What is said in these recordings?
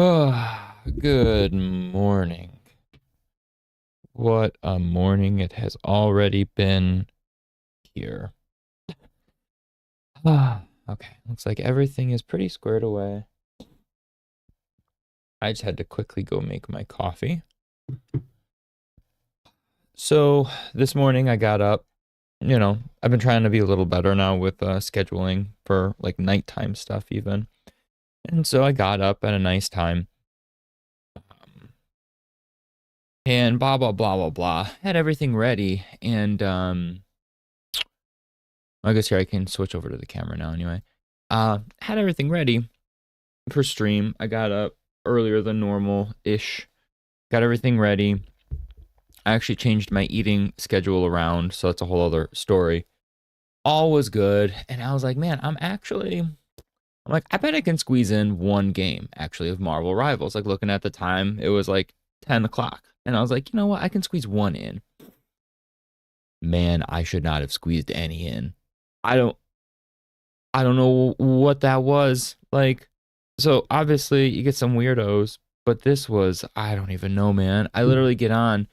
Oh, good morning. What a morning it has already been here. Okay, looks like everything is pretty squared away. I just had to quickly go make my coffee. So this morning I got up, I've been trying to be a little better now with scheduling for like nighttime stuff even. And so I got up at a nice time. And blah blah blah blah blah. Had everything ready, and I guess here I can switch over to the camera now. Anyway, had everything ready for stream. I got up earlier than normal ish. Got everything ready. I actually changed my eating schedule around, so that's a whole other story. All was good, and I was like, man, I'm like, I bet I can squeeze in one game actually of Marvel Rivals. Like looking at the time, it was like 10 o'clock, and I was like, you know what, I can squeeze one in. Man, I should not have squeezed any in. I don't I don't know what that was. Like, so obviously you get some weirdos, but this was, I don't even know, man. I literally get on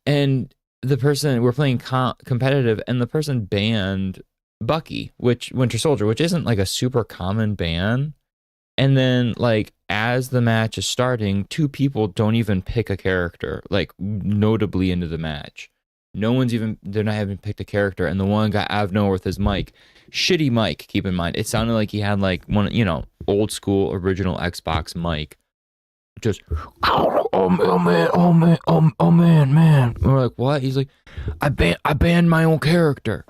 and the person, we're playing competitive, and the person banned Bucky, which Winter Soldier, which isn't like a super common ban. And then, like, as the match is starting, two people don't even pick a character, like, notably into the match. No one's even, they're not having picked a character. And the one guy out of nowhere with his mic, shitty mic, keep in mind. It sounded like he had, like, one, old school original Xbox mic. Just, oh man, oh man, man. And we're like, what? He's like, I banned my own character.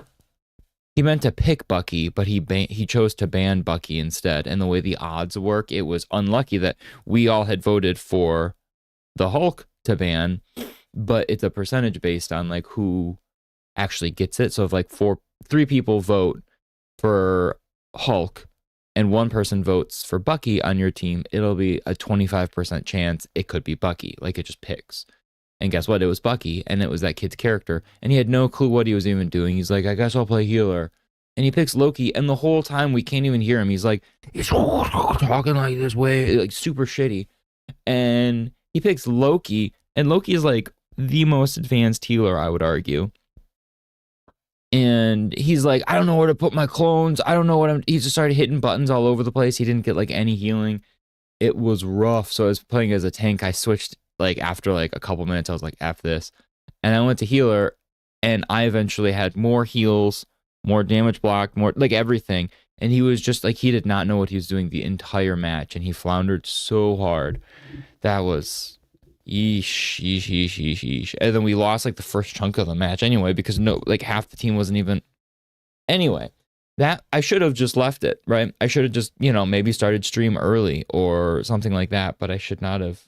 He meant to pick Bucky, but he chose to ban Bucky instead. And the way the odds work, it was unlucky that we all had voted for the Hulk to ban, but it's a percentage based on like who actually gets it. So if like three people vote for Hulk and one person votes for Bucky on your team, it'll be a 25% chance it could be Bucky. Like it just picks. And guess what? It was Bucky, and it was that kid's character. And he had no clue what he was even doing. He's like, I guess I'll play healer. And he picks Loki, and the whole time we can't even hear him. He's like, he's talking like this way, like super shitty. And he picks Loki, and Loki is like the most advanced healer, I would argue. And he's like, I don't know where to put my clones. I don't know what he just started hitting buttons all over the place. He didn't get like any healing. It was rough. So I was playing as a tank. I switched like after like a couple minutes. I was like, F this. And I went to healer, and I eventually had more heals, more damage block, more like everything. And he was just like, he did not know what he was doing the entire match. And he floundered so hard. That was yeesh, yeesh, yeesh, yeesh, yeesh. And then we lost like the first chunk of the match anyway, because no, like half the team wasn't even. Anyway, that I should have just left it, right? I should have just, maybe started stream early or something like that, but I shouldn't have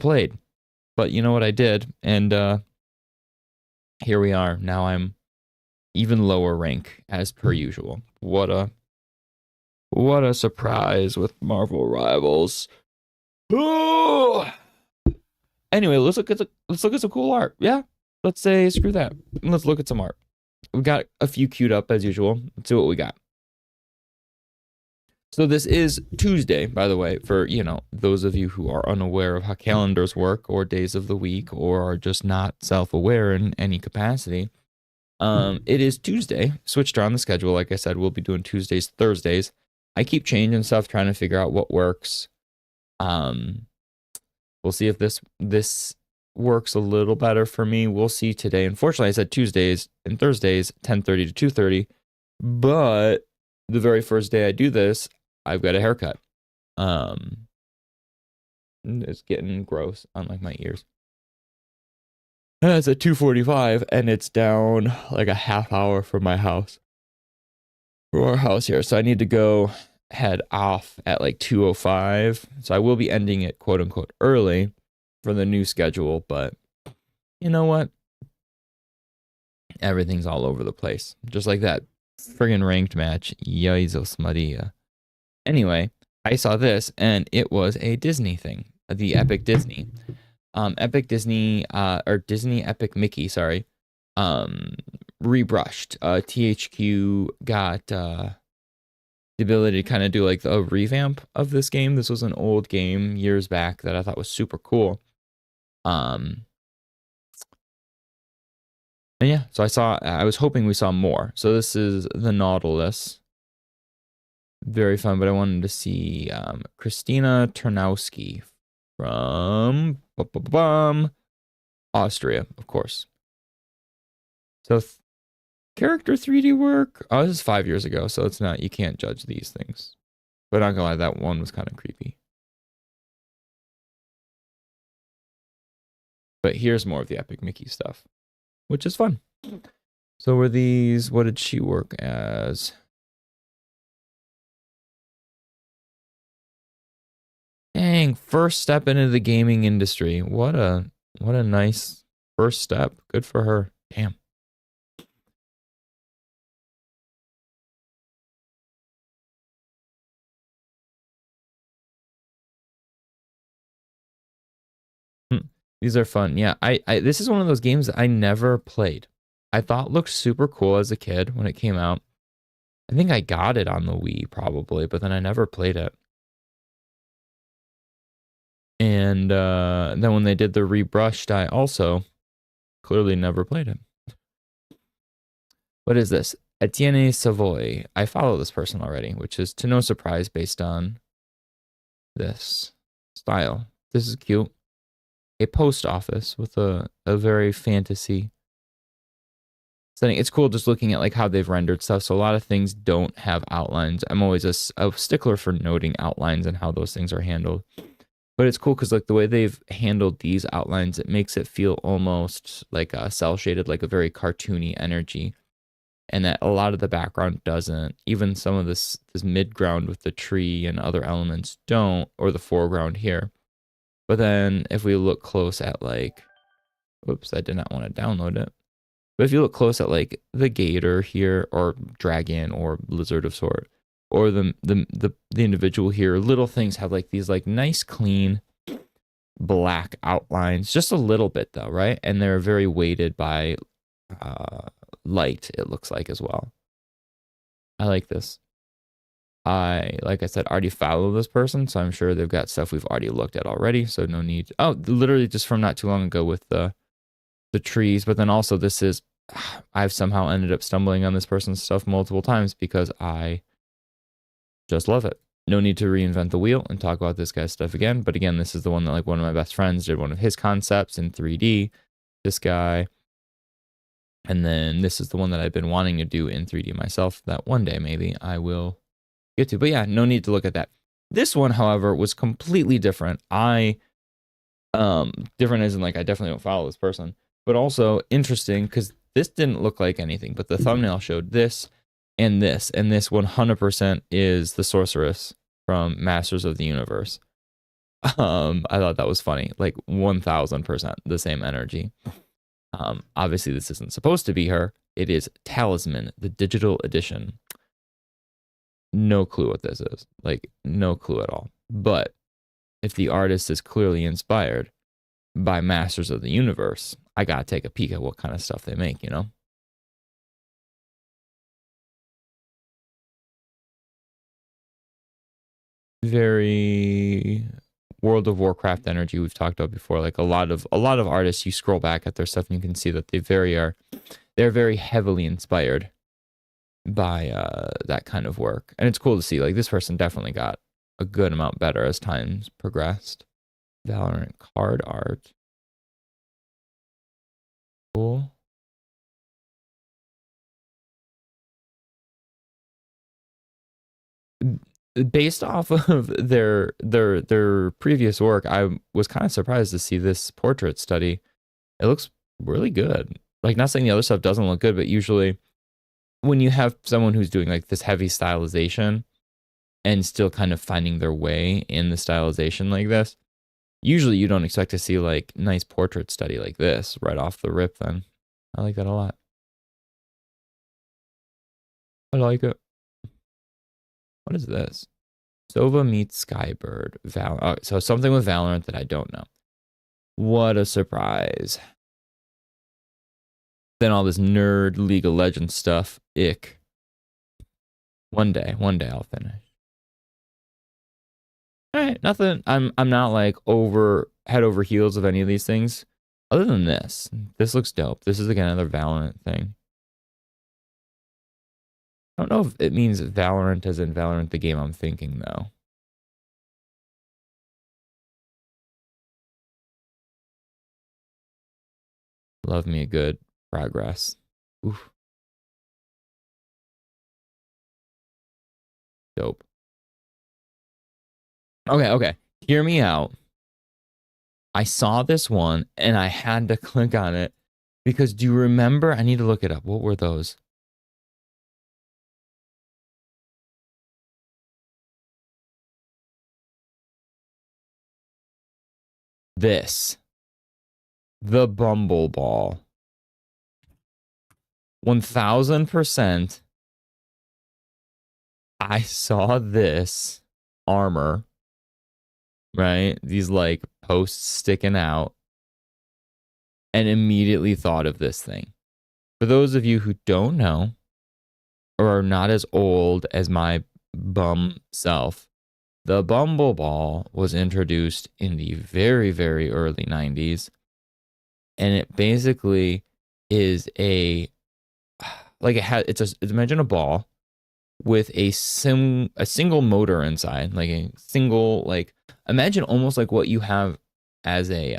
played. But you know what I did? And here we are. Now I'm even lower rank as per usual. What a surprise with Marvel Rivals. Oh! Anyway, let's look at some cool art. Yeah. Let's say screw that. Let's look at some art. We got a few queued up as usual. Let's see what we got. So this is Tuesday, by the way, for, those of you who are unaware of how calendars work or days of the week or are just not self-aware in any capacity. It is Tuesday. Switched around the schedule. Like I said, we'll be doing Tuesdays, Thursdays. I keep changing stuff, trying to figure out what works. We'll see if this works a little better for me. We'll see today. Unfortunately, I said Tuesdays and Thursdays, 10:30 to 2:30. But the very first day I do this, I've got a haircut. It's getting gross on like my ears. And it's at 2:45, and it's down like a half hour from my house. From our house here. So I need to go head off at like 2:05. So I will be ending it quote unquote early for the new schedule, but you know what? Everything's all over the place. Just like that friggin' ranked match. Jesus Maria. Anyway, I saw this, and it was a Disney thing. The Epic Disney. Epic Disney, or Disney Epic Mickey, sorry. Rebrushed. THQ got the ability to kind of do like a revamp of this game. This was an old game years back that I thought was super cool. And yeah, so I was hoping we saw more. So this is the Nautilus. Very fun, but I wanted to see Christina Ternowski from Austria, of course. So character 3D work. Oh, this is 5 years ago, so it's not, you can't judge these things. But not gonna lie, that one was kind of creepy. But here's more of the Epic Mickey stuff, which is fun. So were these, what did she work as? Dang, first step into the gaming industry. What a nice first step. Good for her. Damn. These are fun. Yeah, I this is one of those games that I never played. I thought looked super cool as a kid when it came out. I think I got it on the Wii probably, but then I never played it. And then when they did the rebrushed, I also clearly never played it. What is this? Etienne Savoy. I follow this person already, which is to no surprise based on this style. This is cute. A post office with a very fantasy setting. It's cool just looking at like how they've rendered stuff. So a lot of things don't have outlines. I'm always a stickler for noting outlines and how those things are handled. But it's cool because like the way they've handled these outlines, it makes it feel almost like a cell shaded, like a very cartoony energy. And that a lot of the background doesn't. Even some of this mid ground with the tree and other elements don't, or the foreground here. But then if we look close at like, whoops, I did not want to download it. But if you look close at like the gator here, or dragon, or lizard of sort, or the individual here, little things have like these like nice clean black outlines, just a little bit though, right? And they're very weighted by light, it looks like as well. I like this. Like I said, already follow this person, so I'm sure they've got stuff we've already looked at already, so no need. Oh, literally just from not too long ago with the trees, but then also this is, I've somehow ended up stumbling on this person's stuff multiple times because I just love it. No need to reinvent the wheel and talk about this guy's stuff again, but again, this is the one that like one of my best friends did one of his concepts in 3D, this guy. And then this is the one that I've been wanting to do in 3D myself that one day maybe I will get to. But yeah, no need to look at that. This one, however, was completely different. Different as in like I definitely don't follow this person, but also interesting because this didn't look like anything, but the thumbnail showed this and this, and this 100% is the sorceress from Masters of the Universe. I thought that was funny, like 1000% the same energy. Obviously this isn't supposed to be her. It is Talisman, the digital edition. No clue what this is, like no clue at all. But if the artist is clearly inspired by Masters of the Universe, I gotta take a peek at what kind of stuff they make, you know? Very World of Warcraft energy we've talked about before. Like a lot of artists, you scroll back at their stuff and you can see that they're very heavily inspired by that kind of work. And it's cool to see like this person definitely got a good amount better as times progressed. Valorant card art. Cool. Based off of their previous work, I was kind of surprised to see this portrait study. It looks really good. Like not saying the other stuff doesn't look good, but usually when you have someone who's doing like this heavy stylization and still kind of finding their way in the stylization like this, usually you don't expect to see like nice portrait study like this right off the rip. Then I like that a lot. I like it. What is this? Sova meets Skybird. So something with Valorant that I don't know. What a surprise. Then all this nerd League of Legends stuff. Ick. One day I'll finish. All right, nothing. I'm not like head over heels of any of these things. Other than this, this looks dope. This is again another Valorant thing. I don't know if it means Valorant as in Valorant the game I'm thinking though. Love me a good progress. Oof. Dope. Okay. Hear me out. I saw this one and I had to click on it because do you remember? I need to look it up. What were those? This. The Bumble Ball. 1000%. I saw this armor, right? These like posts sticking out, and immediately thought of this thing. For those of you who don't know or are not as old as my bum self, the Bumble Ball was introduced in the very, very early 90s. And it basically is imagine a ball with a single motor inside, like a single, like imagine almost like what you have as a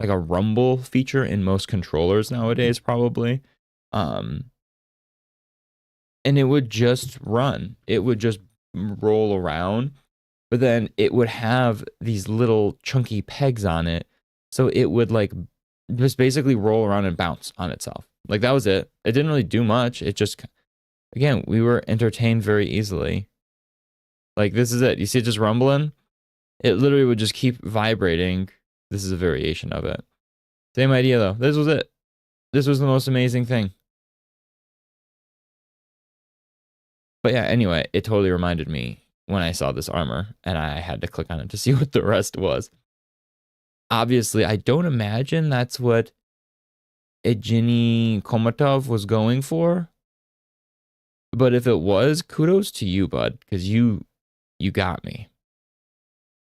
like a rumble feature in most controllers nowadays, probably. And it would just run. It would just roll around, but then it would have these little chunky pegs on it, so it would like just basically roll around and bounce on itself. Like that was it. It didn't really do much. It just, again, we were entertained very easily. Like this is it. You see it just rumbling? It literally would just keep vibrating. This is a variation of it. Same idea though. This was it. This was the most amazing thing. But yeah, anyway, it totally reminded me when I saw this armor and I had to click on it to see what the rest was. Obviously, I don't imagine that's what Evgeny Komatov was going for. But if it was, kudos to you, bud, because you got me.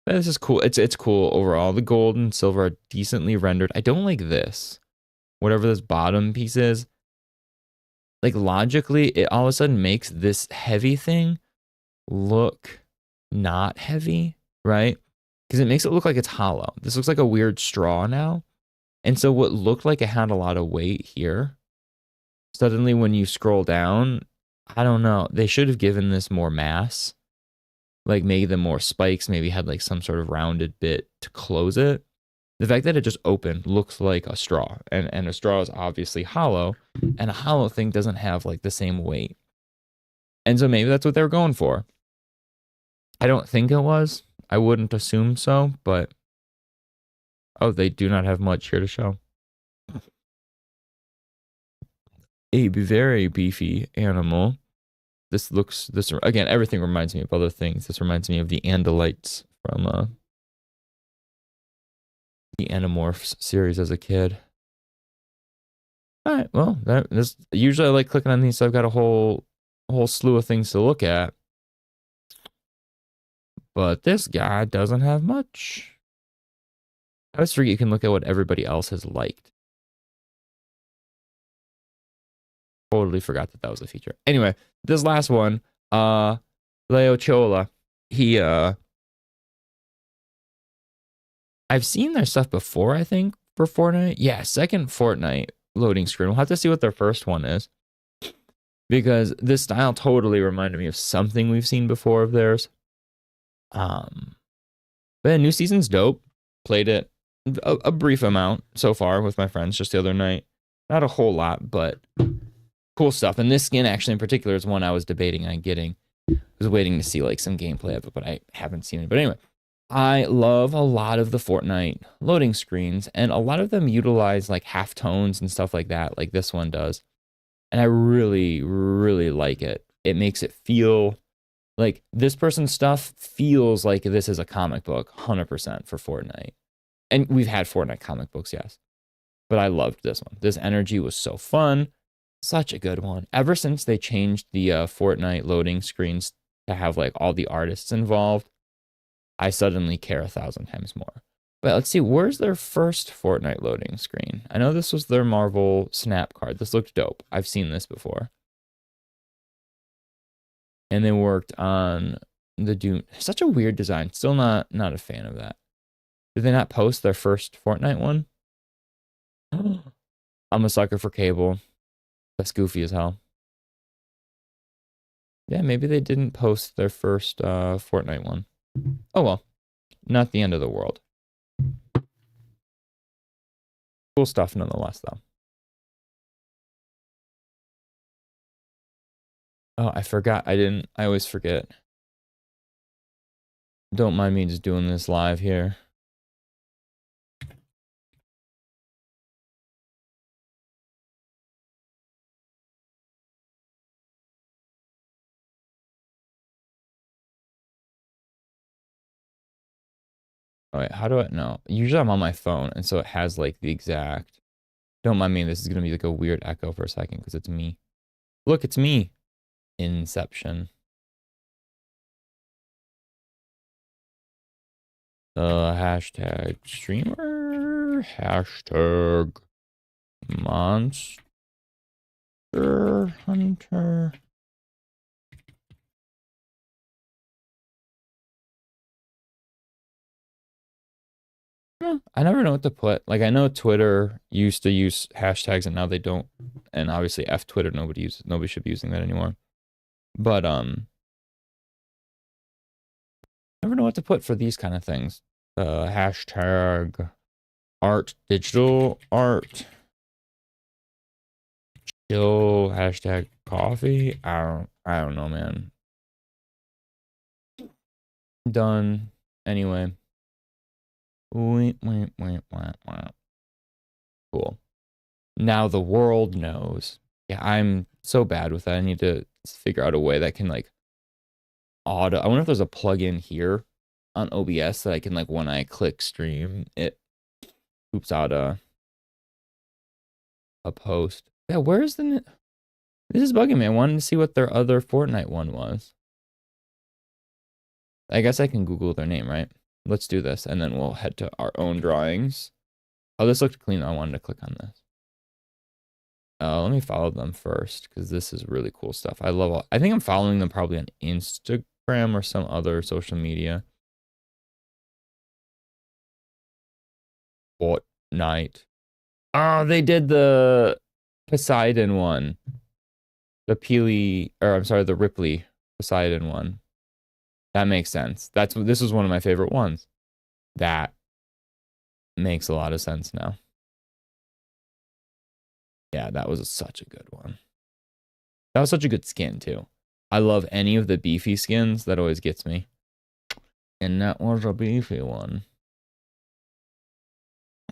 But this is cool. It's cool overall. The gold and silver are decently rendered. I don't like this. Whatever this bottom piece is. Like logically, it all of a sudden makes this heavy thing look not heavy, right? Because it makes it look like it's hollow. This looks like a weird straw now. And so what looked like it had a lot of weight here, suddenly when you scroll down, I don't know. They should have given this more mass. Like made them more spikes, maybe had like some sort of rounded bit to close it. The fact that it just opened looks like a straw, and a straw is obviously hollow, and a hollow thing doesn't have like the same weight. And so maybe that's what they were going for. I don't think it was. I wouldn't assume so, but oh, they do not have much here to show. A very beefy animal. This again, everything reminds me of other things. This reminds me of the Andalites from the Animorphs series as a kid. All right, well, usually I like clicking on these, so I've got a whole slew of things to look at. But this guy doesn't have much. I always forget you can look at what everybody else has liked. Totally forgot that was a feature. Anyway, this last one, Leo Chola, I've seen their stuff before, I think, for Fortnite. Yeah, second Fortnite loading screen. We'll have to see what their first one is. Because this style totally reminded me of something we've seen before of theirs. But yeah, new season's dope. Played it a brief amount so far with my friends just the other night. Not a whole lot, but cool stuff. And this skin actually in particular is one I was debating on getting. I was waiting to see like some gameplay of it, but I haven't seen it. But anyway, I love a lot of the Fortnite loading screens, and a lot of them utilize like half tones and stuff like that, like this one does. And I really, really like it. It makes it feel like this person's stuff feels like this is a comic book, 100% for Fortnite. And we've had Fortnite comic books, yes. But I loved this one. This energy was so fun. Such a good one. Ever since they changed the Fortnite loading screens to have like all the artists involved, I suddenly care 1,000 times more. But let's see, where's their first Fortnite loading screen? I know this was their Marvel Snap card. This looked dope. I've seen this before. And they worked on the Doom. Such a weird design. Still not a fan of that. Did they not post their first Fortnite one? I'm a sucker for Cable. That's goofy as hell. Yeah, maybe they didn't post their first Fortnite one. Oh well, not the end of the world. Cool stuff nonetheless, though. Oh, I forgot. I always forget. Don't mind me just doing this live here. Oh, wait, how do I know? Usually I'm on my phone, and so it has like the exact. Don't mind me. This is gonna be like a weird echo for a second because it's me. Look, it's me. Inception. Hashtag streamer. Hashtag monster hunter. I never know what to put. Like, I know Twitter used to use hashtags and now they don't. And obviously F Twitter, nobody should be using that anymore. But never know what to put for these kind of things. Hashtag art, digital art. Chill, hashtag coffee. I don't know, man. Done. Anyway. Wait. Cool. Now the world knows. Yeah, I'm so bad with that. I need to figure out a way that can like auto. I wonder if there's a plugin here on OBS that I can like when I click stream, it poops out a post. Yeah, where's the? This is bugging me. I wanted to see what their other Fortnite one was. I guess I can Google their name, right? Let's do this, and then we'll head to our own drawings. Oh, this looked clean. I wanted to click on this. Let me follow them first, because this is really cool stuff. I think I'm following them probably on Instagram or some other social media. Fortnite. Oh, they did the Poseidon one. The Ripley Poseidon one. That makes sense. This was one of my favorite ones. That makes a lot of sense now. Yeah, that was such a good one. That was such a good skin too. I love any of the beefy skins. That always gets me. And that was a beefy one.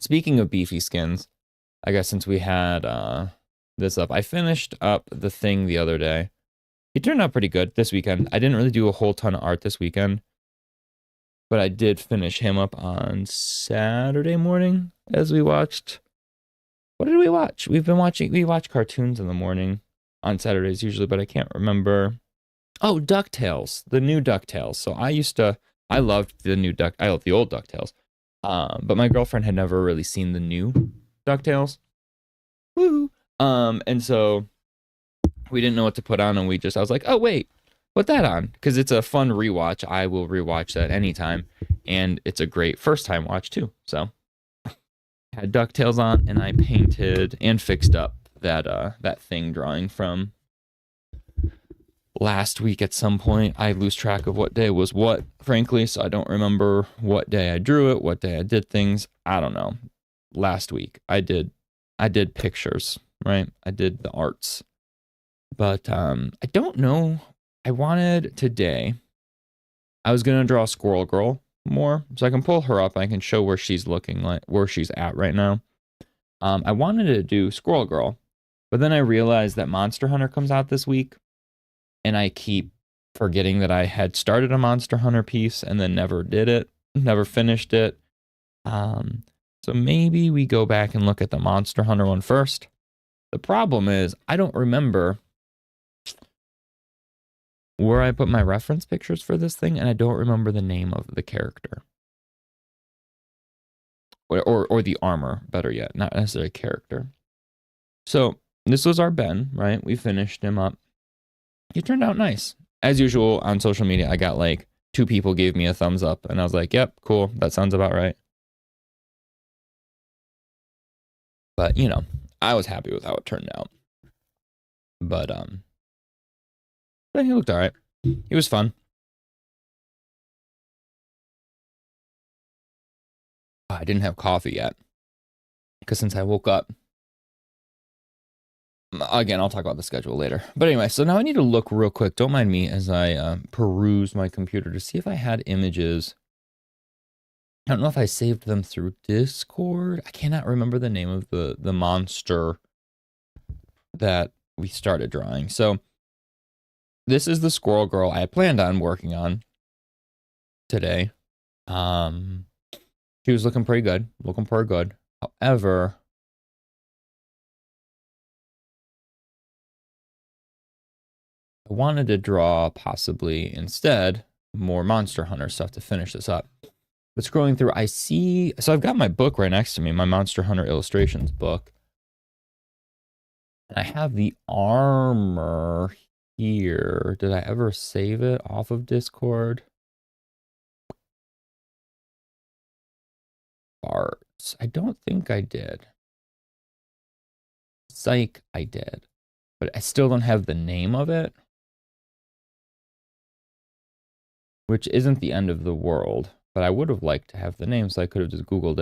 Speaking of beefy skins, I guess since we had this up, I finished up the thing the other day. It turned out pretty good this weekend. I didn't really do a whole ton of art this weekend, but I did finish him up on Saturday morning as we watched. What did we watch? We watch cartoons in the morning on Saturdays usually, but I can't remember. Oh, DuckTales, the new DuckTales. So I loved the new I loved the old DuckTales. But my girlfriend had never really seen the new DuckTales. Woo! And so we didn't know what to put on, and I was like, oh wait, put that on, because it's a fun rewatch. I will rewatch that anytime, and it's a great first time watch too. So had DuckTales on, and I painted and fixed up that thing drawing from last week at some point. I lose track of what day was what, frankly, so I don't remember what day I drew it, what day I did things. I don't know. Last week I did pictures, right? I did the arts. But I don't know. I wanted today, I was going to draw Squirrel Girl more, so I can pull her up. I can show where she's where she's at right now. I wanted to do Squirrel Girl, but then I realized that Monster Hunter comes out this week, and I keep forgetting that I had started a Monster Hunter piece and then never finished it. So maybe we go back and look at the Monster Hunter one first, The problem is I don't remember where I put my reference pictures for this thing, and I don't remember the name of the character. Or the armor, better yet, not necessarily character. So this was our Ben, right? We finished him up. He turned out nice. As usual on social media, I got like 2 people gave me a thumbs up, and I was like, yep, cool, that sounds about right. But, you know, I was happy with how it turned out. But he looked all right. He was fun. I didn't have coffee yet because since I woke up, again, I'll talk about the schedule later. But anyway, so now I need to look real quick. Don't mind me as I peruse my computer to see if I had images. I don't know if I saved them through Discord. I cannot remember the name of the monster that we started drawing. So this is the squirrel girl I had planned on working on today. She was looking pretty good. However, I wanted to draw possibly instead more Monster Hunter stuff to finish this up. But scrolling through, I see, so I've got my book right next to me, my Monster Hunter Illustrations book. And I have the armor here. Did I ever save it off of Discord? Arts. I don't think I did. Psych, I did. But I still don't have the name of it. Which isn't the end of the world. But I would have liked to have the name, so I could have just Googled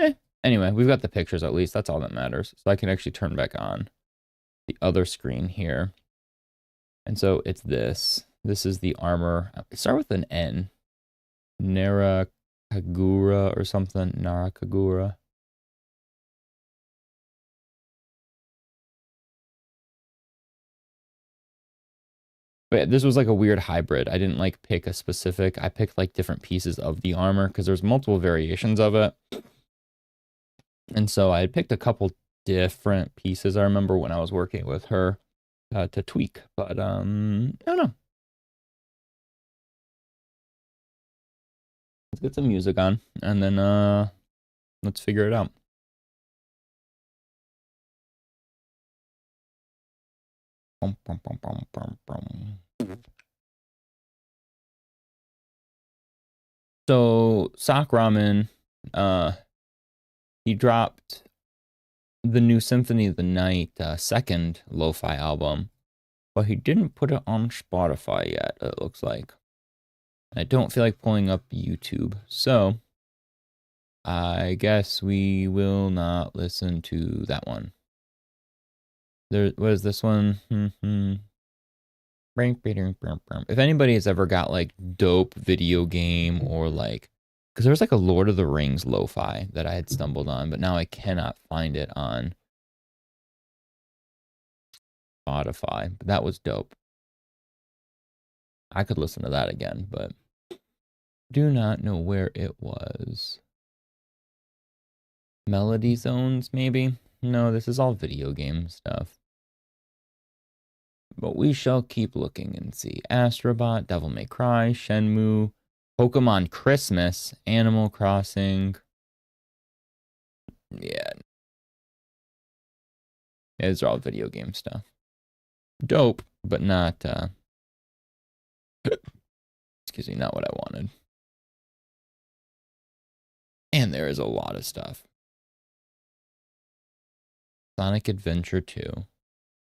it. Anyway, we've got the pictures at least. That's all that matters. So I can actually turn back on the other screen here. And so it's this. This is the armor. Start with an N. Narakagura or something. Narakagura. But yeah, this was like a weird hybrid. I didn't like pick a specific. I picked like different pieces of the armor because there's multiple variations of it. And so I had picked a couple different pieces. I remember when I was working with her to tweak, but I don't know. Let's get some music on and then let's figure it out. So Sock Ramen, he dropped the new Symphony of the Night second lo-fi album, but he didn't put it on Spotify yet, it looks like. I don't feel like pulling up YouTube, so I guess we will not listen to that one. What is this one? If anybody has ever got like dope video game or like, because there was like a Lord of the Rings lo-fi that I had stumbled on, but now I cannot find it on Spotify. But that was dope. I could listen to that again, but do not know where it was. Melody Zones, maybe? No, this is all video game stuff. But we shall keep looking and see. Astrobot, Devil May Cry, Shenmue, Pokemon Christmas, Animal Crossing. Yeah. These are all video game stuff. Dope, but not, excuse me, not what I wanted. And there is a lot of stuff. Sonic Adventure 2.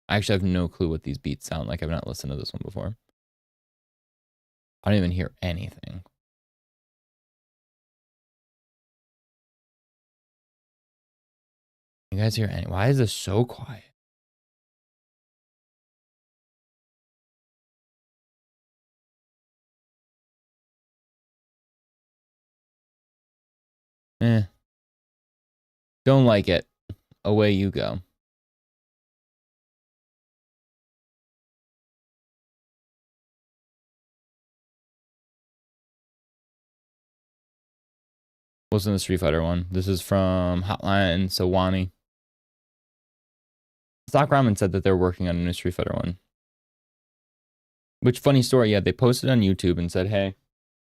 I actually have no clue what these beats sound like. I've not listened to this one before. I don't even hear anything. You guys hear any? Why is this so quiet? Don't like it. Away you go. Wasn't the Street Fighter one. This is from Hotline Sawani. Stock Ramen said that they're working on a new Street Fighter one. Which, funny story, yeah, they posted on YouTube and said, hey,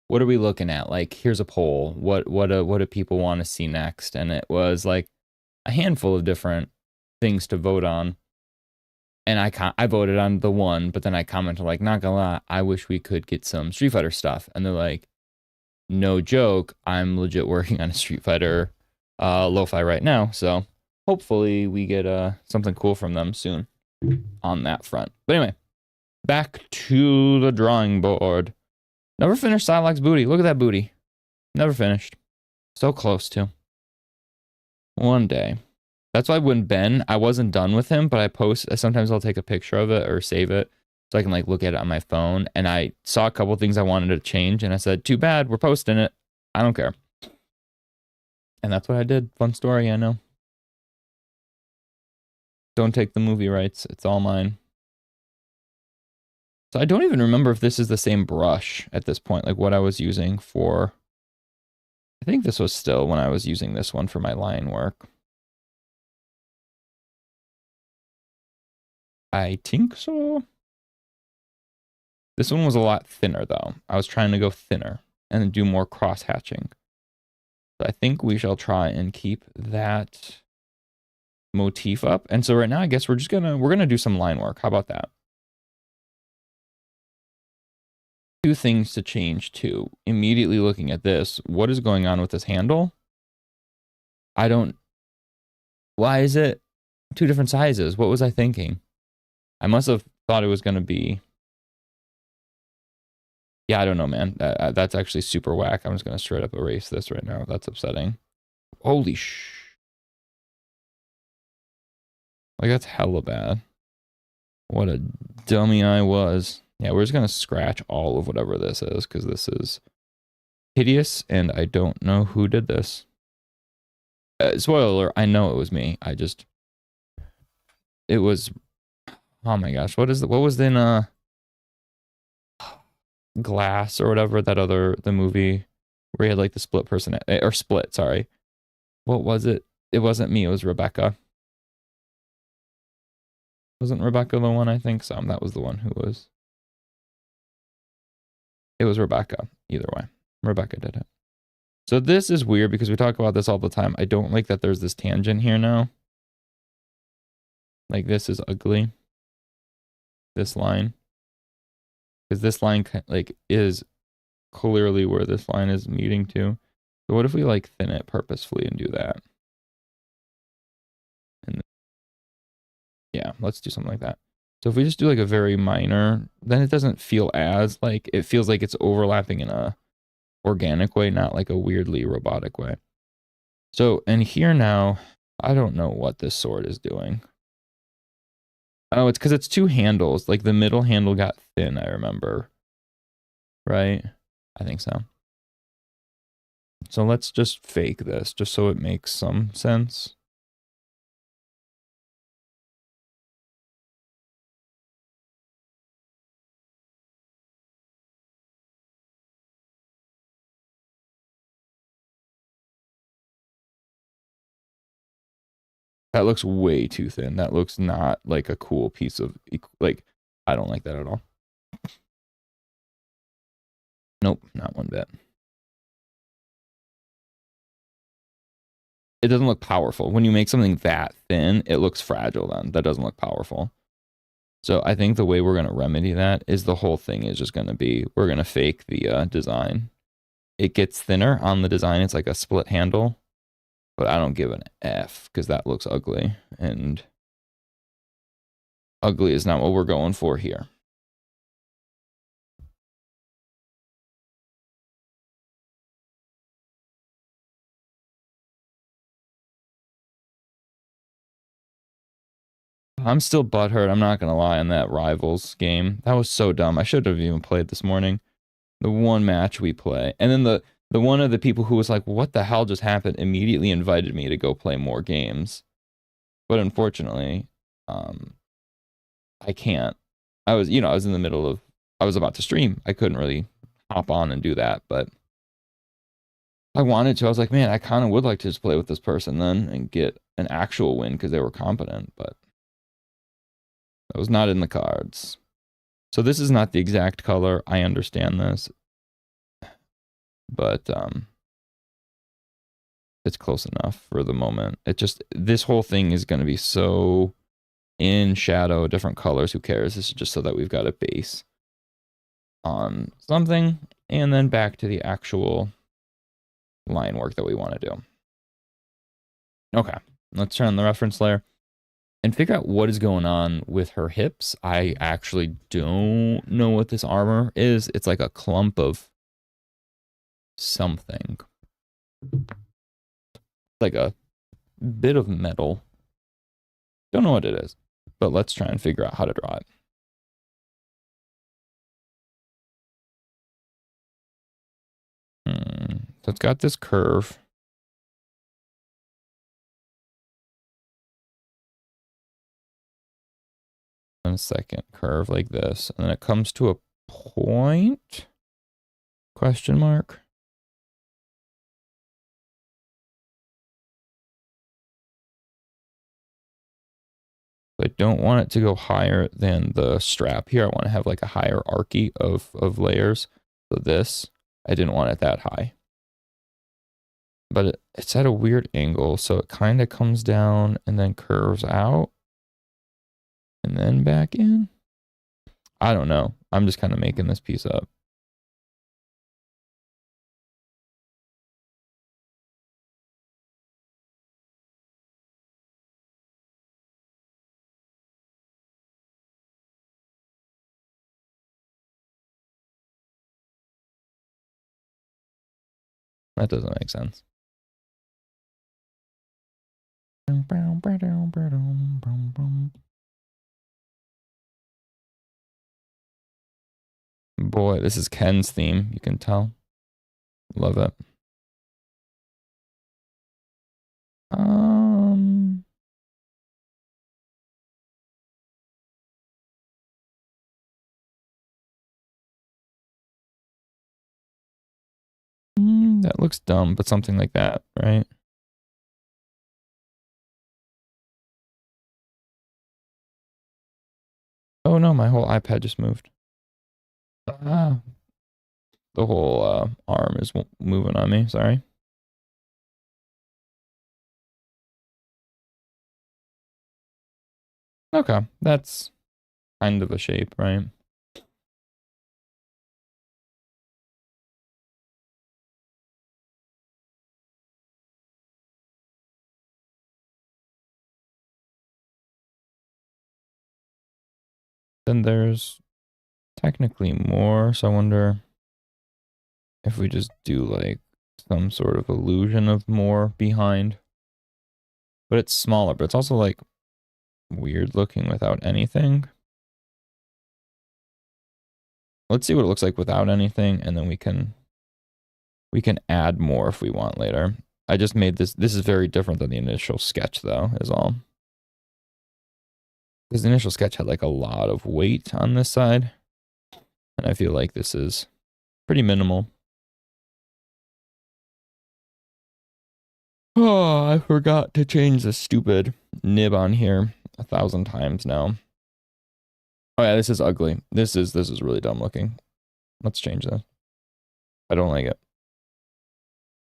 what are we looking at? Like, here's a poll. What do people want to see next? And it was like a handful of different things to vote on. And I voted on the one, but then I commented like, not gonna lie, I wish we could get some Street Fighter stuff. And they're like, no joke, I'm legit working on a Street Fighter lo-fi right now. So hopefully we get something cool from them soon on that front. But anyway, back to the drawing board. Never finished Psylocke's booty. Look at that booty. Never finished. So close to. One day. That's why when Ben, I wasn't done with him, but I post, sometimes I'll take a picture of it or save it so I can like look at it on my phone. And I saw a couple things I wanted to change and I said, too bad, we're posting it. I don't care. And that's what I did. Fun story, I know. Don't take the movie rights. It's all mine. So I don't even remember if this is the same brush at this point, like what I was using for, I think this was still when I was using this one for my line work. I think so. This one was a lot thinner though. I was trying to go thinner and do more cross hatching. So I think we shall try and keep that motif up. And so right now I guess we're gonna do some line work. How about that? Two things to change too. Immediately looking at this, what is going on with this handle? Why is it two different sizes? What was I thinking? I must have thought it was going to be. Yeah, I don't know, man. That's actually super whack. I'm just going to straight up erase this right now. That's upsetting. Holy sh. Like, that's hella bad. What a dummy I was. Yeah, we're just going to scratch all of whatever this is because this is hideous and I don't know who did this. Spoiler alert, I know it was me. It was, oh my gosh, what was in Glass or whatever, the movie where he had like the split person, or Split, sorry. What was it? It wasn't me, it was Rebecca. Wasn't Rebecca the one? I think so. That was the one who was. It was Rebecca, either way. Rebecca did it. So this is weird because we talk about this all the time. I don't like that there's this tangent here now. Like this is ugly. This line. Because this line like is clearly where this line is meeting to. So what if we like thin it purposefully and do that? And yeah, let's do something like that. So if we just do like a very minor, then it doesn't feel as like, it feels like it's overlapping in a organic way, not like a weirdly robotic way. So, and here now, I don't know what this sword is doing. Oh, it's because it's two handles. Like the middle handle got thin, I remember. Right? I think so. So let's just fake this, just so it makes some sense. That looks way too thin. That looks not like a cool piece of, like, I don't like that at all. Nope, not one bit. It doesn't look powerful. When you make something that thin, it looks fragile then. That doesn't look powerful. So I think the way we're going to remedy that is the whole thing is just going to be, we're going to fake the design. It gets thinner on the design. It's like a split handle. But I don't give an F because that looks ugly. And ugly is not what we're going for here. I'm still butthurt. I'm not going to lie on that Rivals game. That was so dumb. I should have even played this morning. The one match we play. And then the one of the people who was like, what the hell just happened, immediately invited me to go play more games. But unfortunately, I can't. I was in the middle of, I was about to stream. I couldn't really hop on and do that, but I wanted to. I was like, man, I kind of would like to just play with this person then and get an actual win because they were competent, but that was not in the cards. So this is not the exact color. I understand this, but it's close enough for the moment. It just, this whole thing is going to be so in shadow, different colors. Who cares? This is just so that we've got a base on something, and then back to the actual line work that we want to do. Okay, let's turn on the reference layer and figure out what is going on with her hips. I actually don't know what this armor is. It's like a clump of something. Like a bit of metal. Don't know what it is, but let's try and figure out how to draw it. So it's got this curve. And a second curve like this. And then it comes to a point? Question mark. I don't want it to go higher than the strap here. I want to have like a hierarchy of layers. So this, I didn't want it that high. But it's at a weird angle, so it kind of comes down and then curves out. And then back in. I don't know. I'm just kind of making this piece up. That doesn't make sense. Boy, this is Ken's theme. You can tell. Love it. That looks dumb, but something like that, right? Oh no, my whole iPad just moved. The whole arm is moving on me, sorry. Okay, that's kind of a shape, right? Then there's technically more, so I wonder if we just do like some sort of illusion of more behind. But it's smaller, but it's also like weird looking without anything. Let's see what it looks like without anything, and then we can add more if we want later. I just made this. This is very different than the initial sketch, though, is all. Because the initial sketch had like a lot of weight on this side. And I feel like this is pretty minimal. Oh, I forgot to change the stupid nib on here 1,000 times now. Oh yeah, this is ugly. This is really dumb looking. Let's change that. I don't like it.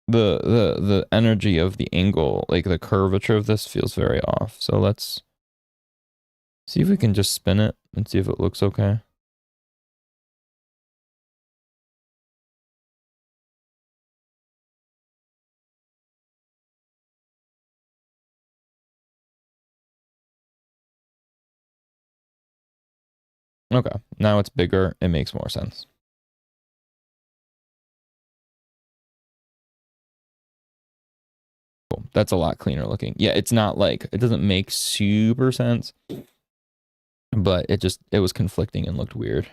The energy of the angle, like the curvature of this feels very off. So let's see if we can just spin it and see if it looks okay. Okay, now it's bigger. It makes more sense. Cool. That's a lot cleaner looking. Yeah, it's not like, it doesn't make super sense, but it was conflicting and looked weird.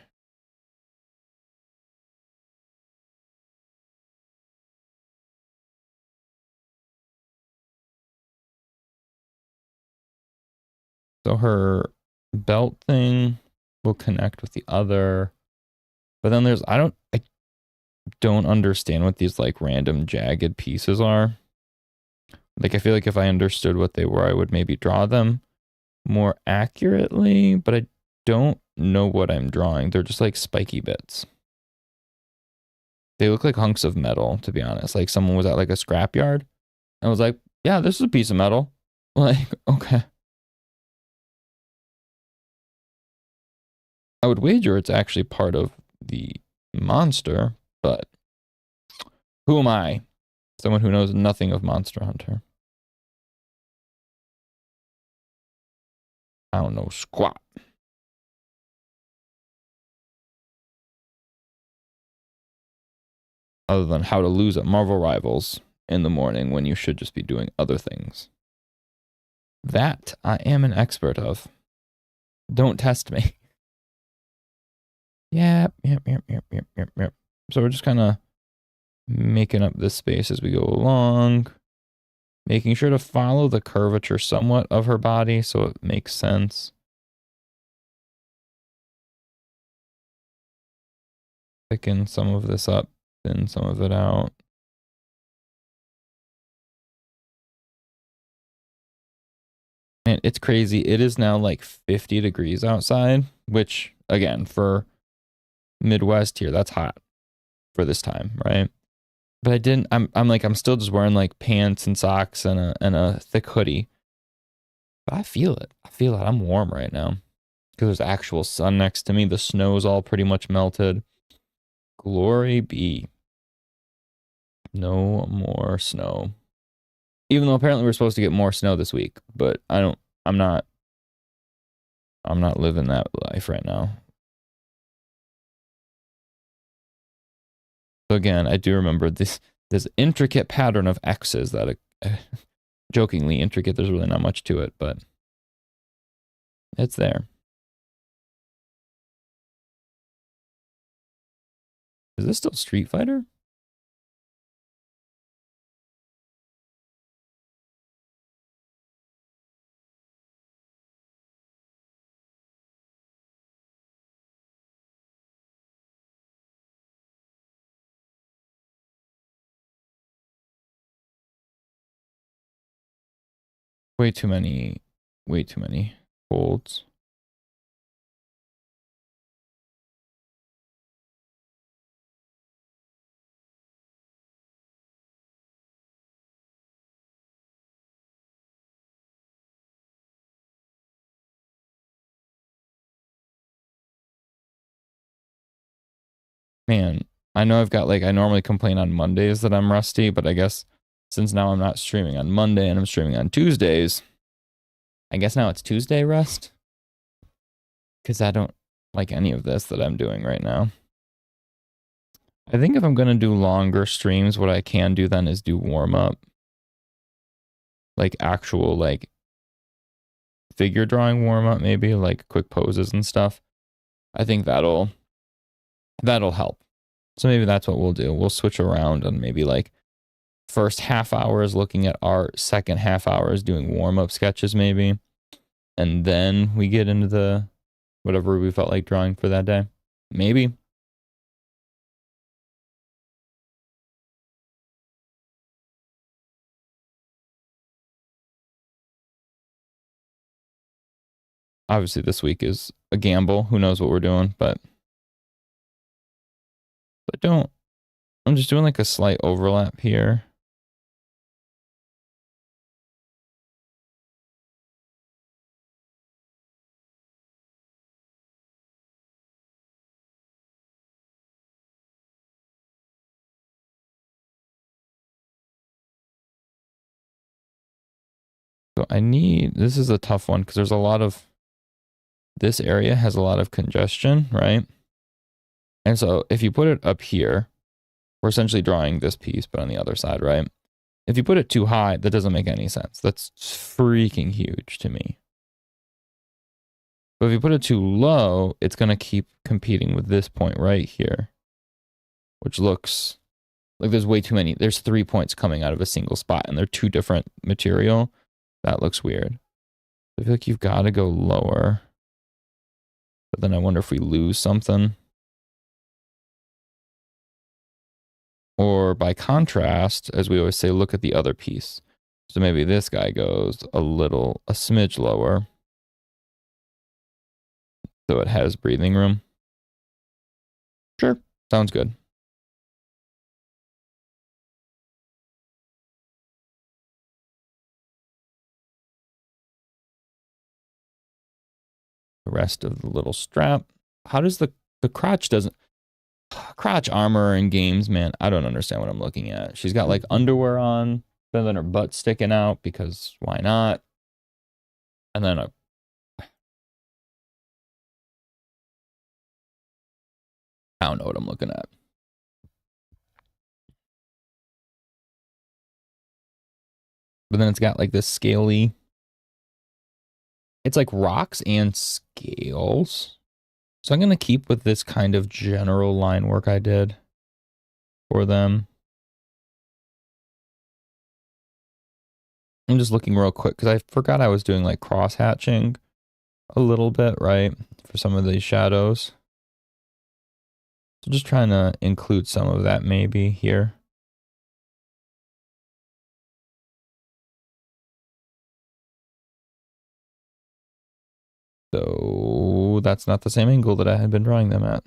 So her belt thing will connect with the other, but then there's, don't understand what these like random jagged pieces are. Like I feel like if I understood what they were, I would maybe draw them more accurately, but I don't know what I'm drawing. They're just like spiky bits. They look like hunks of metal, to be honest. Like someone was at like a scrapyard and was like, yeah, this is a piece of metal. Like, okay. I would wager it's actually part of the monster, but who am I? Someone who knows nothing of Monster Hunter. I don't know squat. Other than how to lose at Marvel Rivals in the morning when you should just be doing other things. That I am an expert of. Don't test me. Yep. So we're just kind of making up this space as we go along. Making sure to follow the curvature somewhat of her body so it makes sense. Thicken some of this up, thin some of it out. Man, it's crazy. It is now like 50 degrees outside, which again, for Midwest here, that's hot for this time, right? But I didn't, I'm still just wearing like pants and socks and a thick hoodie. But I feel it. I'm warm right now because there's actual sun next to me. The snow's all pretty much melted. Glory be. No more snow. Even though apparently we're supposed to get more snow this week, but I'm not living that life right now. So again, I do remember this intricate pattern of X's that jokingly intricate, there's really not much to it, but it's there. Is this still Street Fighter? Way too many folds. Man, I know I've got like, I normally complain on Mondays that I'm rusty, but I guess since now I'm not streaming on Monday and I'm streaming on Tuesdays, I guess now it's Tuesday rust. Because I don't like any of this that I'm doing right now. I think if I'm going to do longer streams, what I can do then is do warm up. Like actual like figure drawing warm up, maybe like quick poses and stuff. I think that'll help. So maybe that's what we'll do. We'll switch around and maybe like first half hour is looking at art, second half hour is doing warm up sketches maybe. And then we get into the whatever we felt like drawing for that day. Maybe. Obviously this week is a gamble. Who knows what we're doing, but I'm just doing like a slight overlap here. So this is a tough one because this area has a lot of congestion, right? And so if you put it up here, we're essentially drawing this piece, but on the other side, right? If you put it too high, that doesn't make any sense. That's freaking huge to me. But if you put it too low, it's going to keep competing with this point right here, which looks like there's way too many. There's 3 points coming out of a single spot and they're two different material. That looks weird. I feel like you've got to go lower. But then I wonder if we lose something. Or by contrast, as we always say, look at the other piece. So maybe this guy goes a smidge lower. So it has breathing room. Sure, sounds good. The rest of the little strap. How does the crotch doesn't... Crotch armor in games, man, I don't understand what I'm looking at. She's got like underwear on, but then her butt sticking out because why not? And then I don't know what I'm looking at. But then it's got like this scaly... It's like rocks and scales. So I'm going to keep with this kind of general line work I did for them. I'm just looking real quick because I forgot I was doing like cross hatching a little bit, right? For some of these shadows. So just trying to include some of that maybe here. So that's not the same angle that I had been drawing them at.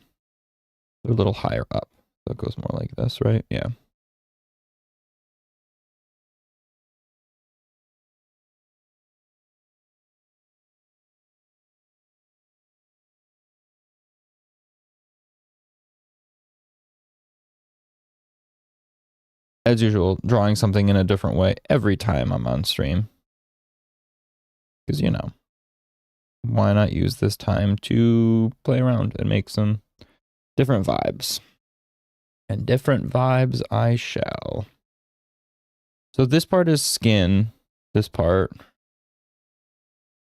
They're a little higher up. So it goes more like this, right? Yeah. As usual, drawing something in a different way every time I'm on stream. Because, you know, why not use this time to play around and make some different vibes? And different vibes I shall. So this part is skin, this part.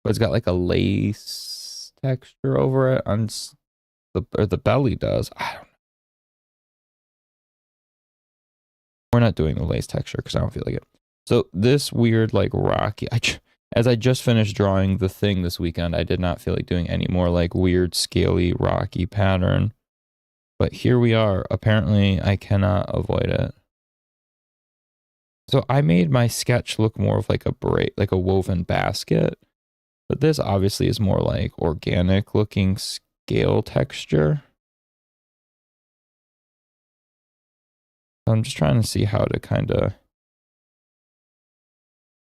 But it's got like a lace texture over it on the belly does. I don't know. We're not doing the lace texture because I don't feel like it. So this weird like rocky, as I just finished drawing the thing this weekend, I did not feel like doing any more like weird scaly rocky pattern. But here we are. Apparently I cannot avoid it. So I made my sketch look more of like a woven basket. But this obviously is more like organic looking scale texture. I'm just trying to see how to kind of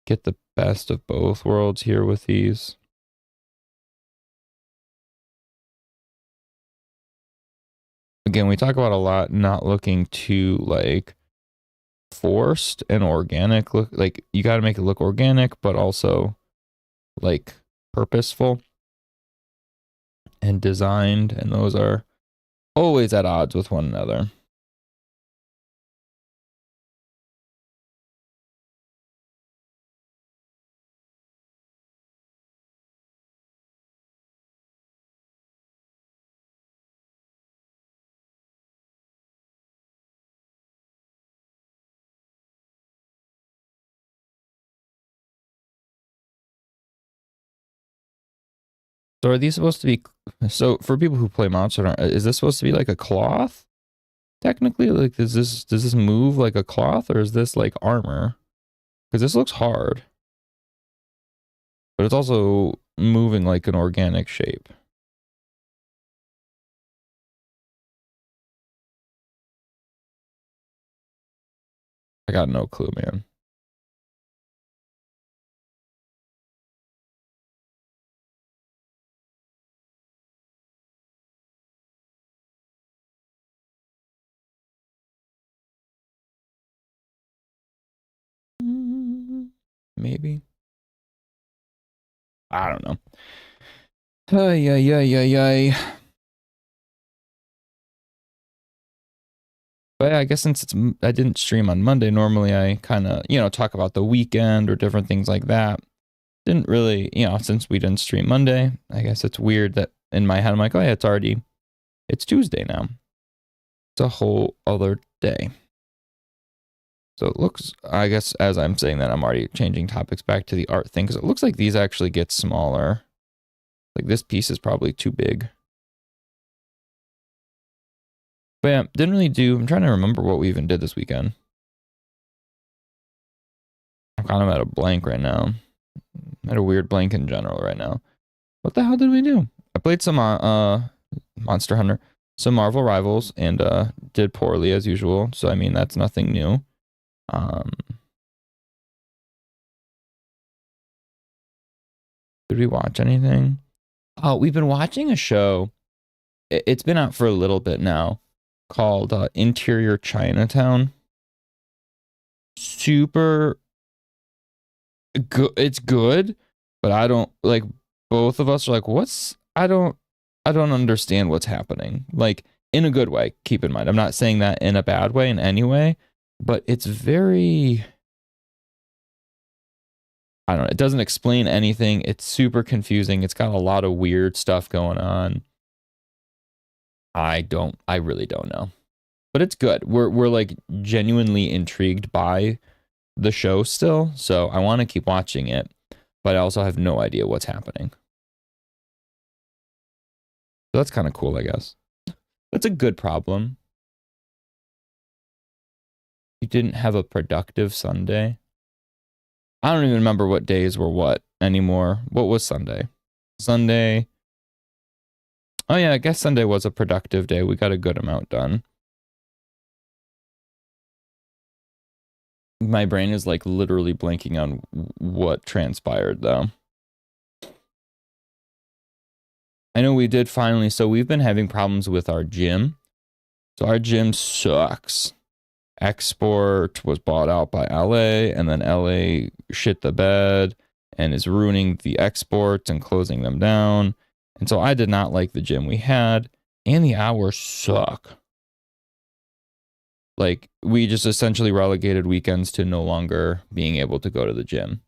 get the best of both worlds here with these. Again, we talk about a lot not looking too like forced and organic. Look, like you got to make it look organic, but also like purposeful and designed. And those are always at odds with one another. So are these supposed to be, so for people who play Monster Hunter, is this supposed to be like a cloth? Technically, like does this move like a cloth or is this like armor? Because this looks hard. But it's also moving like an organic shape. I got no clue, man. Maybe. I don't know. Ay, ay, ay, ay, ay. But yeah, I guess since I didn't stream on Monday, normally I kind of, you know, talk about the weekend or different things like that. Didn't really, you know, since we didn't stream Monday, I guess it's weird that in my head I'm like, oh yeah, it's Tuesday now. It's a whole other day. So it looks, I guess as I'm saying that, I'm already changing topics back to the art thing because it looks like these actually get smaller. Like this piece is probably too big. But yeah, didn't really do. I'm trying to remember what we even did this weekend. I'm kind of at a blank right now. I'm at a weird blank in general right now. What the hell did we do? I played some Monster Hunter, some Marvel Rivals, and did poorly as usual. So I mean that's nothing new. Did we watch anything? Oh, we've been watching a show. It's been out for a little bit now, called Interior Chinatown. Super good. It's good, but I don't like. Both of us are like, what's? I don't understand what's happening. Like in a good way. Keep in mind, I'm not saying that in a bad way in any way, but it's very. I don't know. It doesn't explain anything. It's super confusing. It's got a lot of weird stuff going on. I really don't know. But it's good. We're like genuinely intrigued by the show still, so I want to keep watching it, but I also have no idea what's happening. So that's kind of cool, I guess. That's a good problem. You didn't have a productive Sunday. I don't even remember what days were what anymore. What was Sunday? Sunday. Oh yeah, I guess Sunday was a productive day. We got a good amount done. My brain is like literally blanking on what transpired though. I know we did finally. So we've been having problems with our gym. So our gym sucks. Export was bought out by LA, and then LA shit the bed and is ruining the exports and closing them down. And so I did not like the gym we had, and the hours suck. Like we just essentially relegated weekends to no longer being able to go to the gym.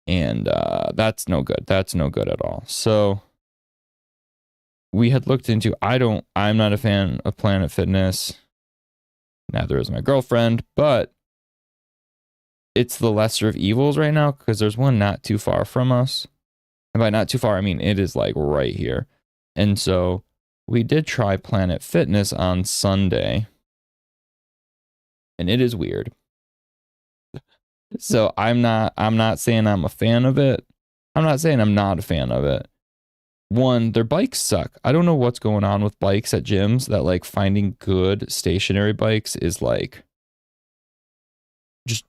And that's no good. That's no good at all. So we had looked into, I'm not a fan of Planet Fitness. Neither is my girlfriend, but it's the lesser of evils right now because there's one not too far from us. And by not too far, I mean it is like right here. And so we did try Planet Fitness on Sunday. And it is weird. So I'm not saying I'm a fan of it. I'm not saying I'm not a fan of it. One, their bikes suck. I don't know what's going on with bikes at gyms that like finding good stationary bikes is like just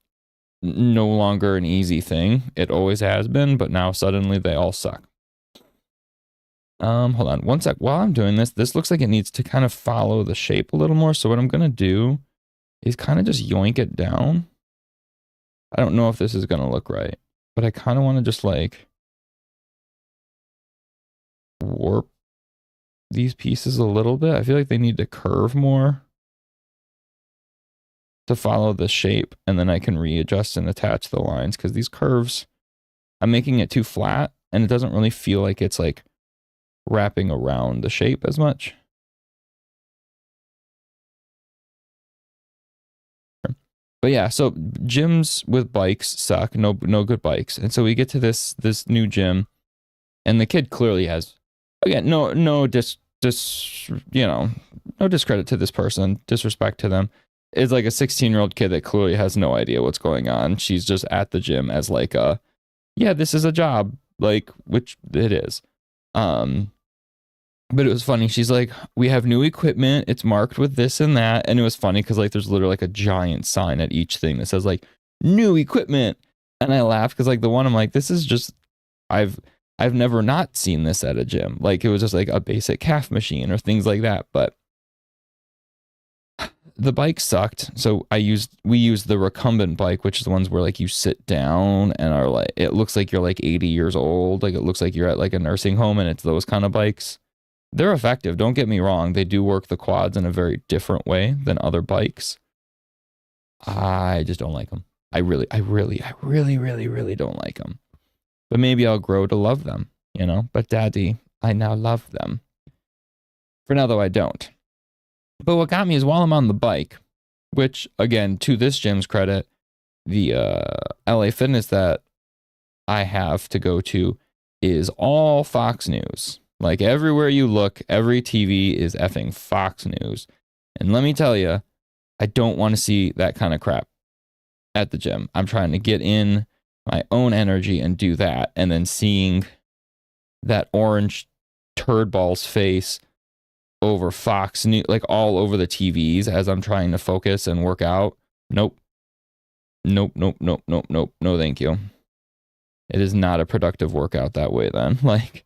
no longer an easy thing. It always has been, but now suddenly they all suck. Hold on one sec. While I'm doing this looks like it needs to kind of follow the shape a little more. So what I'm gonna do is kind of just yoink it down. I don't know if this is gonna look right, but I kind of want to just like warp these pieces a little bit. I feel like they need to curve more to follow the shape, and then I can readjust and attach the lines because these curves, I'm making it too flat and it doesn't really feel like it's like wrapping around the shape as much. But yeah, so gyms with bikes suck. No good bikes. And so we get to this new gym, and the kid clearly has, again, no discredit to this person, disrespect to them. It's like a 16-year-old kid that clearly has no idea what's going on. She's just at the gym as like this is a job, like, which it is. But it was funny. She's like, we have new equipment. It's marked with this and that. And it was funny because like there's literally like a giant sign at each thing that says like new equipment. And I laughed because like the one I'm like, this is just, I've never not seen this at a gym. Like it was just like a basic calf machine or things like that. But the bike sucked. So we used the recumbent bike, which is the ones where like you sit down and are like, it looks like you're like 80 years old. Like it looks like you're at like a nursing home, and it's those kind of bikes. They're effective. Don't get me wrong. They do work the quads in a very different way than other bikes. I just don't like them. I really don't like them. But maybe I'll grow to love them, you know? But daddy, I now love them. For now, though, I don't. But what got me is while I'm on the bike, which, again, to this gym's credit, the LA Fitness that I have to go to is all Fox News. Like everywhere you look, every TV is effing Fox News. And let me tell you, I don't want to see that kind of crap at the gym. I'm trying to get in my own energy and do that. And then seeing that orange turd ball's face over Fox News, like all over the TVs as I'm trying to focus and work out. Nope. Nope. No, thank you. It is not a productive workout that way then. Like,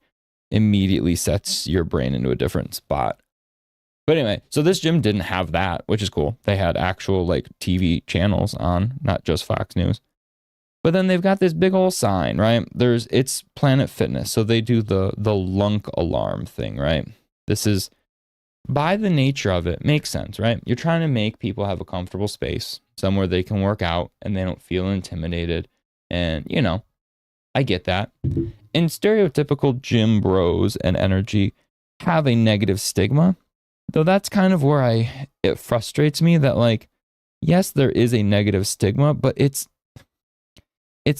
immediately sets your brain into a different spot. But anyway, so this gym didn't have that, which is cool. They had actual like TV channels on, not just Fox News. But then they've got this big old sign, right? It's Planet Fitness. So they do the lunk alarm thing, right? This is, by the nature of it, makes sense, right? You're trying to make people have a comfortable space, somewhere they can work out and they don't feel intimidated. And, you know, I get that. And stereotypical gym bros and energy have a negative stigma. Though that's kind of where it frustrates me that, like, yes, there is a negative stigma, but it's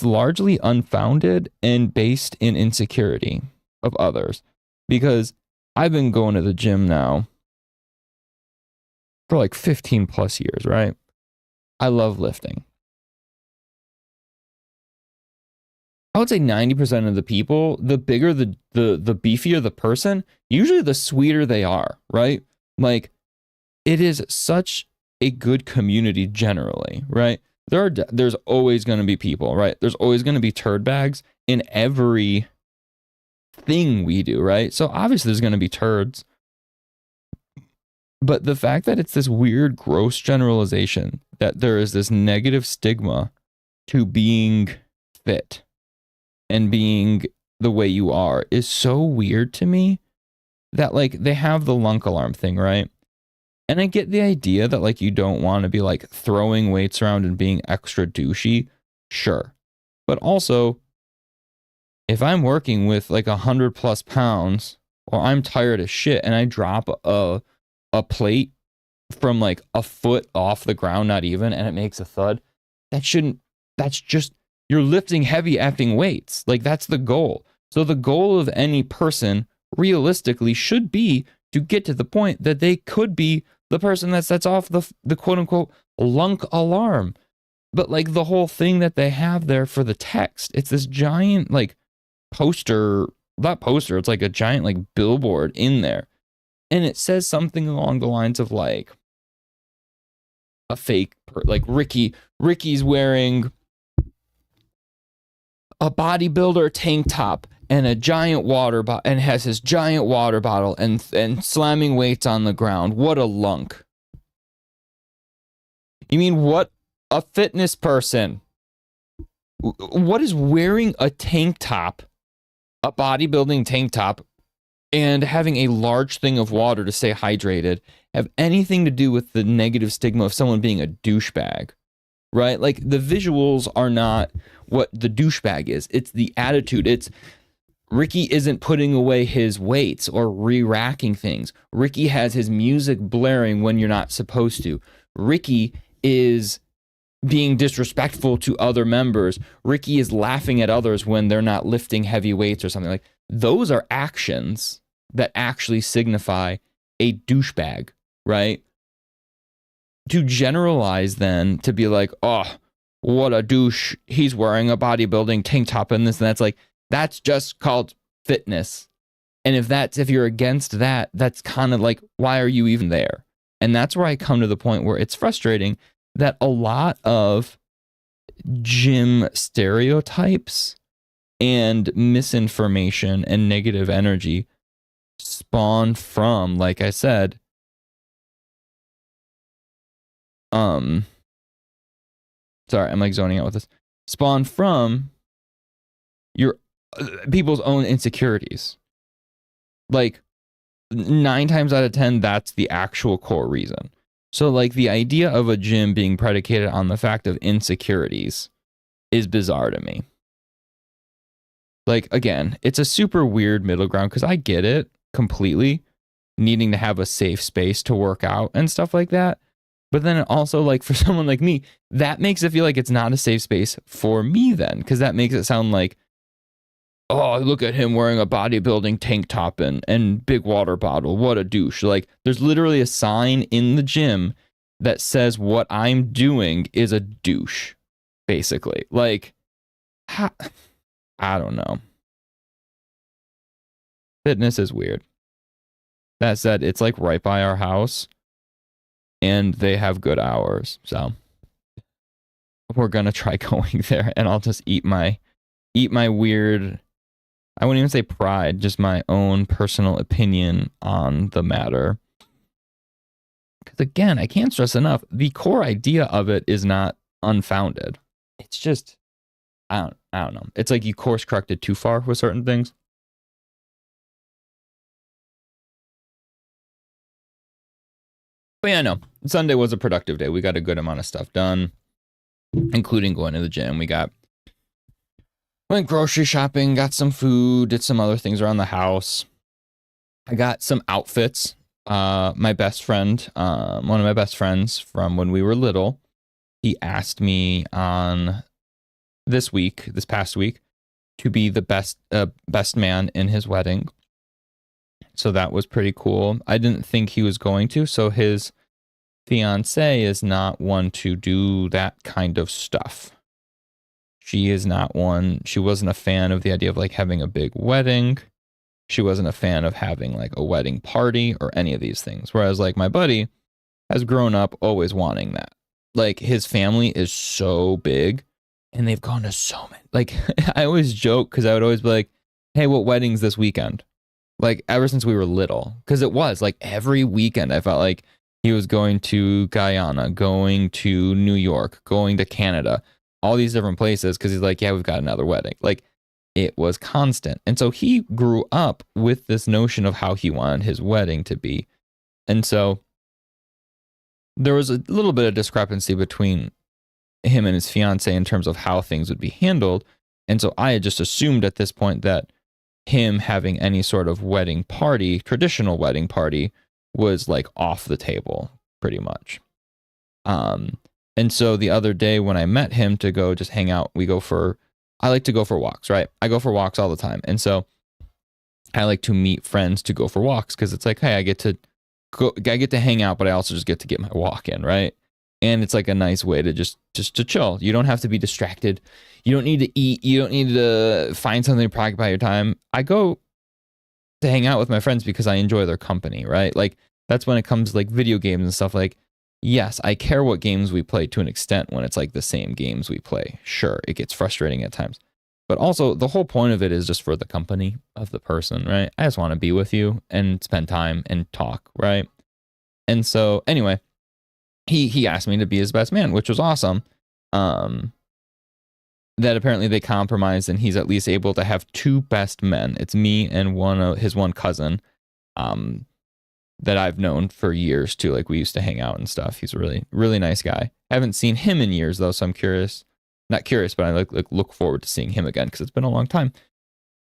largely unfounded and based in insecurity of others. Because I've been going to the gym now for like 15 plus years, right? I love lifting. I would say 90% of the people, the bigger the beefier the person, usually the sweeter they are, right? Like, it is such a good community generally, right? There's always going to be people, right? There's always going to be turd bags in every thing we do, right? So obviously there's going to be turds. But the fact that it's this weird, gross generalization, that there is this negative stigma to being fit and being the way you are, is so weird to me. That, like, they have the lunk alarm thing, right? And I get the idea that, like, you don't want to be, like, throwing weights around and being extra douchey. Sure. But also, if I'm working with, like, 100+ pounds, or I'm tired as shit, and I drop a plate from, like, a foot off the ground, not even, and it makes a thud, that's just, you're lifting heavy acting weights. Like, that's the goal. So the goal of any person realistically should be to get to the point that they could be the person that sets off the quote unquote lunk alarm. But, like, the whole thing that they have there for the text, it's this giant, like, not poster, it's like a giant, like, billboard in there. And it says something along the lines of, like, a fake, like, Ricky's wearing a bodybuilder tank top and a giant water bottle, and has his giant water bottle and slamming weights on the ground. What a lunk. You mean what? A fitness person. What is wearing a tank top, a bodybuilding tank top, and having a large thing of water to stay hydrated have anything to do with the negative stigma of someone being a douchebag? Right? Like, the visuals are not what the douchebag is. It's the attitude. It's Ricky isn't putting away his weights or re-racking things. Ricky has his music blaring when you're not supposed to. Ricky is being disrespectful to other members. Ricky is laughing at others when they're not lifting heavy weights or something. Like, those are actions that actually signify a douchebag, right? To generalize then, to be like, oh, what a douche, he's wearing a bodybuilding tank top and this and that's, like, that's just called fitness. And if you're against that, that's kind of like, why are you even there? And that's where I come to the point where it's frustrating that a lot of gym stereotypes and misinformation and negative energy spawn from, like I said, sorry, I'm like zoning out with this. Spawn from your people's own insecurities. Like, 9 times out of 10, that's the actual core reason. So, like, the idea of a gym being predicated on the fact of insecurities is bizarre to me. Like, again, it's a super weird middle ground, because I get it completely, needing to have a safe space to work out and stuff like that. But then also, like, for someone like me, that makes it feel like it's not a safe space for me then, because that makes it sound like oh, look at him wearing a bodybuilding tank top and big water bottle. What a douche. Like, there's literally a sign in the gym that says what I'm doing is a douche, basically. Like, I don't know. Fitness is weird. That said, it's like right by our house and they have good hours. So we're going to try going there, and I'll just eat my weird, I wouldn't even say pride, just my own personal opinion on the matter. Because again, I can't stress enough, the core idea of it is not unfounded. It's just, I don't know. It's like you course corrected too far with certain things. But yeah, no, Sunday was a productive day. We got a good amount of stuff done, including going to the gym. Went grocery shopping, got some food, did some other things around the house. I got some outfits. My best friend, one of my best friends from when we were little, he asked me on this past week, to be the best man in his wedding. So that was pretty cool. I didn't think he was going to. So his fiance is not one to do that kind of stuff. She is not one. She wasn't a fan of the idea of like having a big wedding. She wasn't a fan of having like a wedding party or any of these things. Whereas like my buddy has grown up always wanting that. Like his family is so big and they've gone to so many. Like I always joke because I would always be like, hey, what wedding's this weekend? Like ever since we were little. Because it was like every weekend I felt like he was going to Guyana, going to New York, going to Canada, all these different places because he's like, yeah, we've got another wedding. Like it was constant. And so he grew up with this notion of how he wanted his wedding to be. And so there was a little bit of discrepancy between him and his fiance in terms of how things would be handled. And so I had just assumed at this point that him having any sort of wedding party, traditional wedding party, was like off the table pretty much. And so the other day when I met him to go just hang out, I like to go for walks, right? I go for walks all the time. And so I like to meet friends to go for walks because it's like, hey, I get to hang out, but I also just get to get my walk in, right? And it's like a nice way to just to chill. You don't have to be distracted. You don't need to eat. You don't need to find something to preoccupy your time. I go to hang out with my friends because I enjoy their company, right? Like that's when it comes to like video games and stuff. Like, yes, I care what games we play to an extent when it's like the same games we play. Sure, it gets frustrating at times. But also the whole point of it is just for the company of the person, right? I just want to be with you and spend time and talk, right? And so anyway, he asked me to be his best man, which was awesome. That apparently they compromised and he's at least able to have two best men. It's me and his one cousin that I've known for years too. Like we used to hang out and stuff. He's a really, really nice guy. Haven't seen him in years though, so I'm curious. Not curious, but I look forward to seeing him again because it's been a long time.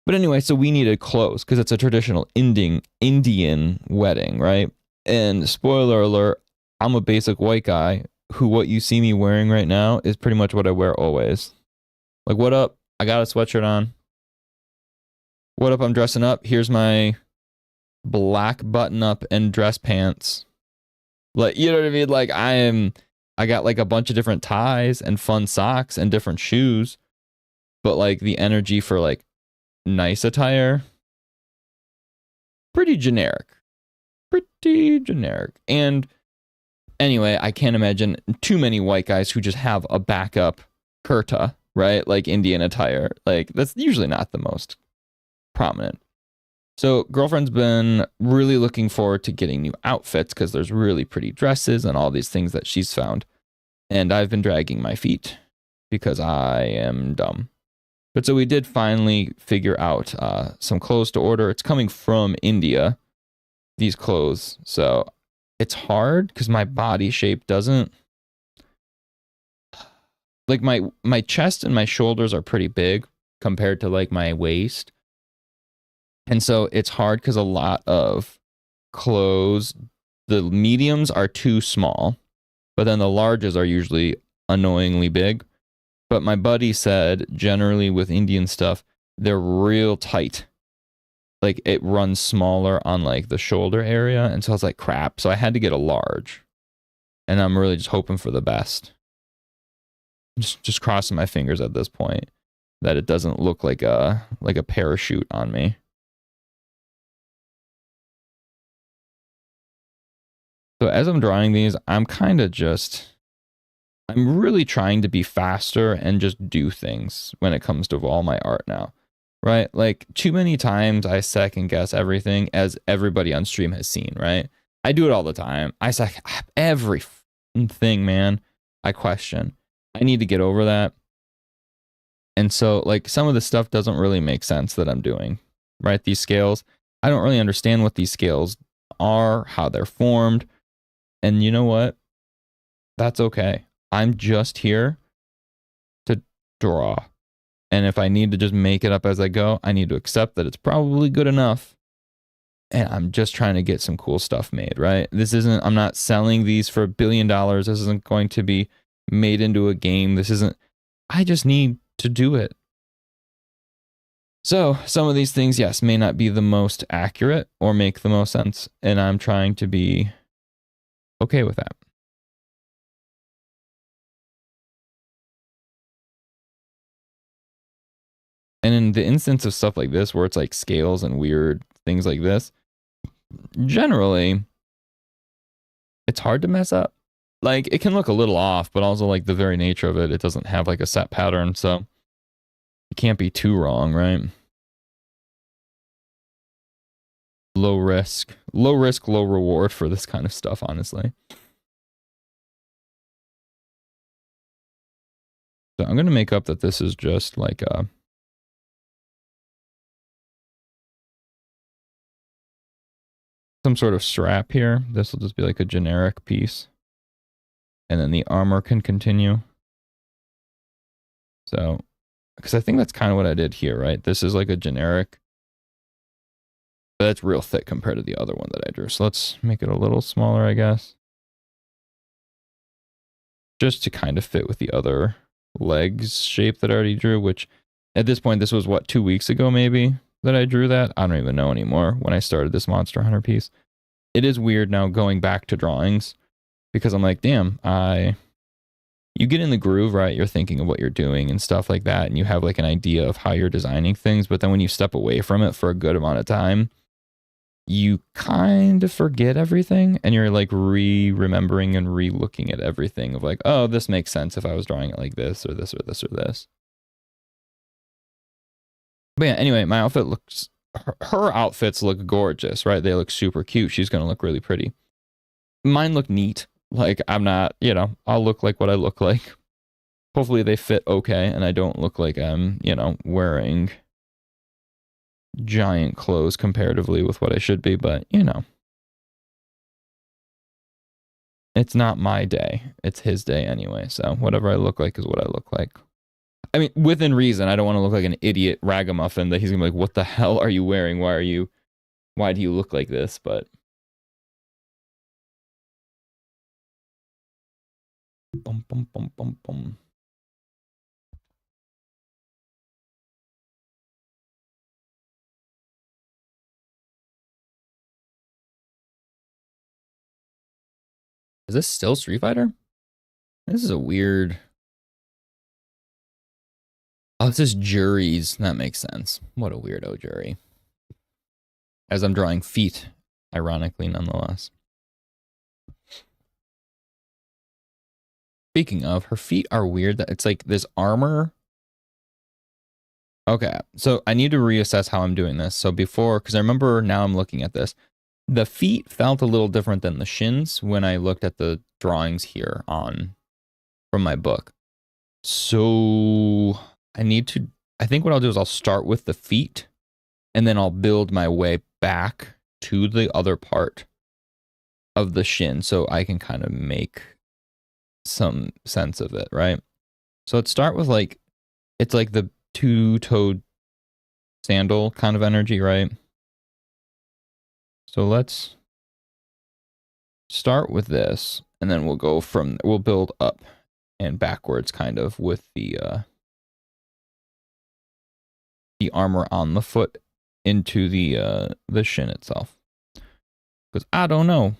But anyway, so we needed clothes because it's a traditional Indian wedding, right? And spoiler alert, I'm a basic white guy who what you see me wearing right now is pretty much what I wear always. Like, what up? I got a sweatshirt on. What up? I'm dressing up. Here's my black button up and dress pants. Like, you know what I mean? Like I got like a bunch of different ties and fun socks and different shoes. But like the energy for like nice attire, pretty generic. And anyway, I can't imagine too many white guys who just have a backup kurta, right? Like Indian attire. Like that's usually not the most prominent. So girlfriend's been really looking forward to getting new outfits because there's really pretty dresses and all these things that she's found. And I've been dragging my feet because I am dumb. But so we did finally figure out some clothes to order. It's coming from India, these clothes. So it's hard because my body shape doesn't, like my chest and my shoulders are pretty big compared to like my waist. And so it's hard because a lot of clothes, the mediums are too small, but then the larges are usually annoyingly big. But my buddy said generally with Indian stuff, they're real tight. Like it runs smaller on like the shoulder area. And so I was like, crap. So I had to get a large. And I'm really just hoping for the best. Just crossing my fingers at this point that it doesn't look like a parachute on me. So as I'm drawing these, I'm really trying to be faster and just do things when it comes to all my art now, right? Like too many times I second guess everything, as everybody on stream has seen, right? I do it all the time. I second every thing, man. I question. I need to get over that. And so like some of the stuff doesn't really make sense that I'm doing, right? These scales, I don't really understand what these scales are, how they're formed. And you know what? That's okay. I'm just here to draw. And if I need to just make it up as I go, I need to accept that it's probably good enough. And I'm just trying to get some cool stuff made, right? I'm not selling these for $1 billion. This isn't going to be made into a game. I just need to do it. So some of these things, yes, may not be the most accurate or make the most sense. And I'm trying to be okay with that. And in the instance of stuff like this, where it's like scales and weird things like this, generally, it's hard to mess up. Like, it can look a little off, but also like the very nature of it, it doesn't have like a set pattern, so it can't be too wrong, right? Low risk, low reward for this kind of stuff, honestly. So I'm going to make up that this is just like some sort of strap here. This will just be like a generic piece. And then the armor can continue. So, because I think that's kind of what I did here, right? This is like a generic. But it's real thick compared to the other one that I drew. So let's make it a little smaller, I guess. Just to kind of fit with the other legs shape that I already drew, which at this point, this was what, 2 weeks ago maybe that I drew that? I don't even know anymore when I started this Monster Hunter piece. It is weird now going back to drawings because I'm like, damn, you get in the groove, right? You're thinking of what you're doing and stuff like that. And you have like an idea of how you're designing things. But then when you step away from it for a good amount of time, you kind of forget everything and you're like remembering and looking at everything of like, oh, this makes sense if I was drawing it like this or this or this or this. But yeah, anyway, my outfit looks, her outfits look gorgeous, right? They look super cute. She's going to look really pretty. Mine look neat. Like I'm not, I'll look like what I look like. Hopefully they fit okay and I don't look like I'm, wearing giant clothes comparatively with what I should be, but it's not my day. It's his day anyway. So whatever I look like is what I look like. I mean, within reason. I don't want to look like an idiot ragamuffin that he's gonna be like, what the hell are you wearing? Why do you look like this? But bum, bum, bum, bum, bum. Is this still Street Fighter? This is a weird. Oh, this is juries. That makes sense. What a weirdo jury. As I'm drawing feet, ironically, nonetheless. Speaking of, her feet are weird. That it's like this armor. Okay, so I need to reassess how I'm doing this. So before, because I remember now I'm looking at this. The feet felt a little different than the shins when I looked at the drawings here from my book. So I think what I'll do is I'll start with the feet and then I'll build my way back to the other part of the shin so I can kind of make some sense of it, right? So let's start with like, it's like the two-toed sandal kind of energy, right? So let's start with this, and then we'll build up and backwards kind of with the the armor on the foot into the shin itself. Because I don't know.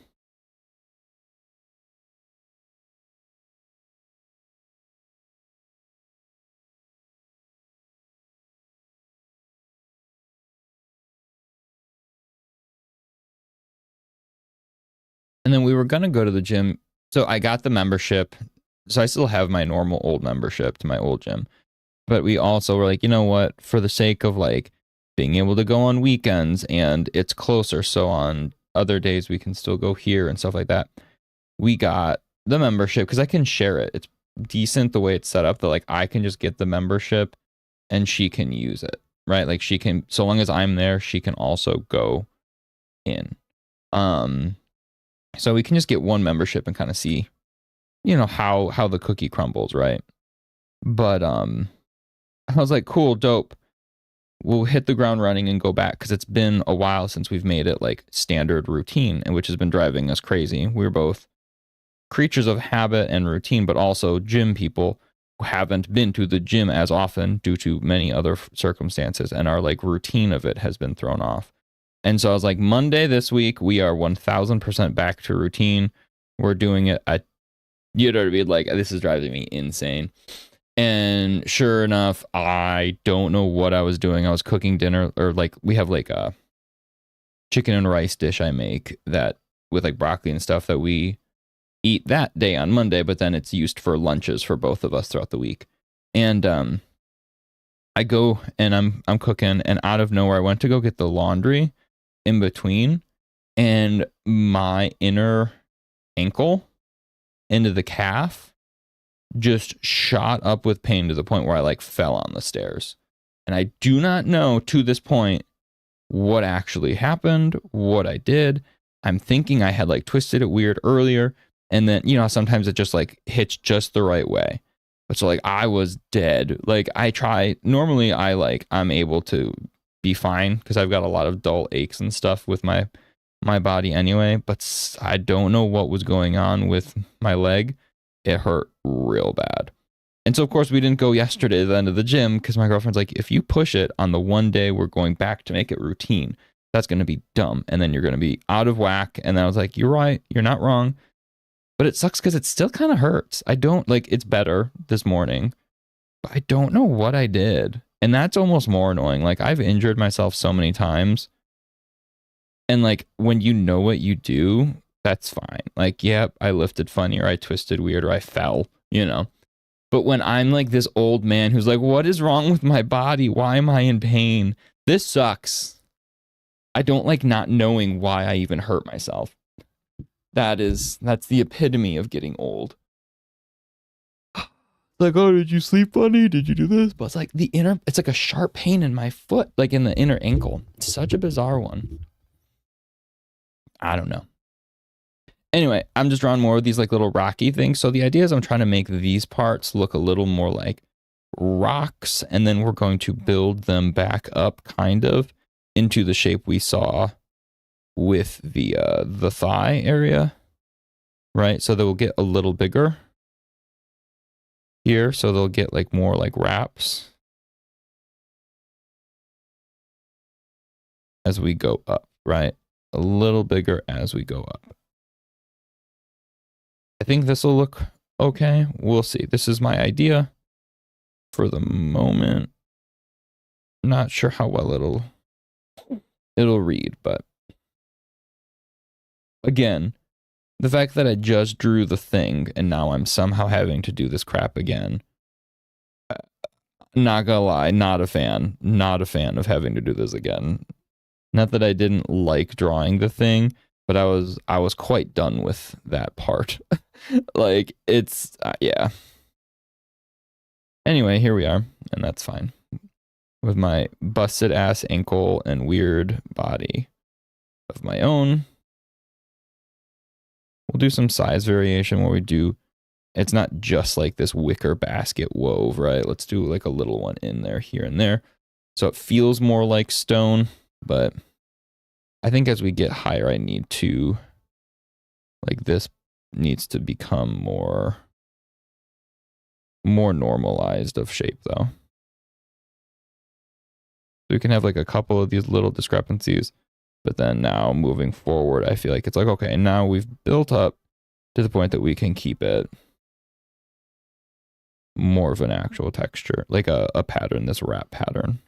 And then we were gonna go to the gym. So I got the membership. So I still have my normal old membership to my old gym. But we also were like, you know what? For the sake of like being able to go on weekends and it's closer, so on other days we can still go here and stuff like that. We got the membership because I can share it. It's decent the way it's set up that like I can just get the membership and she can use it, right? Like she can, so long as I'm there, she can also go in. So we can just get one membership and kind of see, you know, how the cookie crumbles, right? But I was like, cool, dope. We'll hit the ground running and go back because it's been a while since we've made it like standard routine, and which has been driving us crazy. We're both creatures of habit and routine, but also gym people who haven't been to the gym as often due to many other circumstances, and our like routine of it has been thrown off. And so I was like, Monday this week, we are 1000% back to routine. We're doing it at, you know what I mean? Like, this is driving me insane. And sure enough, I don't know what I was doing. I was cooking dinner, or like, we have like a chicken and rice dish I make that with like broccoli and stuff that we eat that day on Monday, but then it's used for lunches for both of us throughout the week. And I go and I'm cooking, and out of nowhere, I went to go get the laundry in between, and my inner ankle into the calf just shot up with pain to the point where I like fell on the stairs. And I do not know to this point what actually happened, what I did. I'm thinking I had like twisted it weird earlier, and then, you know, sometimes it just like hits just the right way. But so like I was dead. Like I try, normally I'm able to be fine because I've got a lot of dull aches and stuff with my body anyway, but I don't know what was going on with my leg. It hurt real bad. And so of course we didn't go yesterday to the end of the gym because my girlfriend's like, if you push it on the one day we're going back to make it routine, that's going to be dumb, and then you're going to be out of whack. And then I was like, you're right, you're not wrong, but it sucks because it still kind of hurts. I don't like, it's better this morning, but I don't know what I did. And that's almost more annoying. Like I've injured myself so many times. And like when you know what you do, that's fine. Like, yep, I lifted funny, or I twisted weird, or I fell, you know. But when I'm like this old man who's like, what is wrong with my body? Why am I in pain? This sucks. I don't like not knowing why I even hurt myself. That's the epitome of getting old. Like, oh, did you sleep funny? Did you do this? But it's like it's like a sharp pain in my foot, like in the inner ankle. It's such a bizarre one. I don't know. Anyway, I'm just drawing more of these like little rocky things. So the idea is I'm trying to make these parts look a little more like rocks, and then we're going to build them back up kind of into the shape we saw with the thigh area, right? So they will get a little bigger here, so they'll get like more like wraps as we go up, right? A little bigger as we go up. I think this will look okay. We'll see. This is my idea for the moment. Not sure how well it'll read, but again, the fact that I just drew the thing and now I'm somehow having to do this crap again. Not gonna lie, not a fan of having to do this again. Not that I didn't like drawing the thing, but I was quite done with that part. Like it's yeah. Anyway, here we are, and that's fine. With my busted ass ankle and weird body of my own. We'll do some size variation where we do, it's not just like this wicker basket wove, right? Let's do like a little one in there, here and there. So it feels more like stone, but I think as we get higher, I need to, like this needs to become more normalized of shape though. we can have like a couple of these little discrepancies. But then now moving forward, I feel like it's like, okay, now we've built up to the point that we can keep it more of an actual texture, like a pattern, this wrap pattern.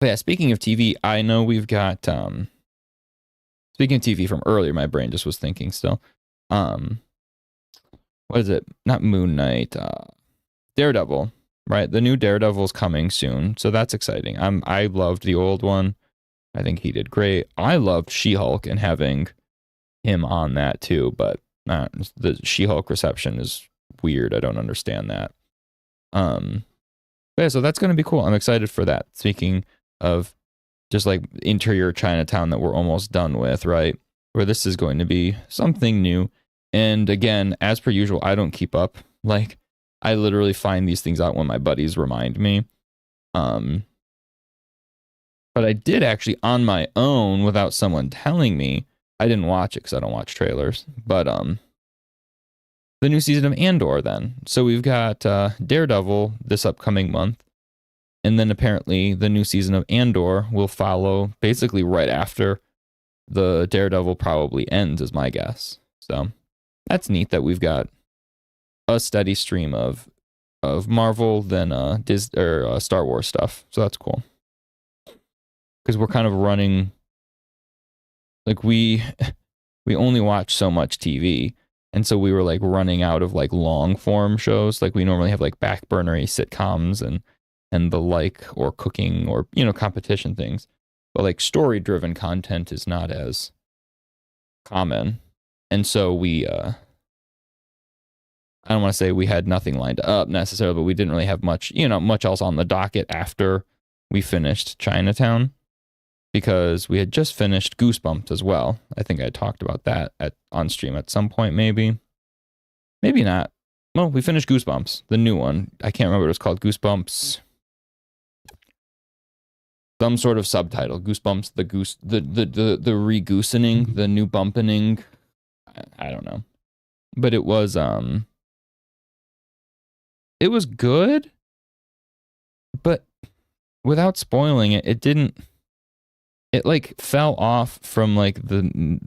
But yeah, speaking of TV, I know we've got, speaking of TV from earlier, my brain just was thinking still. What is it? Not Moon Knight, Daredevil, right? The new Daredevil's coming soon, so that's exciting. I loved the old one. I think he did great. I loved She-Hulk and having him on that too, but the She-Hulk reception is weird. I don't understand that. But yeah, so that's going to be cool. I'm excited for that. Speaking of just like interior Chinatown that we're almost done with, right? Where this is going to be something new. And again, as per usual, I don't keep up. Like, I literally find these things out when my buddies remind me. But I did actually on my own without someone telling me. I didn't watch it because I don't watch trailers. But the new season of Andor then. So we've got Daredevil this upcoming month. And then apparently the new season of Andor will follow basically right after the Daredevil probably ends, is my guess. So that's neat that we've got a steady stream of Marvel than Star Wars stuff. So that's cool. Because we're kind of running, like we only watch so much TV. And so we were like running out of like long form shows. Like we normally have like back burnery sitcoms and the like, or cooking or, you know, competition things. But like story driven content is not as common. And so we, I don't want to say we had nothing lined up necessarily, but we didn't really have much, you know, much else on the docket after we finished Chinatown, because we had just finished Goosebumps as well. I think I talked about that on stream at some point, maybe not. Well, we finished Goosebumps, the new one. I can't remember what it was called. Goosebumps, some sort of subtitle. Goosebumps, the re-goosening, the new bumpening. I don't know, but it was good, but without spoiling it, it like fell off from like the,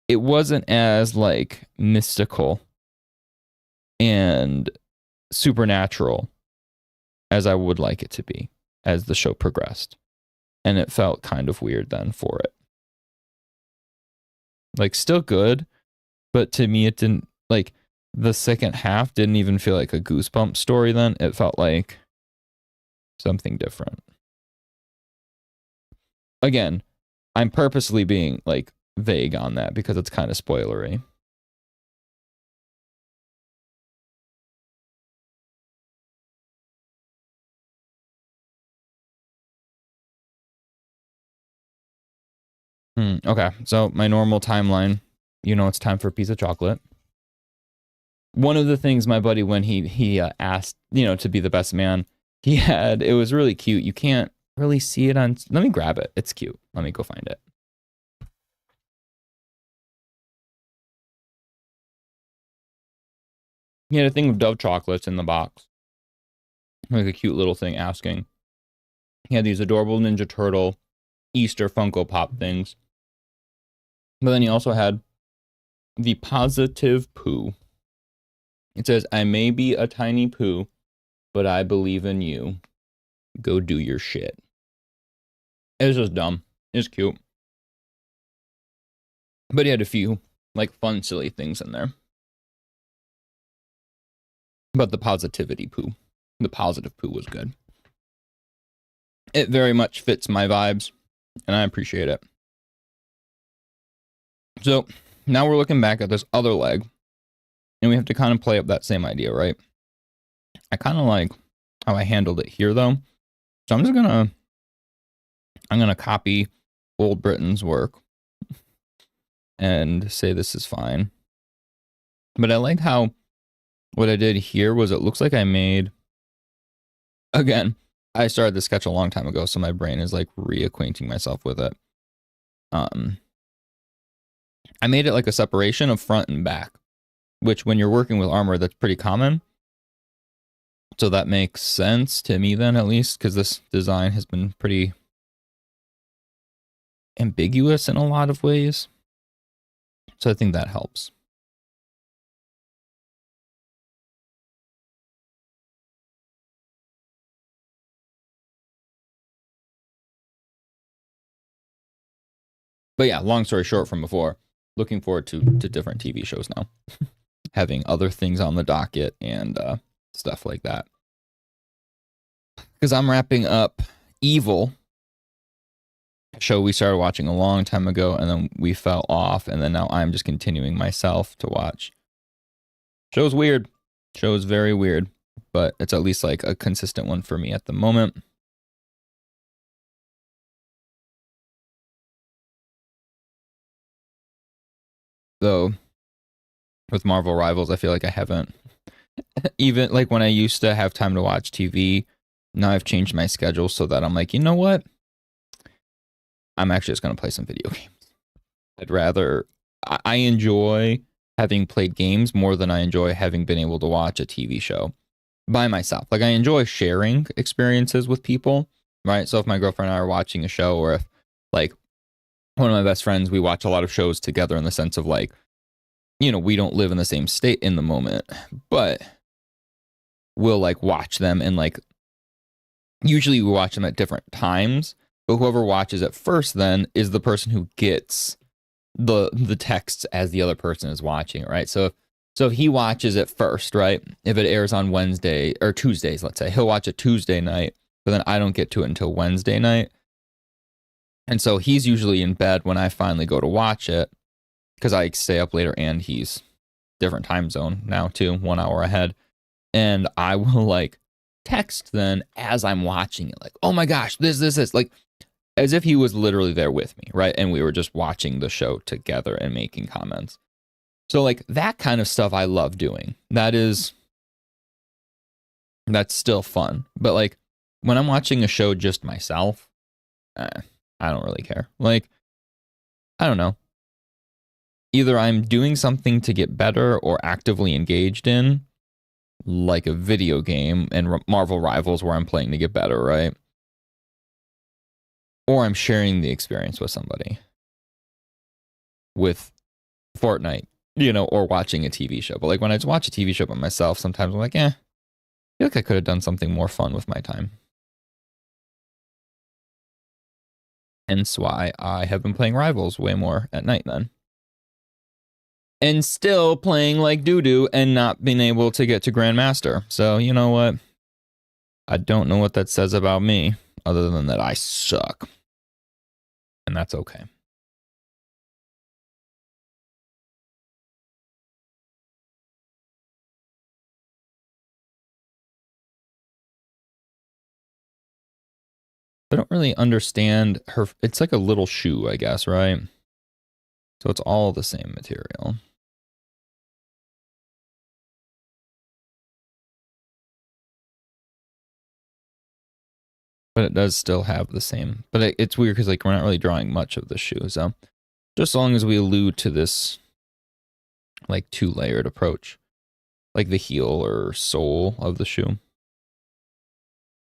it wasn't as like mystical and supernatural as I would like it to be as the show progressed. And it felt kind of weird then for it. Like still good, but to me it didn't, like the second half didn't even feel like a Goosebumps story then. It felt like something different. Again, I'm purposely being like vague on that because it's kind of spoilery. Okay, so my normal timeline, you know, it's time for a piece of chocolate. One of the things my buddy, when he asked, you know, to be the best man, it was really cute. You can't really see it on, let me grab it. It's cute. Let me go find it. He had a thing of Dove chocolates in the box. Like a cute little thing asking. He had these adorable Ninja Turtle Easter Funko Pop things. But then he also had the positive poo. It says, I may be a tiny poo, but I believe in you. Go do your shit. It was just dumb. It was cute. But he had a few, like, fun, silly things in there. But the positivity poo, the positive poo was good. It very much fits my vibes, and I appreciate it. So now we're looking back at this other leg, and we have to kind of play up that same idea, right? I kind of like how I handled it here, though. So I'm gonna copy old Britton's work and say this is fine. But I like how what I did here was, it looks like I made, again, I started this sketch a long time ago, so my brain is like reacquainting myself with it. I made it like a separation of front and back. which when you're working with armor, that's pretty common. So that makes sense to me then, at least, because this design has been pretty ambiguous in a lot of ways. So I think that helps. But yeah, long story short from before, looking forward to different TV shows now. Having other things on the docket and stuff like that. Because I'm wrapping up Evil, a show we started watching a long time ago, and then we fell off, and then now I'm just continuing myself to watch. Show's weird. Show's very weird, but it's at least like a consistent one for me at the moment. Though with Marvel Rivals, I feel like I haven't even like when I used to have time to watch TV. Now I've changed my schedule so that I'm like, you know what? I'm actually just gonna play some video games. I'd rather I enjoy having played games more than I enjoy having been able to watch a TV show by myself. Like I enjoy sharing experiences with people, right? So if my girlfriend and I are watching a show, or if like one of my best friends, we watch a lot of shows together in the sense of like, you know, we don't live in the same state in the moment, but we'll like watch them, and like usually we watch them at different times, but whoever watches it first then is the person who gets the texts as the other person is watching it, right? So if he watches it first, right? If it airs on Wednesday or Tuesdays, let's say, he'll watch it Tuesday night, but then I don't get to it until Wednesday night. And so he's usually in bed when I finally go to watch it, because I stay up later, and he's different time zone now too, 1 hour ahead. And I will like text then as I'm watching it, like, oh my gosh, this, like, as if he was literally there with me, right? And we were just watching the show together and making comments. So like that kind of stuff I love doing. That's still fun. But like when I'm watching a show just myself, I don't really care. Like, I don't know. Either I'm doing something to get better or actively engaged in, like a video game and Marvel Rivals where I'm playing to get better, right? Or I'm sharing the experience with somebody. With Fortnite, you know, or watching a TV show. But like when I just watch a TV show by myself, sometimes I'm like, I feel like I could have done something more fun with my time. Hence why I have been playing Rivals way more at night then. And still playing like doo-doo and not being able to get to Grandmaster. So, you know what? I don't know what that says about me, other than that I suck. And that's okay. I don't really understand her. It's like a little shoe, I guess, right? So it's all the same material. But it does still have the same. But it's weird because like we're not really drawing much of the shoe. So just as long as we allude to this like 2-layered approach, like the heel or sole of the shoe.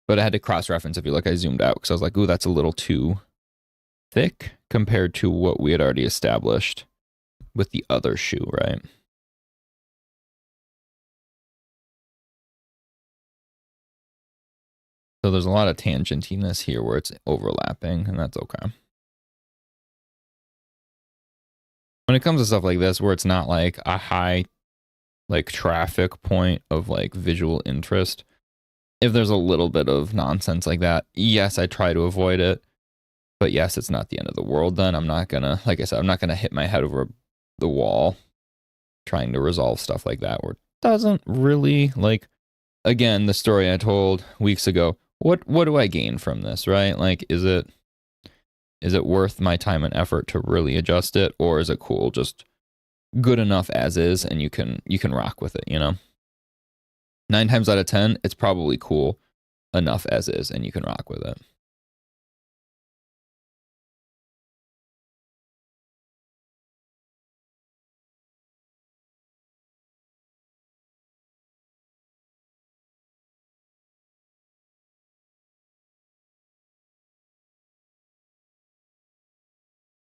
But I had to cross-reference. If you look, I zoomed out because I was like, ooh, that's a little too thick compared to what we had already established with the other shoe, right? So there's a lot of tangentiness here where it's overlapping, and that's okay. When it comes to stuff like this, where it's not like a high like traffic point of like visual interest, if there's a little bit of nonsense like that, yes, I try to avoid it. But yes, it's not the end of the world then. I'm not gonna, like I said, I'm not gonna hit my head over the wall trying to resolve stuff like that where it doesn't really, like, again, the story I told weeks ago, what do I gain from this, right? Like, is it worth my time and effort to really adjust it, or is it cool just good enough as is and you can rock with it, you know? 9 times out of 10, it's probably cool enough as is and you can rock with it.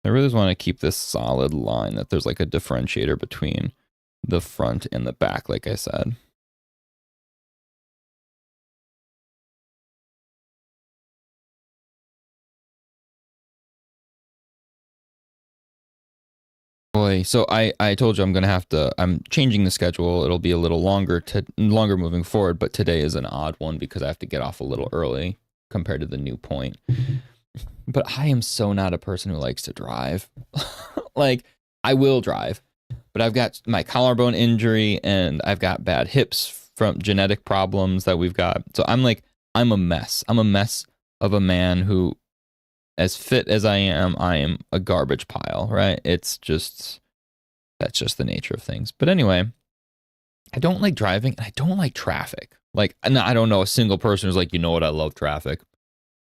I really just want to keep this solid line that there's like a differentiator between the front and the back, like I said. Boy, so I told you I'm changing the schedule. It'll be a little longer moving forward, but today is an odd one because I have to get off a little early compared to the new point. But I am so not a person who likes to drive. Like, I will drive, but I've got my collarbone injury and I've got bad hips from genetic problems that we've got. So I'm a mess. I'm a mess of a man who, as fit as I am a garbage pile, right? That's just the nature of things. But anyway, I don't like driving and I don't like traffic. Like, I don't know a single person who's like, you know what, I love traffic.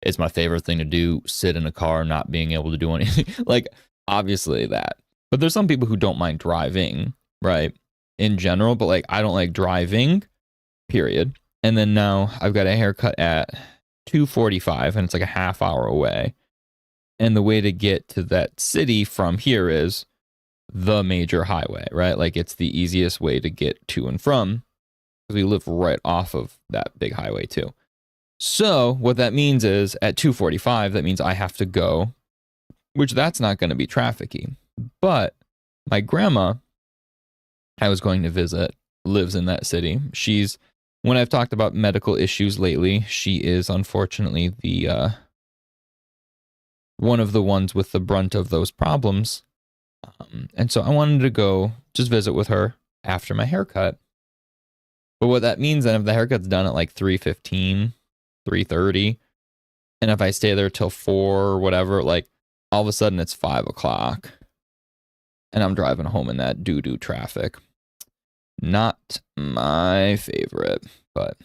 It's my favorite thing to do, sit in a car not being able to do anything. Like, obviously that. But there's some people who don't mind driving, right? In general, but like, I don't like driving, period. And then now I've got a haircut at 2:45 and it's like a half hour away. And the way to get to that city from here is the major highway, right? Like, it's the easiest way to get to and from because we live right off of that big highway too. So what that means is at 2:45, that means I have to go, which that's not going to be trafficy. But my grandma, I was going to visit, lives in that city. When I've talked about medical issues lately, she is unfortunately the one of the ones with the brunt of those problems. And so I wanted to go just visit with her after my haircut. But what that means then, if the haircut's done at like 3:15, 3:30, and if I stay there till 4 or whatever, like all of a sudden it's 5 o'clock and I'm driving home in that doo-doo traffic. Not my favorite, but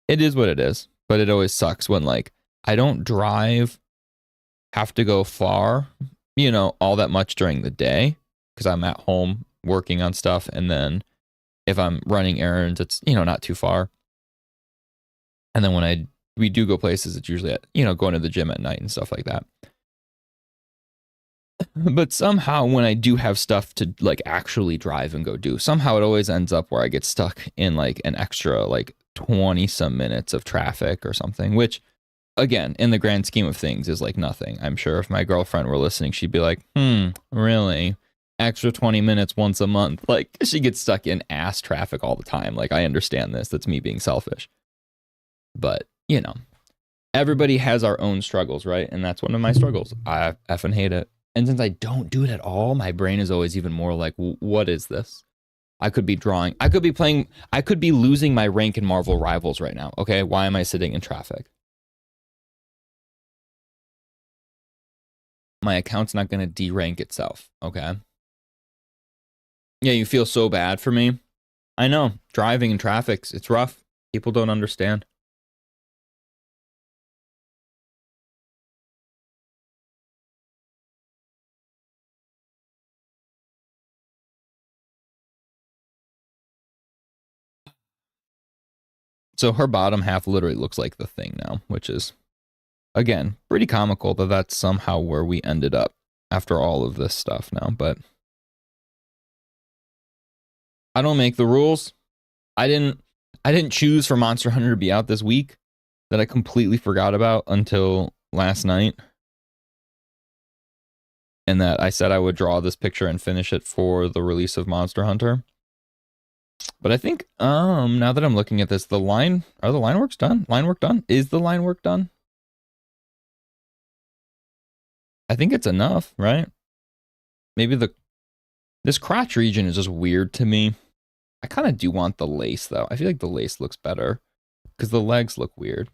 it is what it is. But it always sucks when like I don't have to go far, all that much during the day because I'm at home working on stuff. And then if I'm running errands, it's, not too far. And then when we do go places, it's usually at, going to the gym at night and stuff like that. But somehow when I do have stuff to like actually drive and go do, somehow it always ends up where I get stuck in like an extra like 20 some minutes of traffic or something, which again, in the grand scheme of things is like nothing. I'm sure if my girlfriend were listening, she'd be like, really? Extra 20 minutes once a month? Like, she gets stuck in ass traffic all the time. Like, I understand this. That's me being selfish. But, everybody has our own struggles, right? And that's one of my struggles. I effing hate it. And since I don't do it at all, my brain is always even more like, what is this? I could be drawing. I could be playing. I could be losing my rank in Marvel Rivals right now. Okay, why am I sitting in traffic? My account's not going to derank itself, okay? Yeah, you feel so bad for me. I know, driving in traffic, it's rough. People don't understand. So her bottom half literally looks like the thing now, which is, again, pretty comical that that's somehow where we ended up after all of this stuff now. But I don't make the rules. I didn't choose for Monster Hunter to be out this week that I completely forgot about until last night. And that I said I would draw this picture and finish it for the release of Monster Hunter. But I think now that I'm looking at this, are the line works done? Line work done? Is the line work done? I think it's enough, right? Maybe this crotch region is just weird to me. I kind of do want the lace though. I feel like the lace looks better because the legs look weird.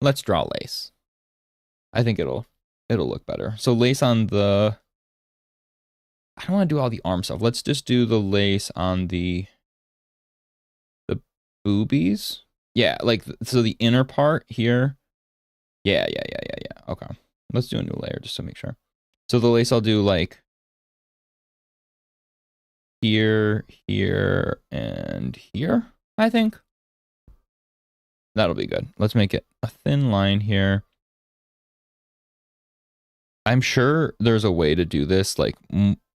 Let's draw lace. I think it'll look better. So lace on the, I don't want to do all the arm stuff. Let's just do the lace on the boobies. Yeah, like, so the inner part here. Yeah. Okay. Let's do a new layer just to make sure. So the lace I'll do like here, here, and here, I think. That'll be good. Let's make it a thin line here. I'm sure there's a way to do this. Like,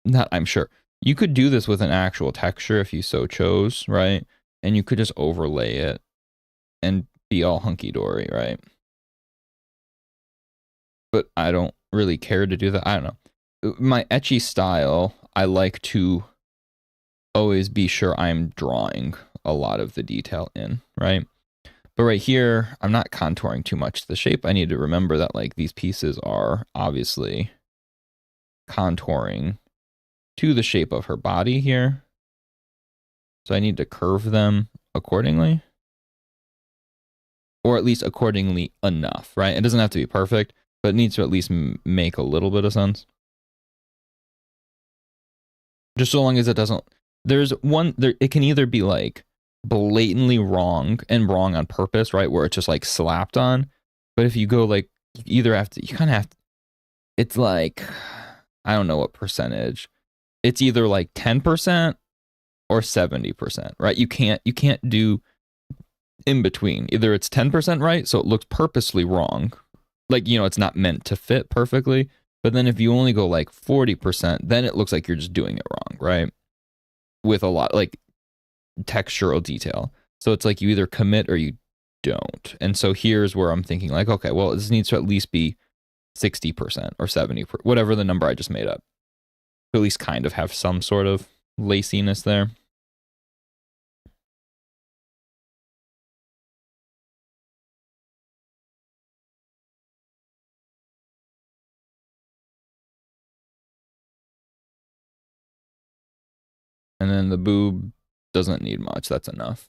not I'm sure. You could do this with an actual texture if you so chose, right? And you could just overlay it and be all hunky-dory, right? But I don't really care to do that. I don't know. My etchy style, I like to always be sure I'm drawing a lot of the detail in, right? But right here, I'm not contouring too much the shape. I need to remember that like these pieces are obviously contouring to the shape of her body here. So I need to curve them accordingly. Or at least accordingly enough, right? It doesn't have to be perfect, but it needs to at least make a little bit of sense. Just so long as it doesn't, there's one, there, it can either be like blatantly wrong and wrong on purpose, right? Where it's just like slapped on. But if you go like, you either have to, you kind of have to, it's like, I don't know what percentage. It's either like 10% or 70%, right? You can't do in between. Either it's 10% right, so it looks purposely wrong. Like, you know, it's not meant to fit perfectly. But then if you only go like 40%, then it looks like you're just doing it wrong, right? With a lot like textural detail. So it's like you either commit or you don't. And so here's where I'm thinking like, okay, well, this needs to at least be 60% or 70%, whatever the number I just made up. To at least kind of have some sort of laciness there. And then the boob doesn't need much. That's enough.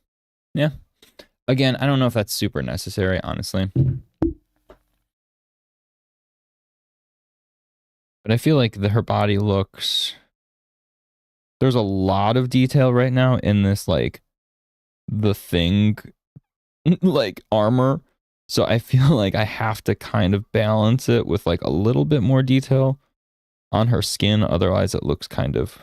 Yeah. Again, I don't know if that's super necessary, honestly. But I feel like her body looks... There's a lot of detail right now in this, like, the thing, like, armor. So I feel like I have to kind of balance it with, like, a little bit more detail on her skin. Otherwise, it looks kind of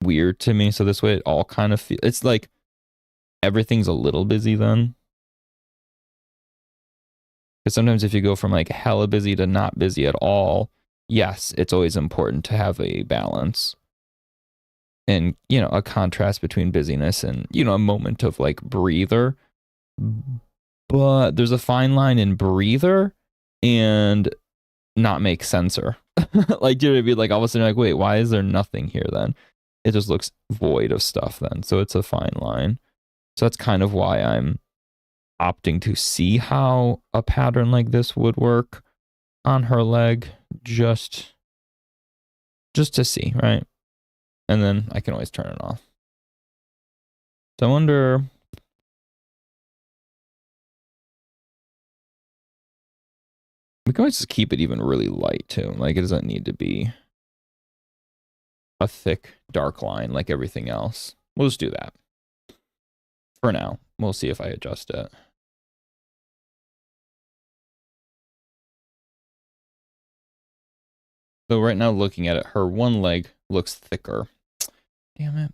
weird to me. So this way, it all kind of feels... It's like everything's a little busy then. Because sometimes if you go from, like, hella busy to not busy at all... Yes, it's always important to have a balance and, you know, a contrast between busyness and, you know, a moment of like breather. But there's a fine line in breather and not make sensor. Like, you know what I mean? Like, all of a sudden, like, wait, why is there nothing here then? It just looks void of stuff then. So it's a fine line. So that's kind of why I'm opting to see how a pattern like this would work on her leg. Just to see, right? And then I can always turn it off. So I wonder... We can always just keep it even really light too. Like, it doesn't need to be a thick, dark line like everything else. We'll just do that. For now. We'll see if I adjust it. So right now, looking at it, her one leg looks thicker. Damn it.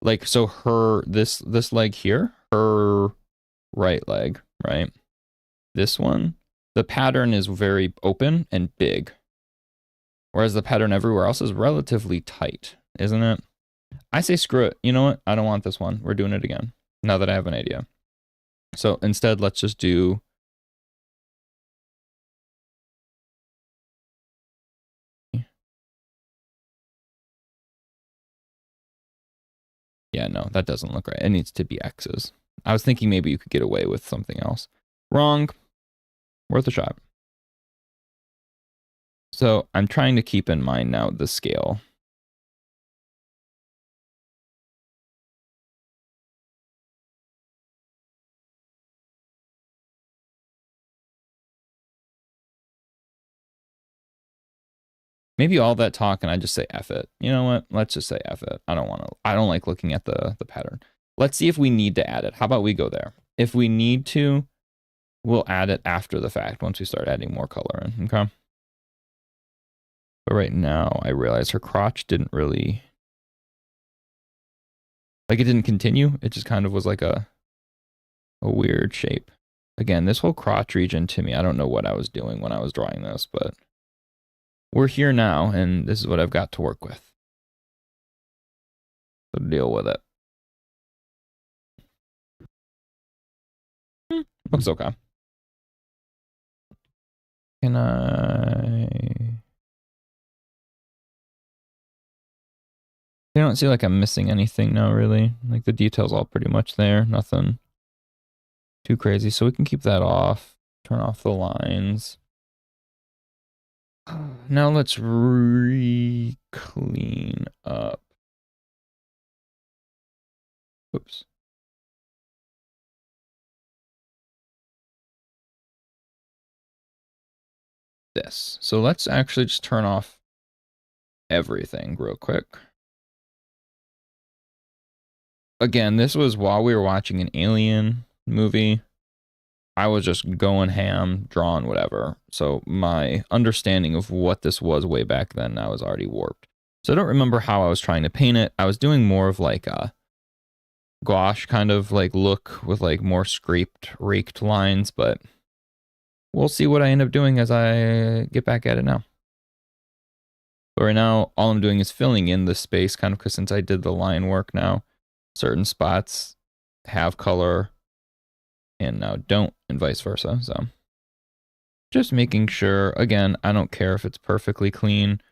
Like, so her, this leg here, her right leg, right? This one, the pattern is very open and big. Whereas the pattern everywhere else is relatively tight, isn't it? I say screw it. You know what? I don't want this one. We're doing it again. Now that I have an idea. So instead, let's just do... Yeah, no, that doesn't look right. It needs to be X's. I was thinking maybe you could get away with something else. Wrong. Worth a shot. So I'm trying to keep in mind now the scale. Maybe all that talk and I just say F it. You know what? Let's just say F it. I don't like looking at the pattern. Let's see if we need to add it. How about we go there? If we need to, we'll add it after the fact once we start adding more color in, okay? But right now, I realize her crotch didn't really... Like, it didn't continue. It just kind of was like a weird shape. Again, this whole crotch region to me, I don't know what I was doing when I was drawing this, but we're here now, and this is what I've got to work with. So deal with it. Looks okay. Can I don't see like I'm missing anything now, really. Like the detail's all pretty much there. Nothing too crazy. So we can keep that off. Turn off the lines. Now let's clean up. Oops. This. So let's actually just turn off everything real quick. Again, this was while we were watching an Alien movie. I was just going ham, drawing whatever. So my understanding of what this was way back then now is already warped. So I don't remember how I was trying to paint it. I was doing more of like a gouache kind of like look with like more scraped, raked lines, but we'll see what I end up doing as I get back at it now. But right now, all I'm doing is filling in the space kind of because since I did the line work now, certain spots have color and now don't, and vice versa. So just making sure, again, I don't care if it's perfectly clean.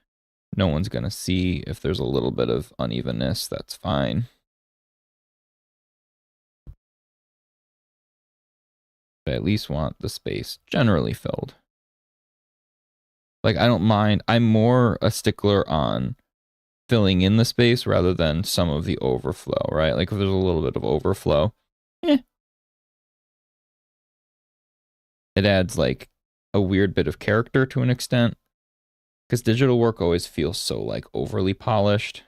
No one's going to see if there's a little bit of unevenness. That's fine. But I at least want the space generally filled. Like, I don't mind. I'm more a stickler on filling in the space rather than some of the overflow, right? Like, if there's a little bit of overflow, it adds, like, a weird bit of character to an extent. Because digital work always feels so, like, overly polished.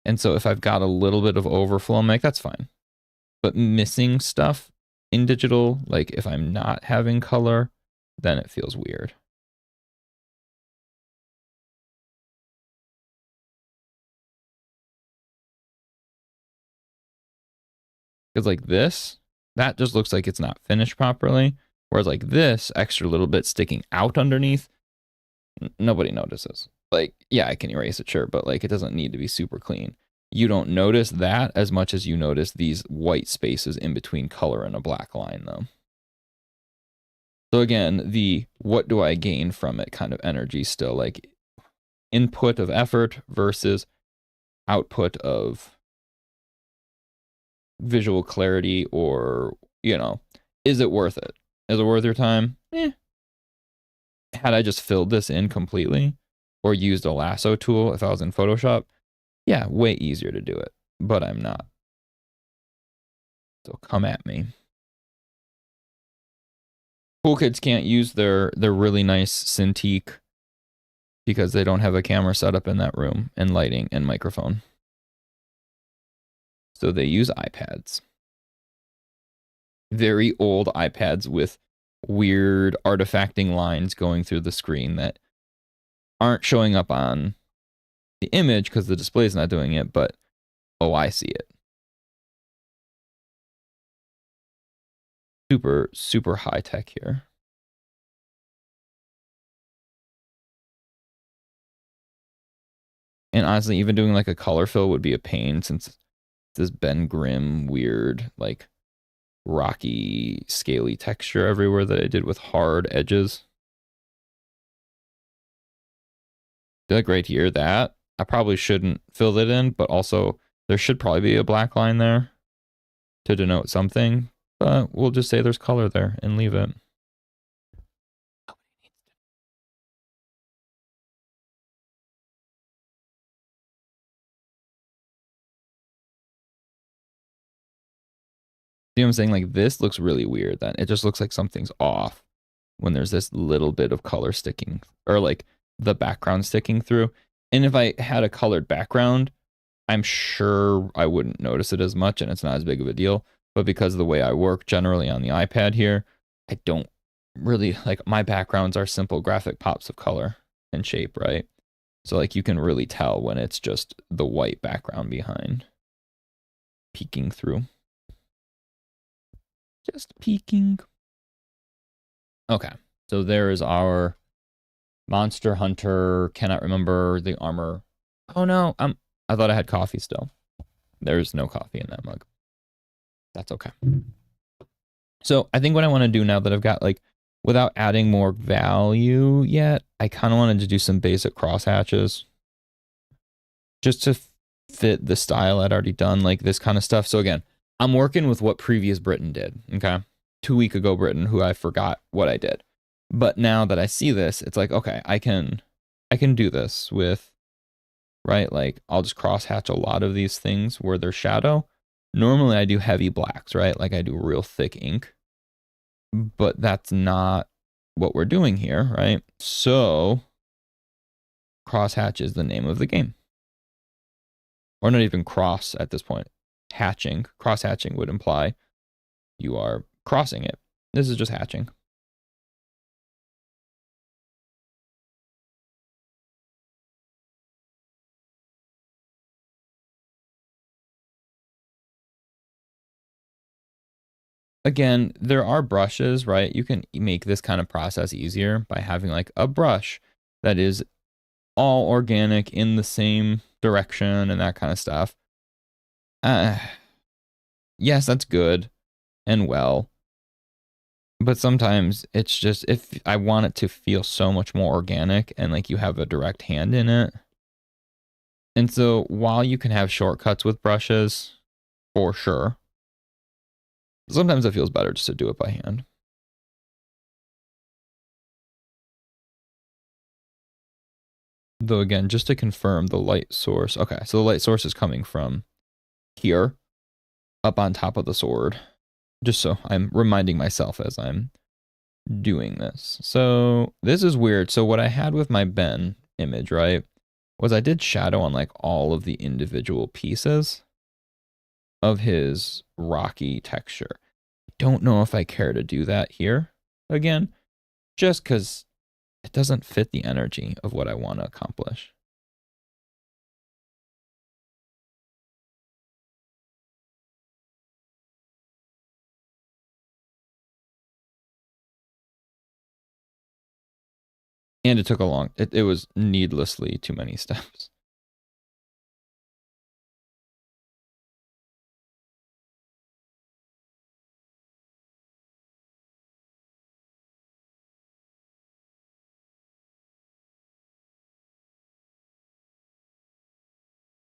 And so if I've got a little bit of overflow, I'm like, that's fine. But missing stuff in digital, like, if I'm not having color, then it feels weird. Because like this, that just looks like it's not finished properly. Whereas like this extra little bit sticking out underneath, nobody notices. Like, yeah, I can erase it, sure, but like it doesn't need to be super clean. You don't notice that as much as you notice these white spaces in between color and a black line though. So again, the what do I gain from it kind of energy still, like input of effort versus output of visual clarity, or, you know, is it worth it? Is it worth your time? Had I just filled this in completely or used a lasso tool if I was in Photoshop, yeah, way easier to do it, but I'm not. So come at me. Cool kids can't use their really nice Cintiq because they don't have a camera set up in that room and lighting and microphone. So they use iPads. Very old iPads with weird artifacting lines going through the screen that aren't showing up on the image because the display's not doing it, but oh, I see it. Super, super high tech here. And honestly, even doing like a color fill would be a pain since this Ben Grimm weird, like rocky, scaly texture everywhere that I did with hard edges. Like right here, that I probably shouldn't fill that in, but also there should probably be a black line there to denote something, but we'll just say there's color there and leave it. See what I'm saying? Like this looks really weird then. It just looks like something's off when there's this little bit of color sticking, or like the background sticking through. And if I had a colored background, I'm sure I wouldn't notice it as much and it's not as big of a deal. But because of the way I work generally on the iPad here, I don't really, like, my backgrounds are simple graphic pops of color and shape, right? So like you can really tell when it's just the white background behind peeking through. Just peeking. Okay, so there is our Monster Hunter. Cannot remember the armor. Oh no, I thought I had coffee still. There's no coffee in that mug. That's okay. So I think what I want to do now that I've got like, without adding more value yet, I kind of wanted to do some basic cross hatches just to fit the style I'd already done, like this kind of stuff. So again, I'm working with what previous Britton did. Okay. 2 week ago, Britton, who I forgot what I did. But now that I see this, it's like, okay, I can do this with, right? Like I'll just cross hatch a lot of these things where they're shadow. Normally I do heavy blacks, right? Like I do real thick ink, but that's not what we're doing here, right? So crosshatch is the name of the game. Or not even cross at this point. Hatching. Cross hatching would imply you are crossing it. This is just hatching. Again, there are brushes, right? You can make this kind of process easier by having like a brush that is all organic in the same direction and that kind of stuff. Yes, that's good and well. But sometimes it's just, if I want it to feel so much more organic and like you have a direct hand in it. And so while you can have shortcuts with brushes, for sure, sometimes it feels better just to do it by hand. Though again, just to confirm the light source. Okay, so the light source is coming from here, up on top of the sword. Just so I'm reminding myself as I'm doing this. So this is weird. So what I had with my Ben image, right, was I did shadow on like all of the individual pieces of his rocky texture. Don't know if I care to do that here again, just because it doesn't fit the energy of what I want to accomplish. And it took a long, it was needlessly too many steps.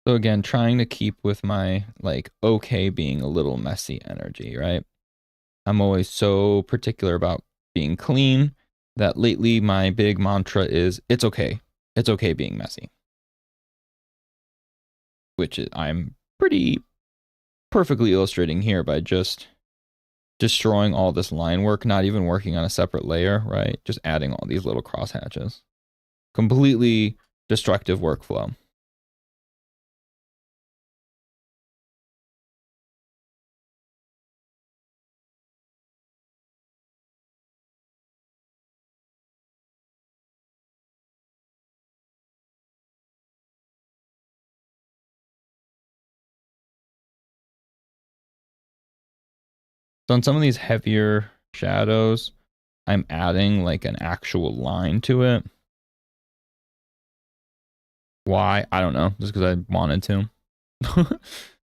So again, trying to keep with my like okay being a little messy energy, right? I'm always so particular about being clean that lately my big mantra is it's okay. It's okay being messy. Which is, I'm pretty perfectly illustrating here by just destroying all this line work, not even working on a separate layer, right? Just adding all these little cross hatches. Completely destructive workflow. So on some of these heavier shadows, I'm adding like an actual line to it. Why? I don't know. Just because I wanted to.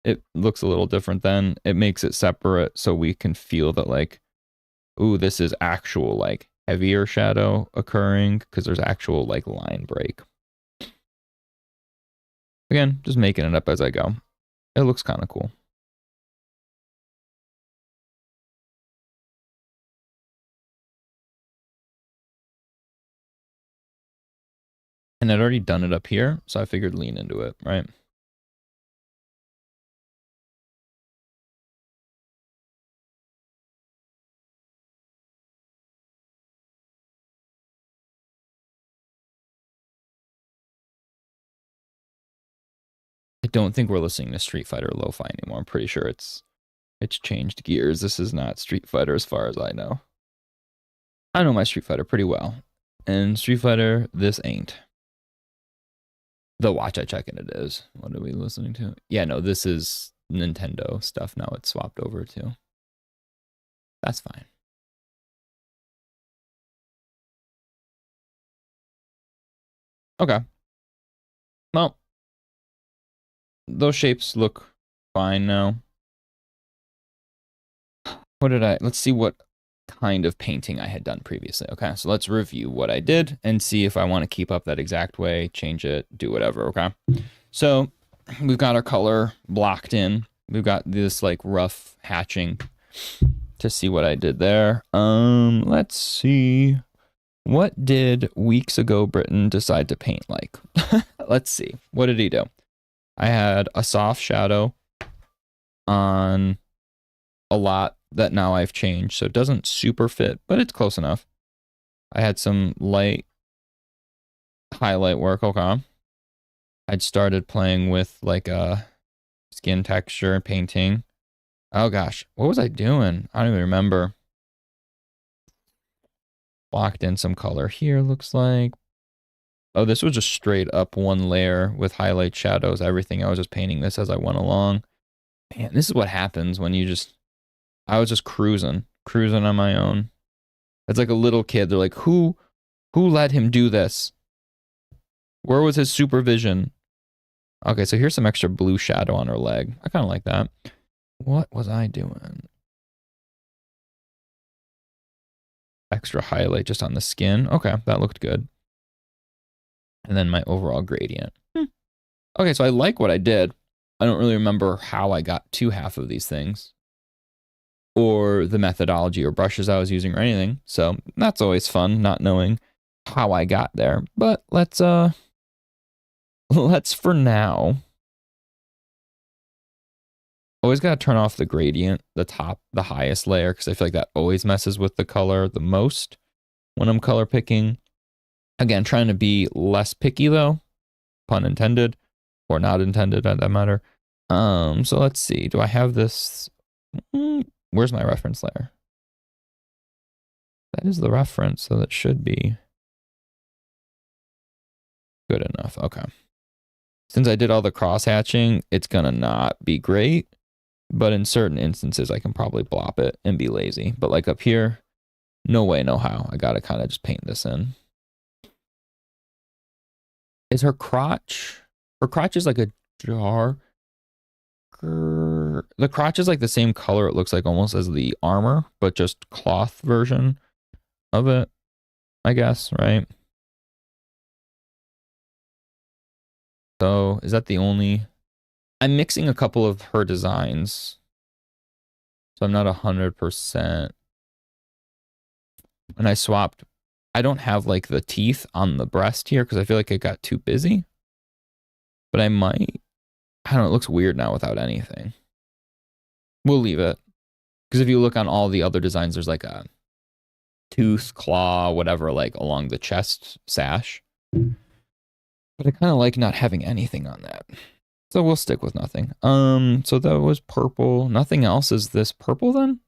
It looks a little different then. It makes it separate so we can feel that like, ooh, this is actual like heavier shadow occurring because there's actual like line break. Again, just making it up as I go. It looks kind of cool. And I'd already done it up here, so I figured lean into it, right? I don't think we're listening to Street Fighter Lo-Fi anymore. I'm pretty sure it's changed gears. This is not Street Fighter as far as I know. I know my Street Fighter pretty well. And Street Fighter, this ain't. The watch I check in it is. What are we listening to? Yeah, no, this is Nintendo stuff now. It's swapped over to. That's fine. Okay. Well, those shapes look fine now. Let's see what kind of painting I had done previously. Okay, so let's review what I did and see if I want to keep up that exact way, change it, do whatever, okay? So we've got our color blocked in. We've got this like rough hatching to see what I did there. Let's see. What did weeks ago Britton decide to paint like? Let's see. What did he do? I had a soft shadow on a lot that now I've changed, so it doesn't super fit, but it's close enough. I had some light highlight work. Okay. I'd started playing with like a skin texture and painting. Oh gosh, what was I doing? I don't even remember. Blocked in some color here, looks like. Oh, this was just straight up one layer with highlight, shadows, everything. I was just painting this as I went along. Man, this is what happens when you just... I was just cruising on my own. It's like a little kid. They're like, who let him do this? Where was his supervision? Okay, so here's some extra blue shadow on her leg. I kind of like that. What was I doing? Extra highlight just on the skin. Okay, that looked good. And then my overall gradient. Okay, so I like what I did. I don't really remember how I got to half of these things, or the methodology or brushes I was using or anything. So that's always fun, not knowing how I got there. But let's for now. Always got to turn off the gradient, the highest layer, because I feel like that always messes with the color the most when I'm color picking. Again, trying to be less picky though, pun intended, or not intended at that matter. So let's see. Do I have this? Where's my reference layer? That is the reference, so that should be good enough. Okay. Since I did all the cross hatching, it's gonna not be great, but in certain instances, I can probably blop it and be lazy. But like up here, no way, no how. I gotta kind of just paint this in. Is her crotch? Her crotch is like a darker. The crotch is like the same color, it looks like almost as the armor, but just cloth version of it, I guess, right? So is that the only... I'm mixing a couple of her designs, so I'm not 100%. And I swapped... I don't have like the teeth on the breast here because I feel like it got too busy. But I might... I don't know, it looks weird now without anything. We'll leave it. Because if you look on all the other designs, there's like a tooth, claw, whatever, like along the chest sash. But I kind of like not having anything on that. So we'll stick with nothing. So that was purple. Nothing else. Is this purple then?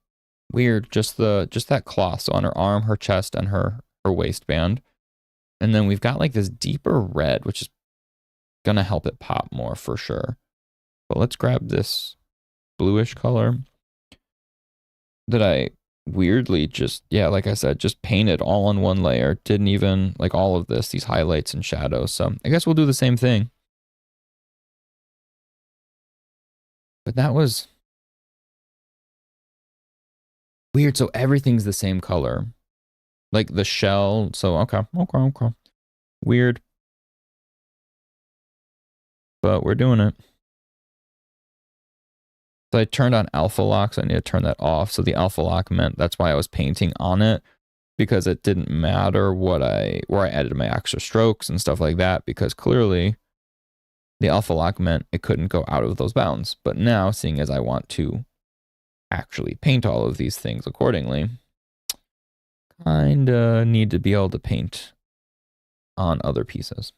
Weird. Just that cloth. So on her arm, her chest, and her waistband. And then we've got like this deeper red, which is gonna help it pop more for sure. But let's grab this bluish color that I weirdly just, yeah, like I said, just painted all on one layer. Didn't even like all of this, these highlights and shadows. So I guess we'll do the same thing. But that was weird. So everything's the same color. Like the shell. So okay. Weird. But we're doing it. So I turned on alpha lock, so I need to turn that off. So the alpha lock meant that's why I was painting on it, because it didn't matter where I added my extra strokes and stuff like that, because clearly the alpha lock meant it couldn't go out of those bounds. But now, seeing as I want to actually paint all of these things accordingly, kinda need to be able to paint on other pieces.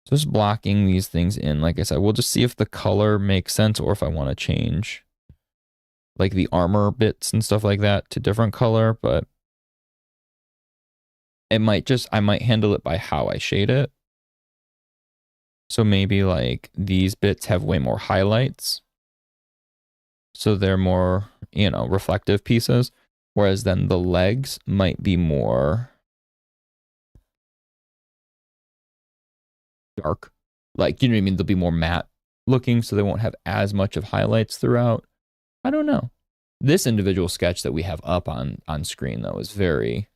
So just blocking these things in, like I said, we'll just see if the color makes sense or if I want to change like the armor bits and stuff like that to different color, but it might just, I might handle it by how I shade it. So maybe like these bits have way more highlights, so they're more, you know, reflective pieces, whereas then the legs might be more dark. Like, you know what I mean? They'll be more matte looking, so they won't have as much of highlights throughout. I don't know. This individual sketch that we have up on screen, though, is very...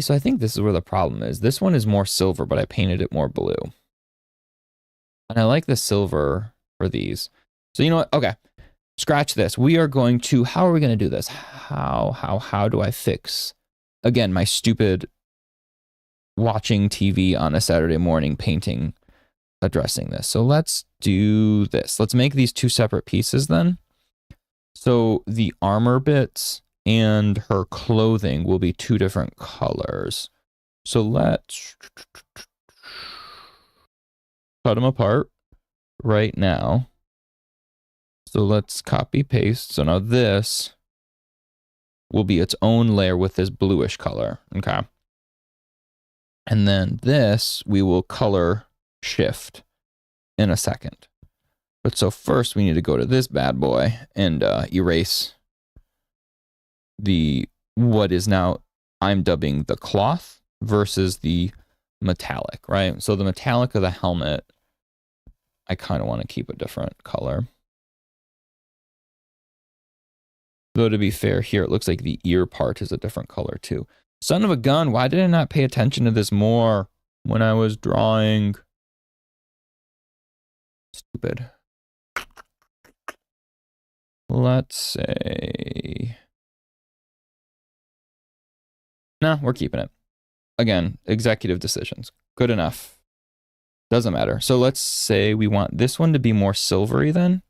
So I think this is where the problem is. This one is more silver, but I painted it more blue. And I like the silver for these. So you know what? Okay. Scratch this. We are going to... How are we going to do this? How do I fix... Again, my stupid watching TV on a Saturday morning painting addressing this. So let's do this. Let's make these two separate pieces then. So the armor bits and her clothing will be two different colors. So let's cut them apart right now. So let's copy paste. So now this will be its own layer with this bluish color. Okay. And then this we will color shift in a second. But so first we need to go to this bad boy and erase the what is now I'm dubbing the cloth versus the metallic, right? So the metallic of the helmet, I kind of want to keep a different color. Though to be fair, here it looks like the ear part is a different color too. Son of a gun, why did I not pay attention to this more when I was drawing? Stupid. Let's say... Nah, we're keeping it. Again, executive decisions. Good enough. Doesn't matter. So let's say we want this one to be more silvery then.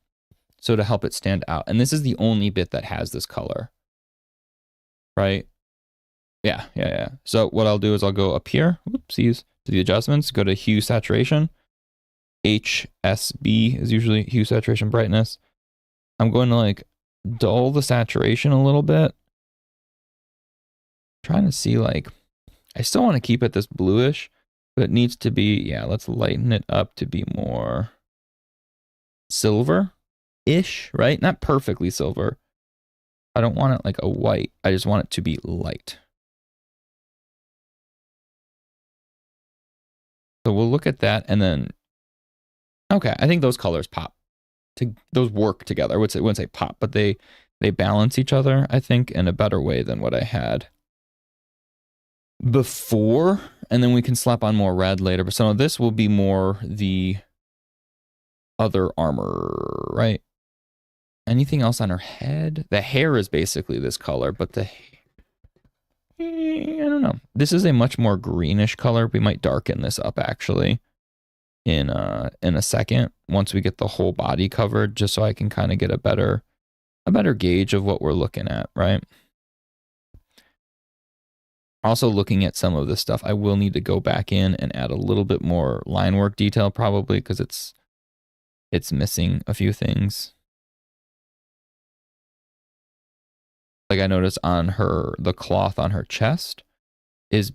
So to help it stand out. And this is the only bit that has this color. Right? Yeah. So what I'll do is I'll go up here. Oopsies. To the adjustments. Go to hue saturation. HSB is usually hue saturation brightness. I'm going to like dull the saturation a little bit. Trying to see like, I still want to keep it this bluish, but it needs to be, yeah, let's lighten it up to be more silver-ish, right? Not perfectly silver. I don't want it like a white. I just want it to be light. So we'll look at that and then, okay, I think those colors pop. Those work together. I wouldn't say pop, but they balance each other, I think, in a better way than what I had before. And then we can slap on more red later. But some of this will be more the other armor, right? Anything else on her head? The hair is basically this color, but the I don't know. This is a much more greenish color. We might darken this up actually in a second once we get the whole body covered, just so I can kind of get a better gauge of what we're looking at, right? Also looking at some of this stuff, I will need to go back in and add a little bit more line work detail probably because it's missing a few things. Like I noticed on the cloth on her chest is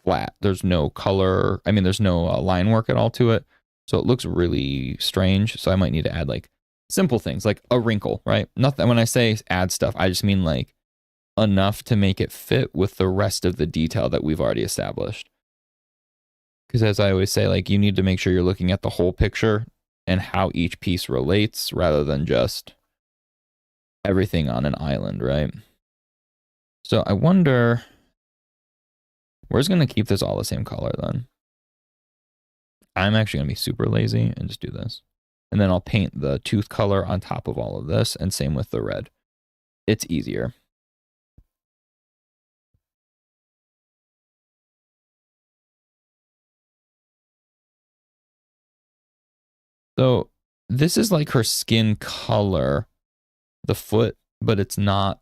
flat. There's no color. I mean, there's no line work at all to it. So it looks really strange. So I might need to add like simple things like a wrinkle, right? Nothing. When I say add stuff, I just mean like enough to make it fit with the rest of the detail that we've already established. Because as I always say, like you need to make sure you're looking at the whole picture and how each piece relates rather than just everything on an island, right? So I wonder, we're just going to keep this all the same color then. I'm actually going to be super lazy and just do this. And then I'll paint the tooth color on top of all of this, and same with the red. It's easier. So this is like her skin color, the foot, but it's not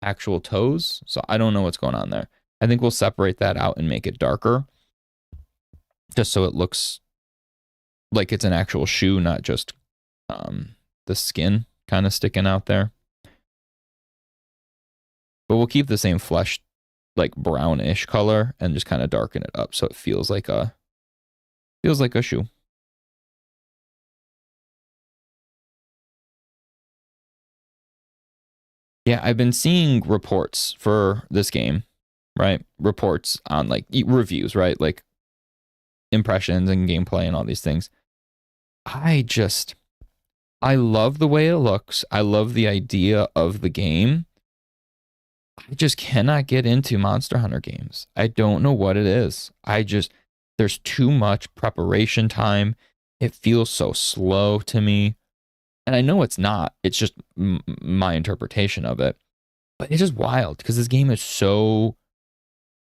actual toes. So I don't know what's going on there. I think we'll separate that out and make it darker, just so it looks like it's an actual shoe, not just the skin kind of sticking out there. But we'll keep the same flesh, like brownish color, and just kind of darken it up so it feels like a shoe. Yeah, I've been seeing reports for this game right? Reports on like reviews, right? Like impressions and gameplay and all these things. I love the way it looks. I love the idea of the game. I just cannot get into Monster Hunter games. I don't know what it is. There's too much preparation time. It feels so slow to me. And I know it's not. It's just my interpretation of it. But it's just wild because this game is so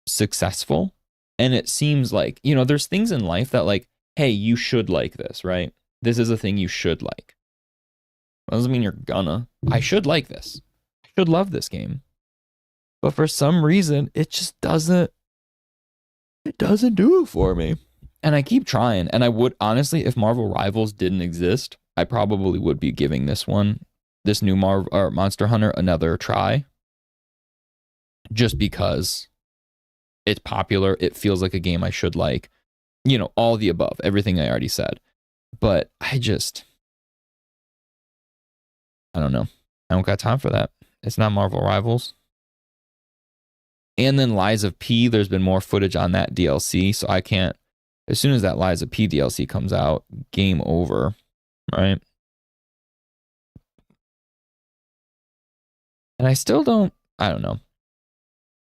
successful. And it seems like, there's things in life that like, hey, you should like this, right? This is a thing you should like. That doesn't mean you're gonna. I should like this. I should love this game. But for some reason, it just doesn't do it for me. And I keep trying. And I would, honestly, if Marvel Rivals didn't exist, I probably would be giving this new Monster Hunter, another try. Just because it's popular. It feels like a game I should like. All the above. Everything I already said. But I don't know. I don't got time for that. It's not Marvel Rivals. And then Lies of P, there's been more footage on that DLC, so I can't, as soon as that Lies of P DLC comes out, game over, right? And I don't know.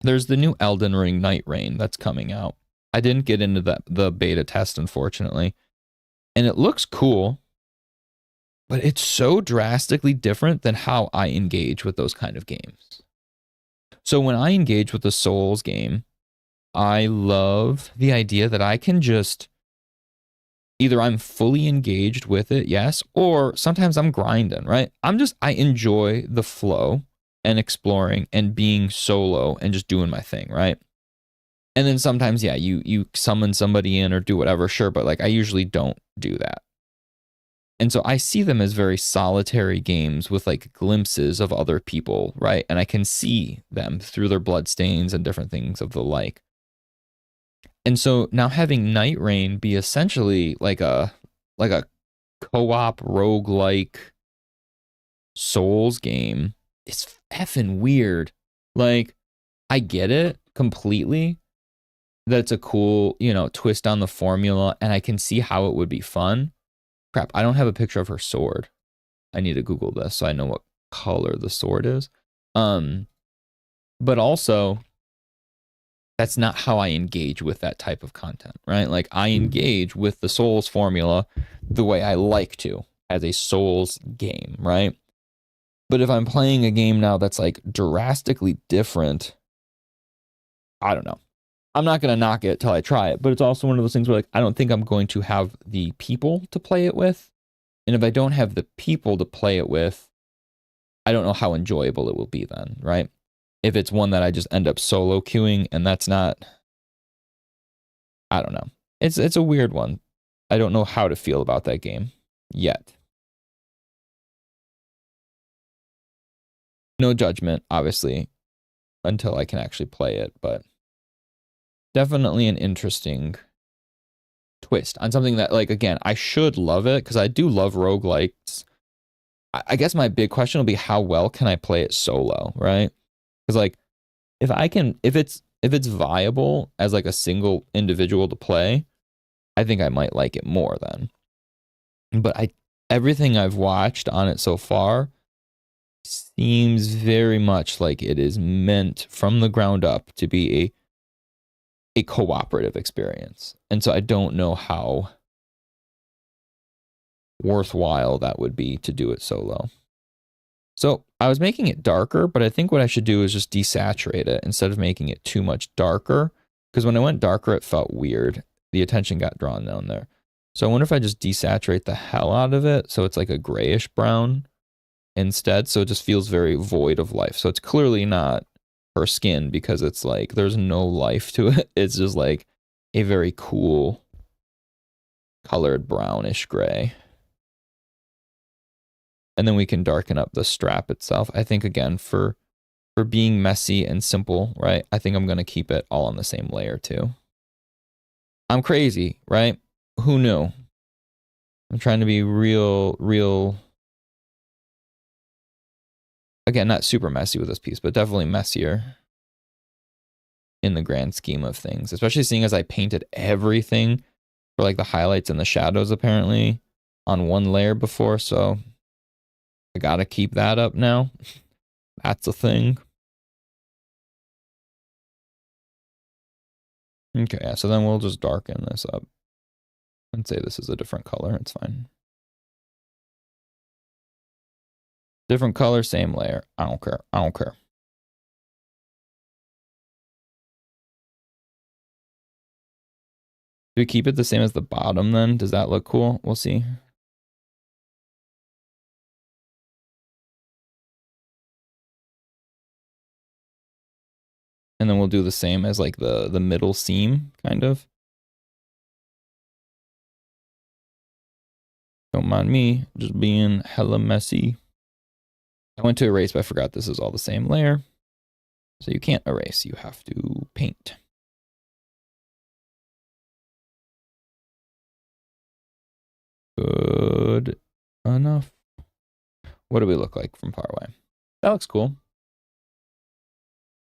There's the new Elden Ring Night Rain that's coming out. I didn't get into the beta test, unfortunately. And it looks cool, but it's so drastically different than how I engage with those kind of games. So when I engage with a Souls game, I love the idea that I can just, either I'm fully engaged with it, yes, or sometimes I'm grinding, right? I enjoy the flow and exploring and being solo and just doing my thing, right? And then sometimes, yeah, you summon somebody in or do whatever, sure, but like I usually don't do that. And so I see them as very solitary games with like glimpses of other people, right? And I can see them through their bloodstains and different things of the like. And so now having Night Rain be essentially like a co-op roguelike Souls game, it's effing weird. Like, I get it completely. That's a cool, twist on the formula, and I can see how it would be fun. Crap, I don't have a picture of her sword. I need to Google this so I know what color the sword is. But also, that's not how I engage with that type of content, right? Like, I engage with the Souls formula the way I like to as a Souls game, right? But if I'm playing a game now that's like drastically different, I don't know. I'm not going to knock it till I try it, but it's also one of those things where like I don't think I'm going to have the people to play it with. And if I don't have the people to play it with, I don't know how enjoyable it will be then, right? If it's one that I just end up solo queuing and that's not, I don't know. It's a weird one. I don't know how to feel about that game yet. No judgment, obviously, until I can actually play it, but definitely an interesting twist on something that, like, again, I should love it because I do love roguelikes. I guess my big question will be how well can I play it solo, right? Because like if it's viable as like a single individual to play, I think I might like it more then. But everything I've watched on it so far seems very much like it is meant from the ground up to be a cooperative experience. And so I don't know how worthwhile that would be to do it solo. So I was making it darker, but I think what I should do is just desaturate it instead of making it too much darker. Because when I went darker, it felt weird. The attention got drawn down there. So I wonder if I just desaturate the hell out of it so it's like a grayish brown instead. So it just feels very void of life. So it's clearly not her skin because it's like there's no life to it. It's just like a very cool colored brownish gray. And then we can darken up the strap itself. I think, again, for being messy and simple, right? I think I'm going to keep it all on the same layer too. I'm crazy, right? Who knew? I'm trying to be real. Again, not super messy with this piece, but definitely messier in the grand scheme of things, especially seeing as I painted everything for like the highlights and the shadows apparently on one layer before. So I got to keep that up now. That's a thing. Okay, yeah, so then we'll just darken this up and say this is a different color. It's fine. Different color, same layer. I don't care. I don't care. Do we keep it the same as the bottom then? Does that look cool? We'll see. And then we'll do the same as like the middle seam, kind of. Don't mind me, just being hella messy. I went to erase, but I forgot this is all the same layer. So you can't erase, you have to paint. Good enough. What do we look like from far away? That looks cool.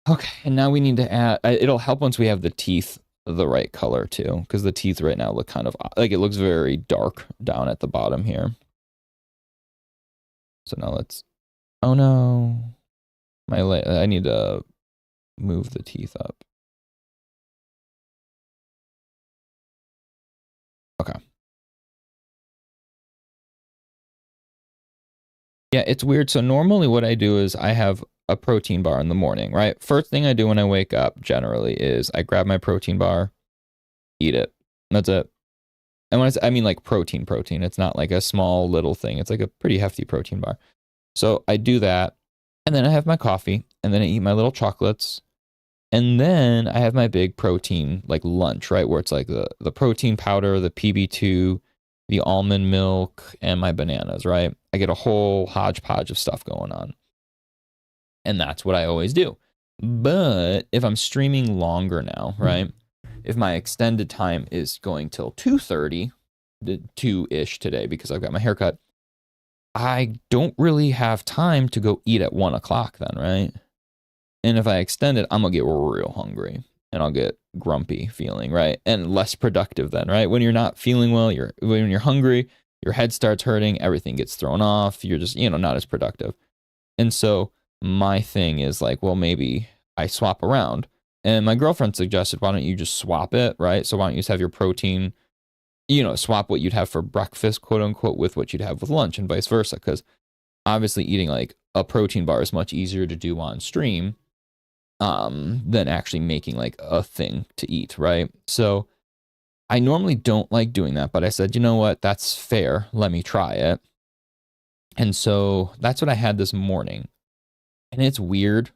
Okay, and now we need to add, it'll help once we have the teeth the right color too, because the teeth right now look kind of, like it looks very dark down at the bottom here. So now let's, oh no, I need to move the teeth up. Okay. Yeah, it's weird. So normally what I do is I have a protein bar in the morning, right? First thing I do when I wake up generally is I grab my protein bar, eat it. That's it. And when I mean like protein, it's not like a small little thing. It's like a pretty hefty protein bar. So I do that, and then I have my coffee, and then I eat my little chocolates, and then I have my big protein like lunch, right? Where it's like the protein powder, the PB2, the almond milk, and my bananas, right? I get a whole hodgepodge of stuff going on. And that's what I always do. But if I'm streaming longer now, right? If my extended time is going till 2:30, 2-ish today because I've got my haircut, I don't really have time to go eat at 1 o'clock then, right? And if I extend it, I'm gonna get real hungry and I'll get grumpy feeling, right? And less productive then, right? When you're not feeling well, when you're hungry, your head starts hurting, everything gets thrown off, you're just, not as productive. And so my thing is like, well, maybe I swap around. And my girlfriend suggested, why don't you just swap it, right? So why don't you just have your protein, swap what you'd have for breakfast, quote unquote, with what you'd have with lunch and vice versa. Because obviously eating like a protein bar is much easier to do on stream than actually making like a thing to eat, right? So I normally don't like doing that, but I said, you know what, that's fair. Let me try it. And so that's what I had this morning. And it's weird.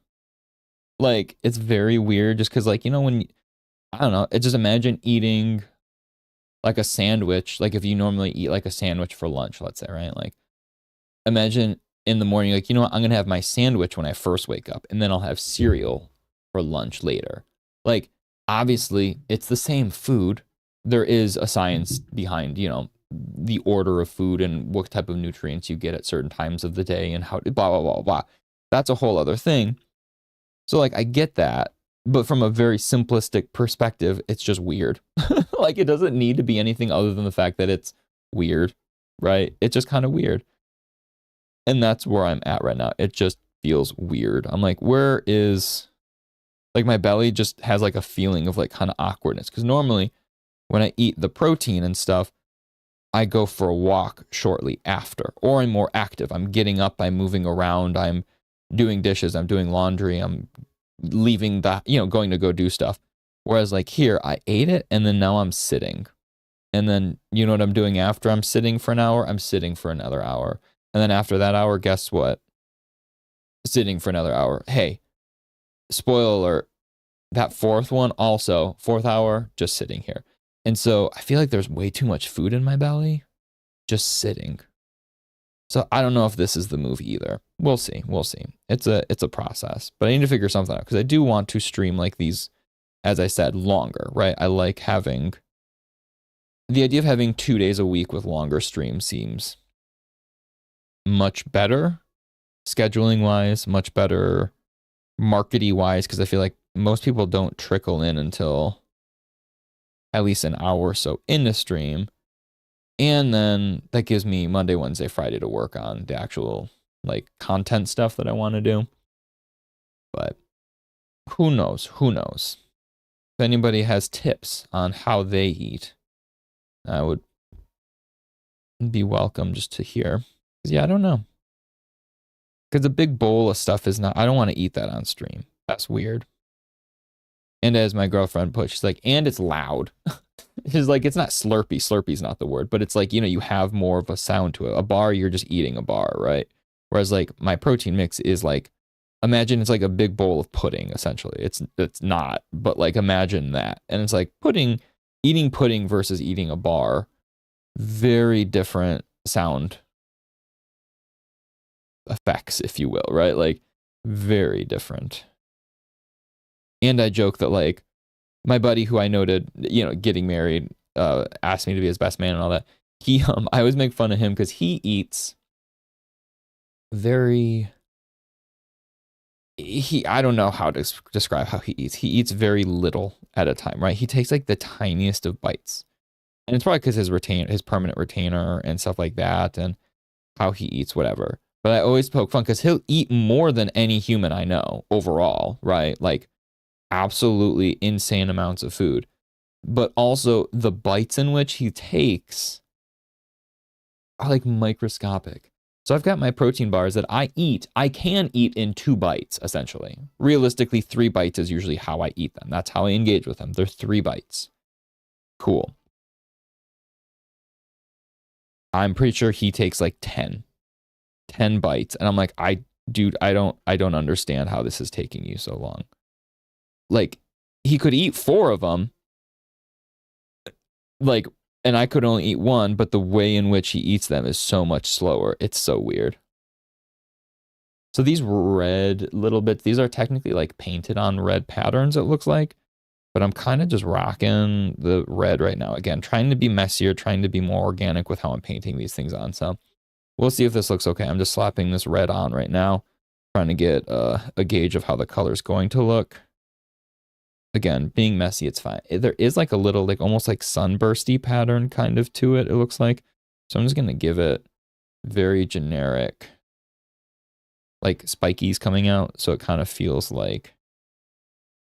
Like, it's very weird just because, like, when, I don't know, just imagine eating like a sandwich. Like, if you normally eat like a sandwich for lunch, let's say, right? Like, imagine in the morning, like, you know what, I'm going to have my sandwich when I first wake up, and then I'll have cereal for lunch later. Like, obviously, it's the same food. There is a science behind, the order of food and what type of nutrients you get at certain times of the day and how, blah, blah, blah, blah. That's a whole other thing. So, like, I get that, but from a very simplistic perspective, it's just weird. Like, it doesn't need to be anything other than the fact that it's weird, right? It's just kind of weird. And that's where I'm at right now. It just feels weird. I'm like, where is, like, my belly just has like a feeling of like kind of awkwardness. Because normally when I eat the protein and stuff, I go for a walk shortly after, or I'm more active. I'm getting up, I'm moving around, I'm doing dishes, I'm doing laundry, I'm leaving the, going to go do stuff. Whereas like here, I ate it and then now I'm sitting. And then you know what I'm doing after I'm sitting for an hour? I'm sitting for another hour. And then after that hour, guess what? Sitting for another hour. Hey, spoiler alert, that fourth hour, just sitting here. And so I feel like there's way too much food in my belly, just sitting. So I don't know if this is the move either. We'll see. It's a process, but I need to figure something out because I do want to stream like these, as I said, longer, right? I like having, the idea of having 2 days a week with longer streams seems much better scheduling wise, much better markety wise, because I feel like most people don't trickle in until at least an hour or so into stream. And then that gives me Monday, Wednesday, Friday to work on the actual like content stuff that I want to do. But who knows? Who knows? If anybody has tips on how they eat, I would be welcome just to hear. Yeah, I don't know. Because a big bowl of stuff is not, I don't want to eat that on stream. That's weird. And as my girlfriend put, she's like, and it's loud. She's like, it's not slurpy. Slurpy's not the word, but it's like, you know, you have more of a sound to it. A bar, you're just eating a bar, right? Whereas like my protein mix is like, imagine it's like a big bowl of pudding, essentially. It's not, but like imagine that. And it's like eating pudding versus eating a bar. Very different sound effects, if you will, right? Like very different. And I joke that like my buddy who I noted, you know, getting married, asked me to be his best man and all that. I always make fun of him because he eats I don't know how to describe how he eats. He eats very little at a time, right? He takes like the tiniest of bites. And it's probably because his permanent retainer and stuff like that and how he eats, whatever. But I always poke fun because he'll eat more than any human I know overall, right? Like absolutely insane amounts of food. But also the bites in which he takes are like microscopic. So I've got my protein bars that I can eat in 2 bites, essentially. Realistically, 3 bites is usually how I eat them. That's how I engage with them. They're 3 bites. Cool. I'm pretty sure he takes like 10 bites. And I'm like, dude, I don't understand how this is taking you so long. Like, he could eat 4 of them. Like, and I could only eat 1, but the way in which he eats them is so much slower. It's so weird. So these red little bits, these are technically like painted on red patterns, it looks like. But I'm kind of just rocking the red right now. Again, trying to be messier, trying to be more organic with how I'm painting these things on. So we'll see if this looks okay. I'm just slapping this red on right now, trying to get a gauge of how the color's going to look. Again, being messy, it's fine. There is like a little, like almost like sunbursty pattern kind of to it, it looks like. So I'm just going to give it very generic, like spikies coming out. So it kind of feels like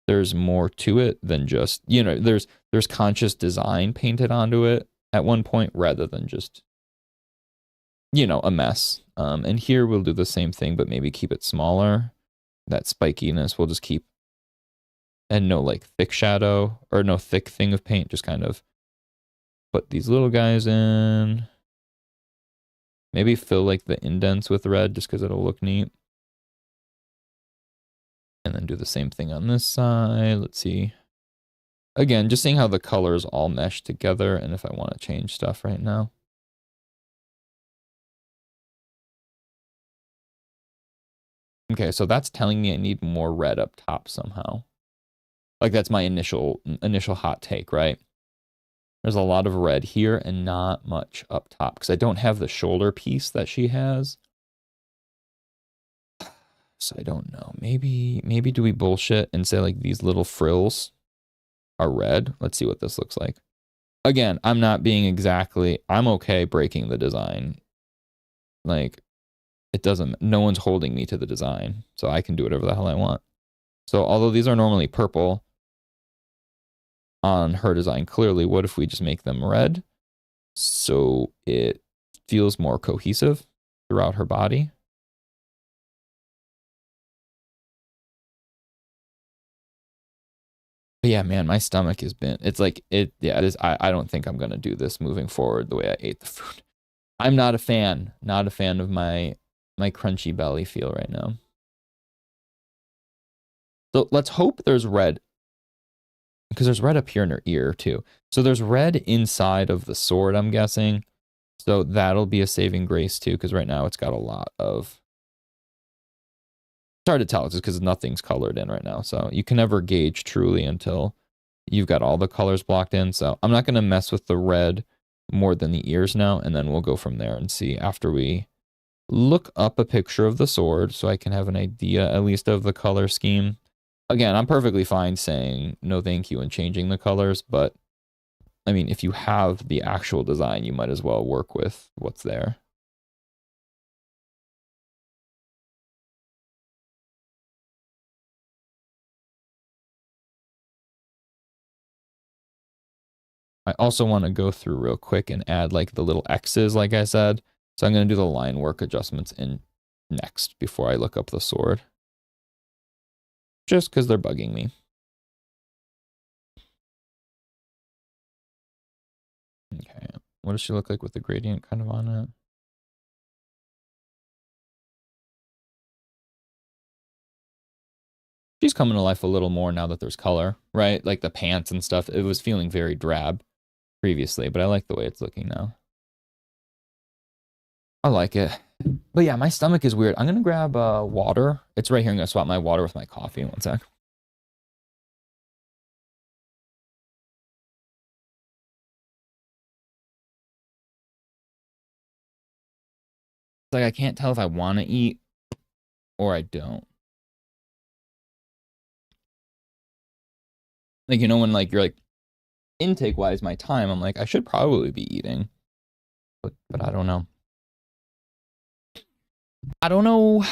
there's more to it than just, you know, there's conscious design painted onto it at one point rather than just, you know, a mess. And here we'll do the same thing, but maybe keep it smaller. That spikiness we'll just keep. And no like thick shadow or no thick thing of paint, just kind of put these little guys in. Maybe fill like the indents with red just because it'll look neat. And then do the same thing on this side. Let's see. Again, just seeing how the colors all mesh together and if I want to change stuff right now. Okay, so that's telling me I need more red up top somehow. Like that's my initial hot take, right? There's a lot of red here and not much up top because I don't have the shoulder piece that she has. So I don't know. Maybe do we bullshit and say like these little frills are red? Let's see what this looks like. Again, I'm not being exactly, I'm okay breaking the design. Like it doesn't, no one's holding me to the design. So I can do whatever the hell I want. So although these are normally purple on her design, clearly, what if we just make them red? So it feels more cohesive throughout her body. But yeah, man, my stomach has been, it's like, it is, I don't think I'm going to do this moving forward the way I ate the food. I'm not a fan of my crunchy belly feel right now. So let's hope there's red, because there's red up here in her ear too. So there's red inside of the sword, I'm guessing. So that'll be a saving grace too, because right now it's got a lot of, it's hard to tell just because nothing's colored in right now. So you can never gauge truly until you've got all the colors blocked in. So I'm not going to mess with the red more than the ears now. And then we'll go from there and see after we look up a picture of the sword so I can have an idea at least of the color scheme. Again, I'm perfectly fine saying no thank you and changing the colors, but I mean, if you have the actual design, you might as well work with what's there. I also want to go through real quick and add like the little X's, like I said. So I'm going to do the line work adjustments in next before I look up the sword. Just because they're bugging me. Okay, what does she look like with the gradient kind of on it? She's coming to life a little more now that there's color, right? Like the pants and stuff. It was feeling very drab previously, but I like the way it's looking now. I like it. But yeah, my stomach is weird. I'm going to grab water. It's right here. I'm going to swap my water with my coffee. One sec. It's like I can't tell if I want to eat or I don't. Like, you know, when like you're like, intake wise, my time, I'm like, I should probably be eating. But I don't know. I don't know.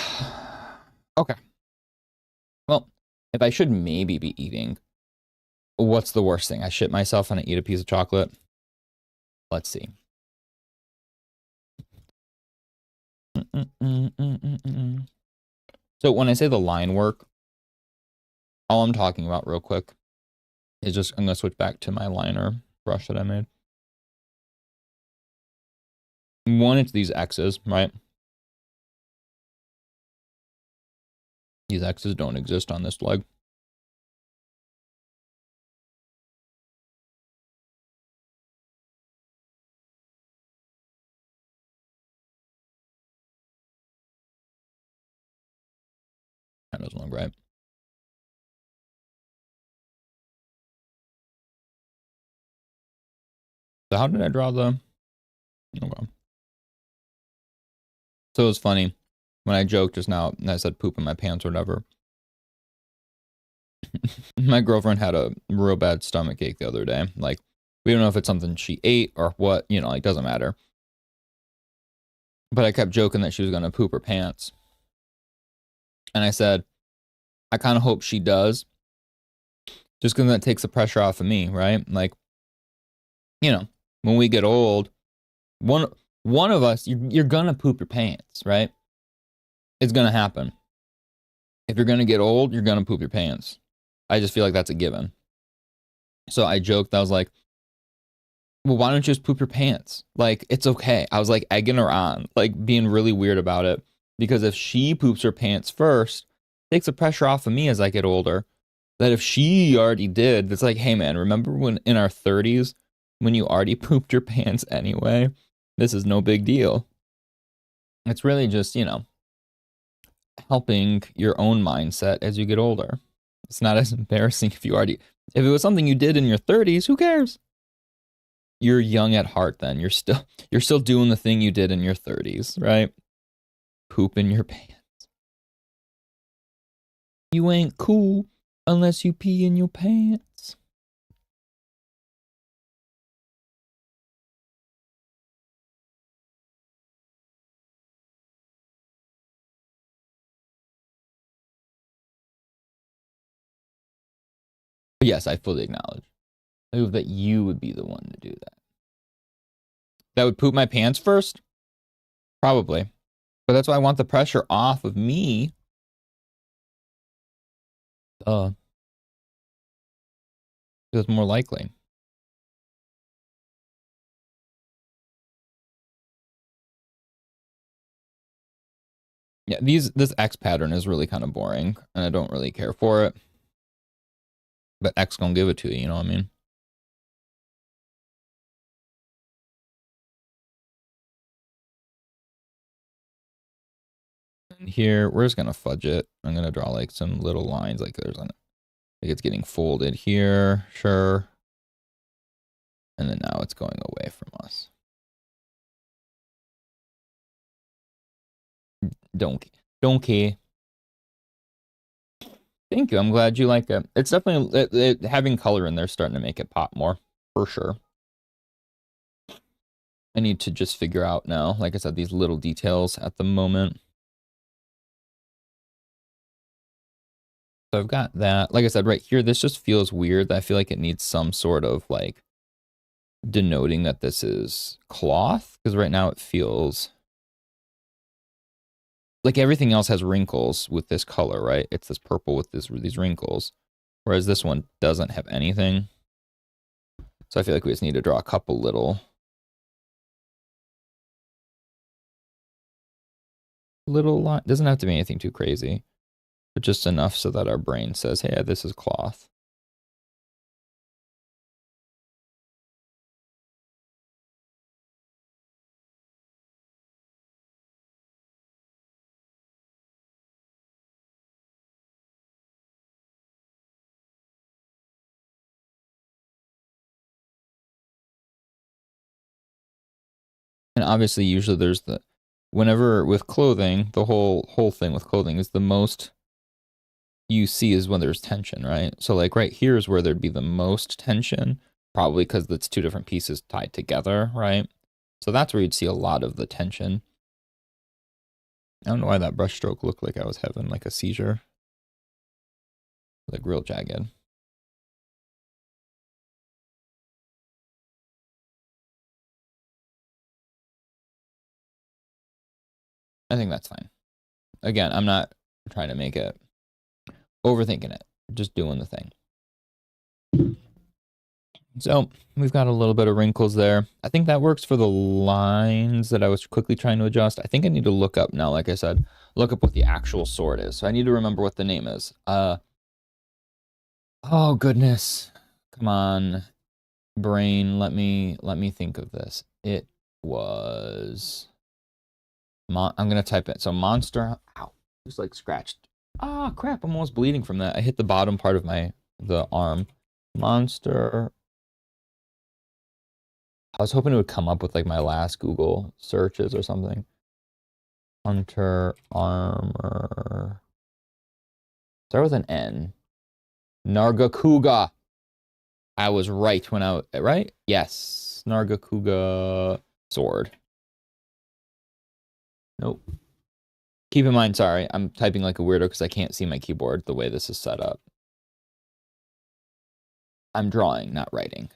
Okay. Well, if I should maybe be eating, what's the worst thing? I shit myself and I eat a piece of chocolate. Let's see. So when I say the line work, all I'm talking about real quick is just, I'm going to switch back to my liner brush that I made. One, it's these X's, right? These X's don't exist on this leg. That doesn't look right. So how did I draw the... Okay. So it was funny when I joked just now and I said poop in my pants or whatever. My girlfriend had a real bad stomach ache the other day. Like, we don't know if it's something she ate or what, you know, like, doesn't matter. But I kept joking that she was going to poop her pants. And I said, I kind of hope she does. Just because that takes the pressure off of me, right? Like, you know, when we get old, one of us, you're going to poop your pants, right? It's going to happen. If you're going to get old, you're going to poop your pants. I just feel like that's a given. So I joked, I was like, well, why don't you just poop your pants? Like, it's okay. I was like egging her on, like being really weird about it. Because if she poops her pants first, it takes the pressure off of me as I get older. That if she already did, it's like, hey man, remember when in our 30s, when you already pooped your pants anyway? This is no big deal. It's really just, you know, helping your own mindset as you get older. It's not as embarrassing if it was something you did in your 30s, who cares? You're young at heart then. You're still doing the thing you did in your 30s, right? Poop in your pants. You ain't cool unless you pee in your pants. But yes, I fully acknowledge. I hope that you would be the one to do that. That would poop my pants first? Probably. But that's why I want the pressure off of me. It's more likely. Yeah, this X pattern is really kind of boring, and I don't really care for it. But X gonna give it to you, you know what I mean? And here, we're just gonna fudge it. I'm gonna draw like some little lines, like like it's getting folded here, sure. And then now it's going away from us. Don't care. Thank you. I'm glad you like it. It's definitely having color in there starting to make it pop more, for sure. I need to just figure out now, like I said, these little details at the moment. So I've got that. Like I said, right here, this just feels weird. I feel like it needs some sort of like denoting that this is cloth, because right now it feels like everything else has wrinkles with this color, right? It's this purple with these wrinkles, whereas this one doesn't have anything. So I feel like we just need to draw a couple little line. Doesn't have to be anything too crazy, but just enough so that our brain says, hey, this is cloth. And obviously, usually there's whenever with clothing, the whole thing with clothing is the most you see is when there's tension, right? So like right here is where there'd be the most tension, probably because it's two different pieces tied together, right? So that's where you'd see a lot of the tension. I don't know why that brush stroke looked like I was having like a seizure. Like real jagged. I think that's fine. Again, I'm not trying to make it overthinking it, just doing the thing. So we've got a little bit of wrinkles there. I think that works for the lines that I was quickly trying to adjust. I think I need to look up now, like I said, look up what the actual sword is. So I need to remember what the name is. Oh goodness. Come on, brain. Let me think of this. It was I'm gonna type it. So monster. Ow, just like scratched. Ah, crap! I'm almost bleeding from that. I hit the bottom part of the arm. Monster. I was hoping it would come up with like my last Google searches or something. Hunter armor. Start with an N. Nargacuga. I was right when right? Yes. Nargacuga sword. Nope. Keep in mind, sorry, I'm typing like a weirdo because I can't see my keyboard the way this is set up. I'm drawing, not writing.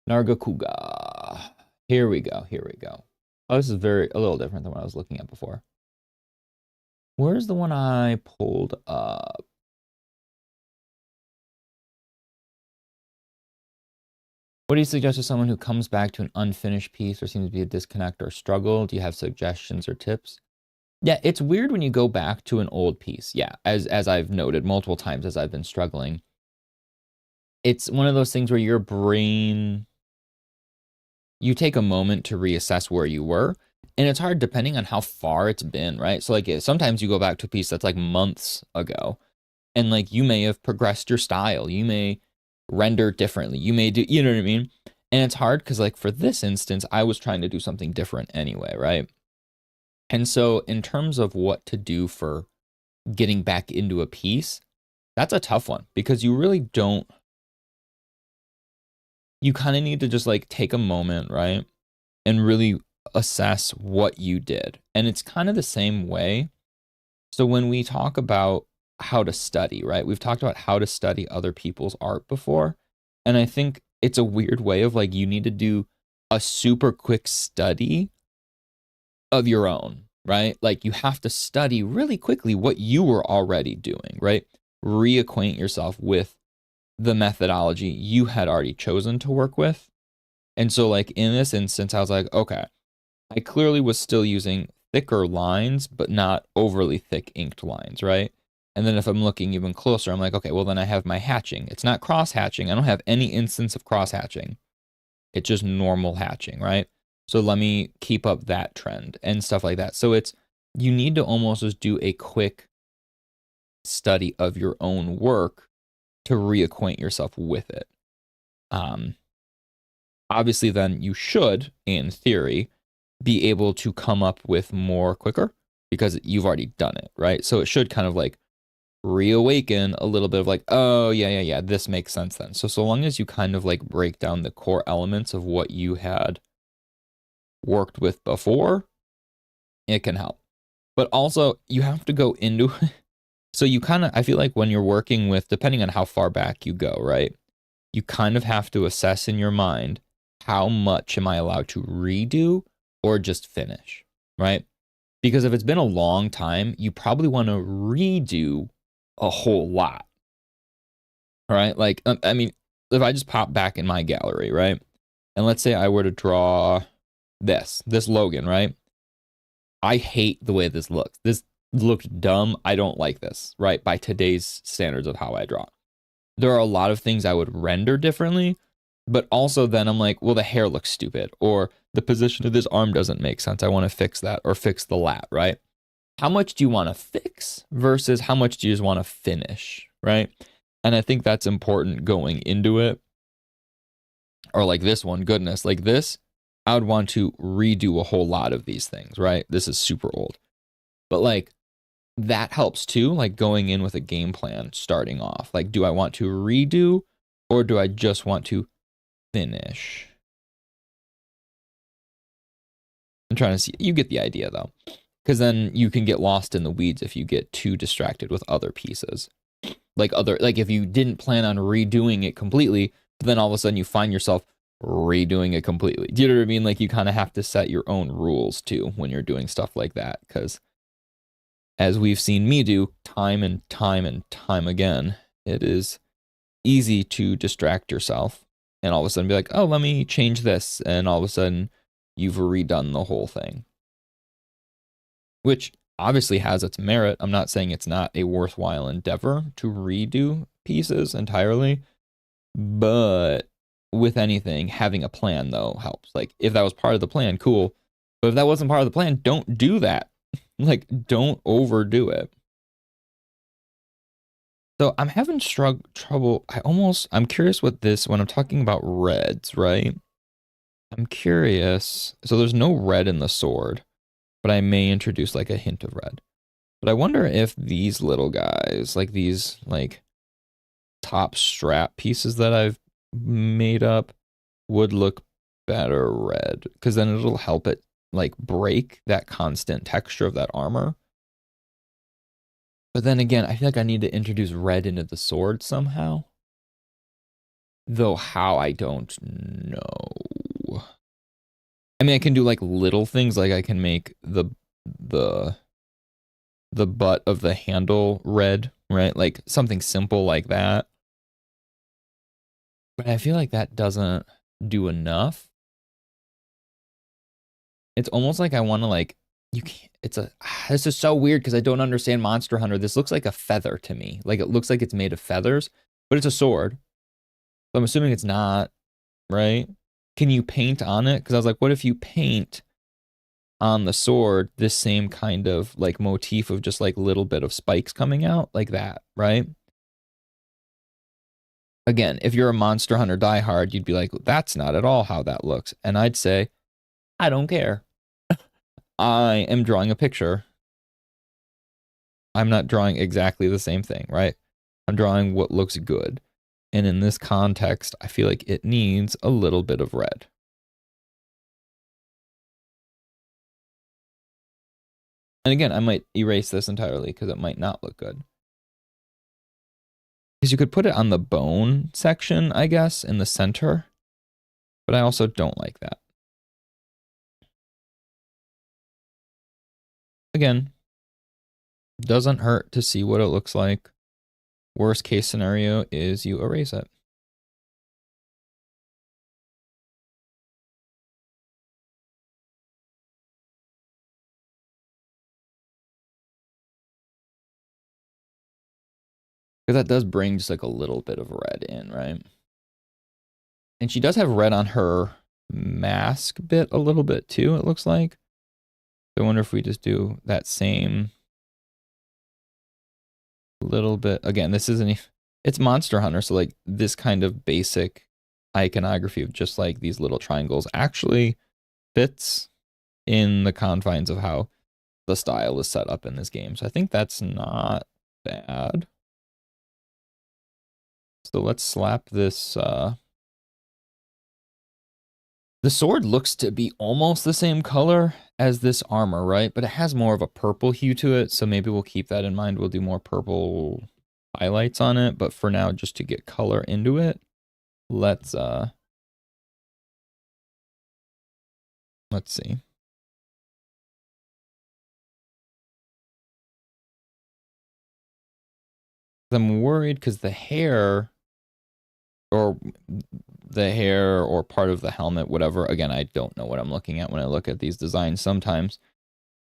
Nargacuga. Here we go. Here we go. Oh, this is a little different than what I was looking at before. Where's the one I pulled up? What do you suggest to someone who comes back to an unfinished piece or seems to be a disconnect or struggle? Do you have suggestions or tips? Yeah, it's weird when you go back to an old piece. Yeah, as I've noted multiple times as I've been struggling. It's one of those things where your brain, you take a moment to reassess where you were. And it's hard depending on how far it's been, right? So like sometimes you go back to a piece that's like months ago and like you may have progressed your style. You may render differently. You may do, you know what I mean? And it's hard because like for this instance, I was trying to do something different anyway, right? And so in terms of what to do for getting back into a piece, that's a tough one because you really don't, you kind of need to just like take a moment, right? And really assess what you did. And it's kind of the same way. So when we talk about how to study, right? We've talked about how to study other people's art before. And I think it's a weird way of like, you need to do a super quick study of your own, right? Like you have to study really quickly what you were already doing, right? Reacquaint yourself with the methodology you had already chosen to work with. And so like in this instance, I was like, okay, I clearly was still using thicker lines, but not overly thick inked lines, right? And then if I'm looking even closer, I'm like, okay, well then I have my hatching. It's not cross hatching. I don't have any instance of cross hatching. It's just normal hatching, right? So let me keep up that trend and stuff like that. So it's, you need to almost just do a quick study of your own work to reacquaint yourself with it. Obviously then you should, in theory, be able to come up with more quicker because you've already done it, right? So it should kind of like reawaken a little bit of like, oh, yeah, this makes sense then. So long as you kind of like break down the core elements of what you had worked with before, it can help. But also, you have to go into it. So you kind of, I feel like when you're working with, depending on how far back you go, right? You kind of have to assess in your mind, how much am I allowed to redo or just finish, right? Because if it's been a long time, you probably want to redo a whole lot, right? Like, I mean, if I just pop back in my gallery, right? And let's say I were to draw this Logan, right? I hate the way this looks. This looked dumb. I don't like this, right? By today's standards of how I draw. There are a lot of things I would render differently, but also then I'm like, well, the hair looks stupid, or the position of this arm doesn't make sense. I want to fix that, or fix the lat, right? How much do you want to fix versus how much do you just want to finish, right? And I think that's important going into it. Or like this one, goodness, like this, I would want to redo a whole lot of these things, right? This is super old. But like, that helps too, like going in with a game plan starting off. Like, do I want to redo or do I just want to finish? I'm trying to see. You get the idea though. Because then you can get lost in the weeds if you get too distracted with other pieces. Like if you didn't plan on redoing it completely, but then all of a sudden you find yourself redoing it completely. Do you know what I mean? Like you kind of have to set your own rules too when you're doing stuff like that. Because as we've seen me do time and time and time again, it is easy to distract yourself and all of a sudden be like, oh, let me change this. And all of a sudden you've redone the whole thing, which obviously has its merit. I'm not saying it's not a worthwhile endeavor to redo pieces entirely, but with anything, having a plan though helps. Like if that was part of the plan, cool. But if that wasn't part of the plan, don't do that. Like don't overdo it. So I'm having trouble. I'm curious what this, when I'm talking about reds, right? I'm curious. So there's no red in the sword, but I may introduce like a hint of red. But I wonder if these little guys, like these like top strap pieces that I've made up, would look better red, because then it'll help it like break that constant texture of that armor. But then again, I feel like I need to introduce red into the sword somehow. Though how, I don't know. I mean, I can do like little things, like I can make the butt of the handle red, right? Like something simple like that. But I feel like that doesn't do enough. It's almost like I want to like, you can't, this is so weird because I don't understand Monster Hunter. This looks like a feather to me. Like it looks like it's made of feathers, but it's a sword. So I'm assuming it's not, right? Can you paint on it? Because I was like, what if you paint on the sword this same kind of like motif of just like little bit of spikes coming out like that, right? Again, if you're a Monster Hunter diehard, you'd be like, that's not at all how that looks. And I'd say, I don't care. I am drawing a picture. I'm not drawing exactly the same thing, right? I'm drawing what looks good. And in this context, I feel like it needs a little bit of red. And again, I might erase this entirely because it might not look good. Because you could put it on the bone section, I guess, in the center. But I also don't like that. Again, doesn't hurt to see what it looks like. Worst case scenario is you erase it. Because that does bring just like a little bit of red in, right? And she does have red on her mask bit a little bit too, it looks like. I wonder if we just do that same little bit. Again, this isn't, it's Monster Hunter, so like this kind of basic iconography of just like these little triangles actually fits in the confines of how the style is set up in this game. So I think that's not bad. So let's slap this. The sword looks to be almost the same color as this armor, right? But it has more of a purple hue to it, so maybe we'll keep that in mind. We'll do more purple highlights on it, but for now, just to get color into it, let's see. I'm worried because the hair or part of the helmet, whatever. Again, I don't know what I'm looking at when I look at these designs. Sometimes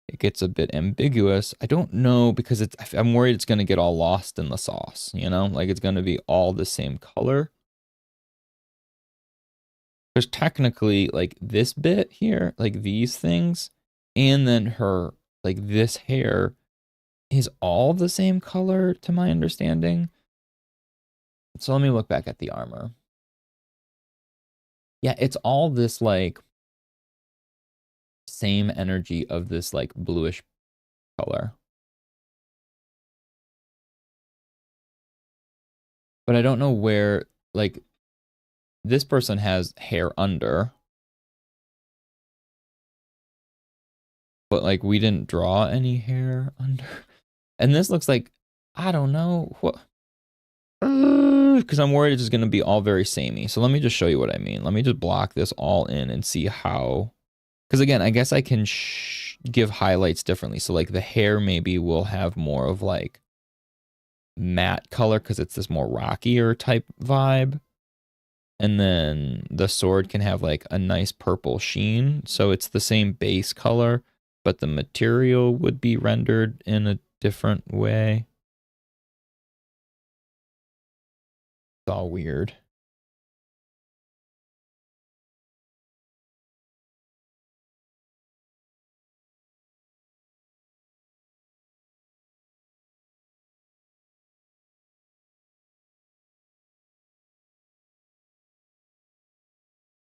it gets a bit ambiguous. I don't know because I'm worried it's going to get all lost in the sauce, you know? Like it's going to be all the same color. There's technically like this bit here, like these things, and then her, like this hair is all the same color to my understanding. So let me look back at the armor. Yeah, it's all this like same energy of this like bluish color. But I don't know where, like, this person has hair under. But like we didn't draw any hair under. And this looks like, I don't know what. Because I'm worried it's just going to be all very samey. So let me just show you what I mean. Let me just block this all in and see how. Because again, I guess I can give highlights differently. So like the hair maybe will have more of like matte color because it's this more rockier type vibe. And then the sword can have like a nice purple sheen. So it's the same base color, but the material would be rendered in a different way. It's all weird.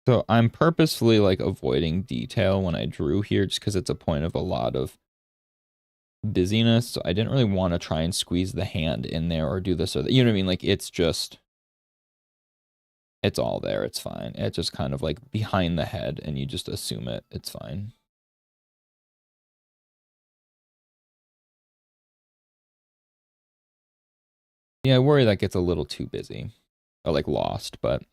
So I'm purposefully like avoiding detail when I drew here just because it's a point of a lot of busyness. So I didn't really want to try and squeeze the hand in there or do this or that. You know what I mean? Like it's just, it's all there. It's fine. It's just kind of like behind the head and you just assume it. It's fine. Yeah, I worry that gets a little too busy or like lost, but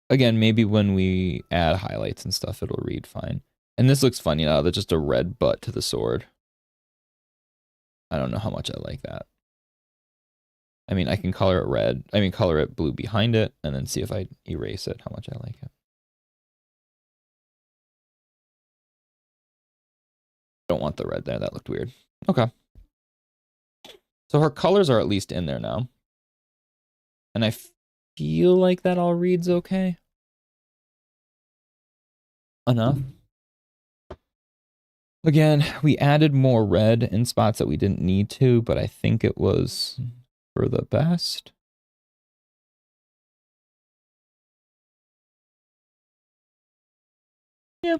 again, maybe when we add highlights and stuff, it'll read fine. And this looks funny now. That's just a red butt to the sword. I don't know how much I like that. I mean, I can color it red. I mean, color it blue behind it and then see if I erase it, how much I like it. Don't want the red there. That looked weird. Okay. So her colors are at least in there now. And I feel like that all reads okay. Enough. Again, we added more red in spots that we didn't need to, but I think it was for the best. Yeah,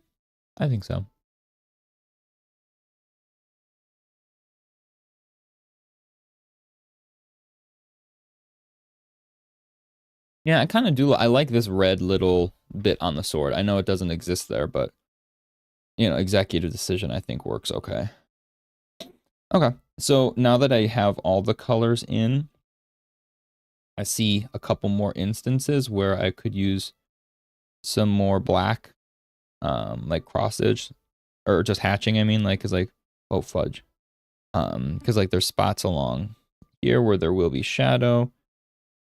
I think so. Yeah, I kind of do. I like this red little bit on the sword. I know it doesn't exist there, but, you know, executive decision I think works okay. Okay, so now that I have all the colors in, I see a couple more instances where I could use some more black, like crossage, or just hatching, I mean, like, cause like, oh fudge. Cause like there's spots along here where there will be shadow,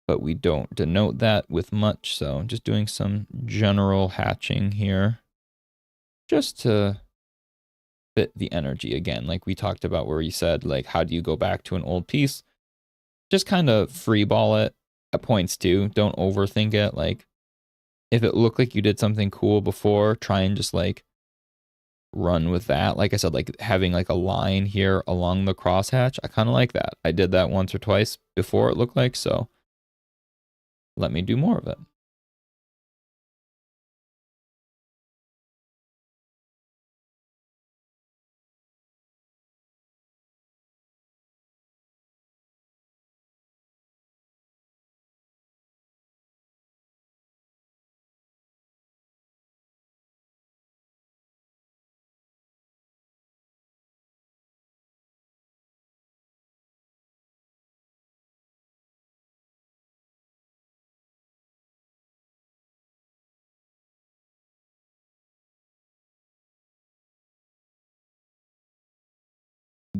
but we don't denote that with much. So just doing some general hatching here just to fit the energy again. Like we talked about where you said, like, how do you go back to an old piece? Just kind of free ball it at points too. Don't overthink it. Like if it looked like you did something cool before, try and just like run with that. Like I said, like having like a line here along the crosshatch. I kind of like that. I did that once or twice before, it looked like, so let me do more of it.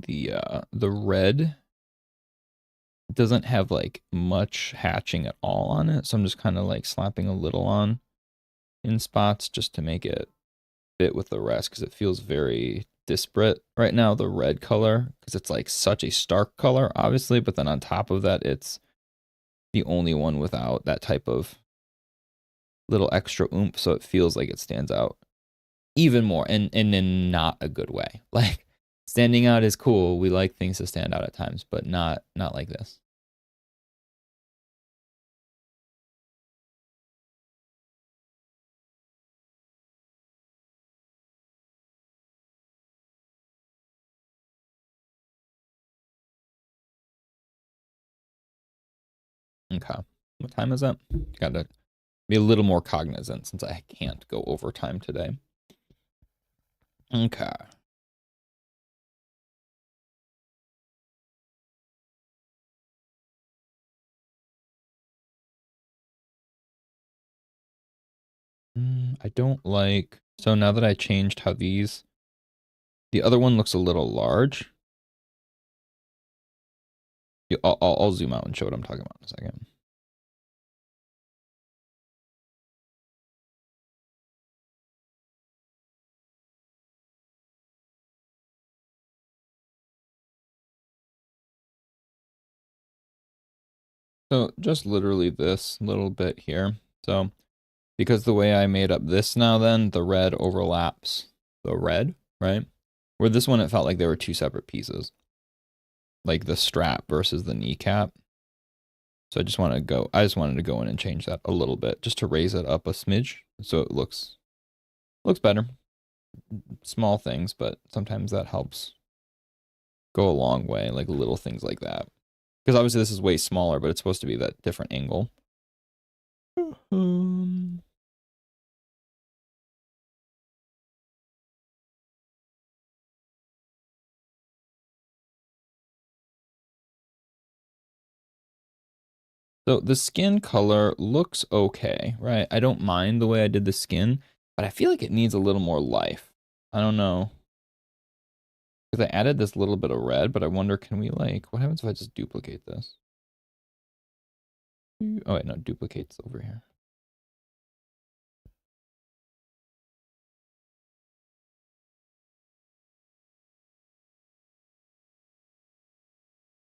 the red doesn't have like much hatching at all on it, so I'm just kind of like slapping a little on in spots just to make it fit with the rest, because it feels very disparate right now, the red color, because it's like such a stark color, obviously, but then on top of that, it's the only one without that type of little extra oomph, so it feels like it stands out even more, and in not a good way. Like, standing out is cool. We like things to stand out at times, but not like this. Okay. What time is it? Gotta be a little more cognizant since I can't go overtime today. Okay. I don't like, so now that I changed how these, the other one looks a little large. I'll zoom out and show what I'm talking about in a second. So just literally this little bit here. So because the way I made up this now, then the red overlaps the red, right? Where this one, it felt like they were two separate pieces, like the strap versus the kneecap. So I just wanted to go in and change that a little bit just to raise it up a smidge so it looks better. Small things, but sometimes that helps go a long way, like little things like that. Because obviously this is way smaller, but it's supposed to be that different angle. So the skin color looks okay, right? I don't mind the way I did the skin, but I feel like it needs a little more life. I don't know. Because I added this little bit of red, but I wonder, can we like, what happens if I just duplicate this? Oh wait, no, duplicate's over here.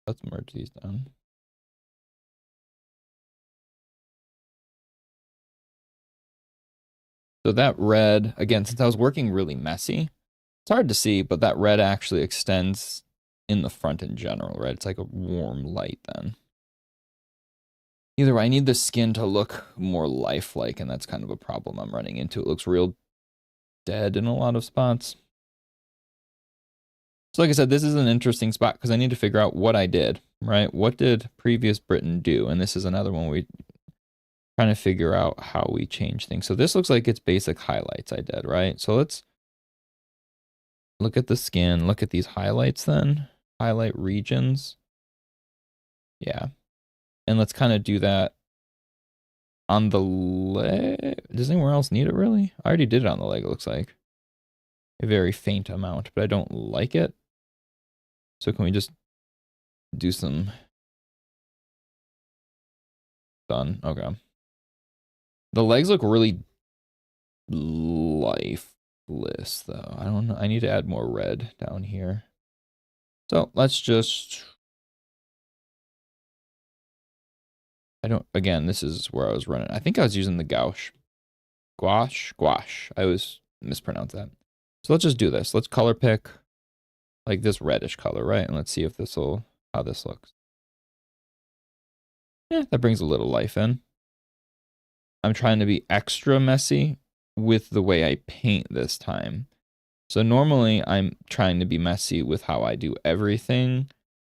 Let's merge these down. So that red, again, since I was working really messy, it's hard to see, but that red actually extends in the front in general, right? It's like a warm light then. Either way, I need the skin to look more lifelike, and that's kind of a problem I'm running into. It looks real dead in a lot of spots. So like I said, this is an interesting spot because I need to figure out what I did, right? What did previous Britton do? And this is another one we trying to figure out how we change things. So this looks like it's basic highlights I did, right? So let's look at the skin, look at these highlights then, highlight regions. Yeah. And let's kind of do that on the leg. Does anywhere else need it really? I already did it on the leg, it looks like. A very faint amount, but I don't like it. So can we just do some... Done. Okay. The legs look really lifeless, though. I don't know. I need to add more red down here. So let's just... Again, this is where I was running. I think I was using the gouache. Gouache. I always mispronounce that. So let's just do this. Let's color pick like this reddish color, right? And let's see if how this looks. Yeah, that brings a little life in. I'm trying to be extra messy with the way I paint this time. So normally I'm trying to be messy with how I do everything,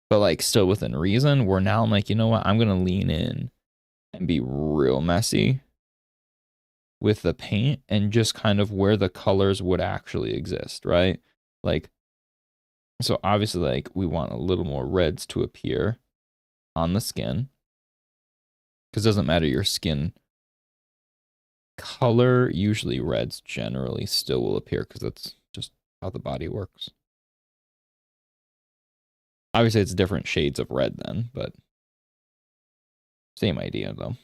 but like still within reason, where now I'm like, you know what? I'm going to lean in and be real messy with the paint and just kind of where the colors would actually exist, right? Like, so obviously like we want a little more reds to appear on the skin, because it doesn't matter your skin color, usually reds generally still will appear because that's just how the body works. Obviously, it's different shades of red then, but same idea though.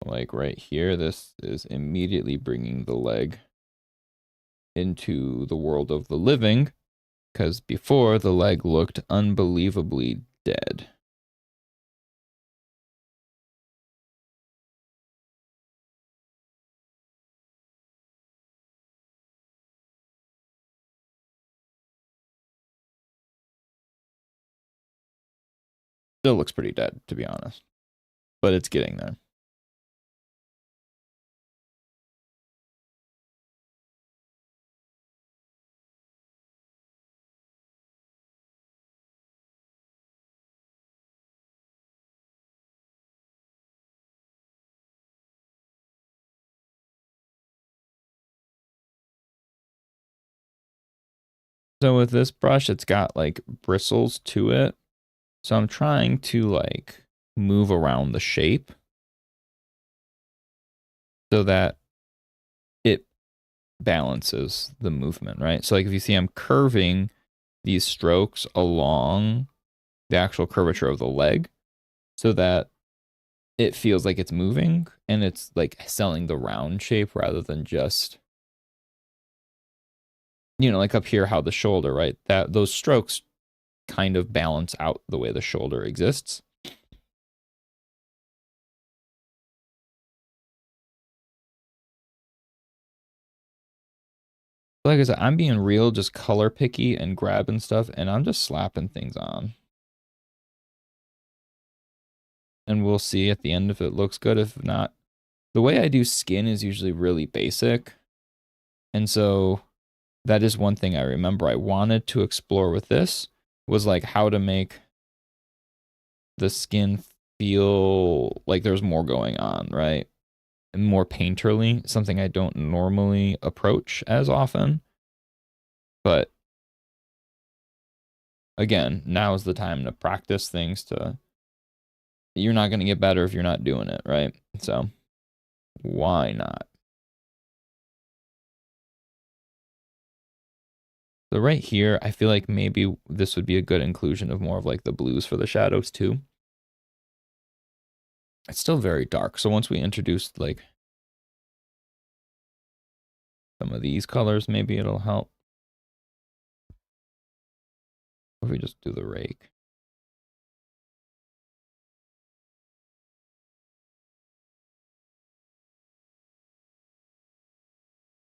Like right here, this is immediately bringing the leg into the world of the living, because before the leg looked unbelievably dead. Still looks pretty dead, to be honest, but it's getting there. So with this brush, it's got like bristles to it. So I'm trying to like move around the shape so that it balances the movement, right? So like if you see I'm curving these strokes along the actual curvature of the leg so that it feels like it's moving and it's like selling the round shape rather than just, you know, like up here how the shoulder, right? That those strokes kind of balance out the way the shoulder exists. Like I said, I'm being real, just color picky and grabbing stuff, and I'm just slapping things on. And we'll see at the end if it looks good. If not, the way I do skin is usually really basic. And so that is one thing I remember I wanted to explore with this was like how to make the skin feel like there's more going on, right? And more painterly, something I don't normally approach as often. But again, now is the time to practice things to you're not going to get better if you're not doing it, right? So why not? So right here, I feel like maybe this would be a good inclusion of more of like the blues for the shadows too. It's still very dark. So once we introduce like some of these colors, maybe it'll help. If we just do the rake.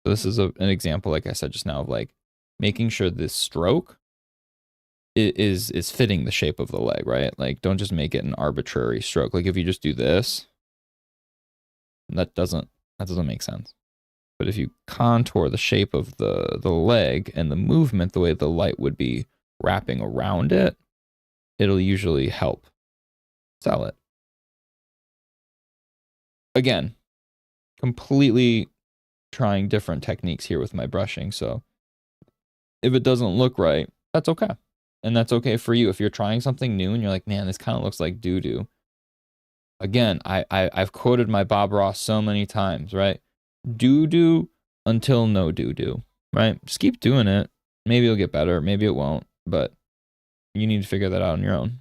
So this is an example, like I said just now, of like making sure this stroke is fitting the shape of the leg, right? Like don't just make it an arbitrary stroke. Like if you just do this, that doesn't make sense. But if you contour the shape of the leg and the movement the way the light would be wrapping around it, it'll usually help sell it. Again, completely trying different techniques here with my brushing. So if it doesn't look right, that's okay. And that's okay for you. If you're trying something new and you're like, man, this kind of looks like doo-doo. Again, I've quoted my Bob Ross so many times, right? Doo-doo until no doo-doo, right? Just keep doing it. Maybe it'll get better. Maybe it won't. But you need to figure that out on your own.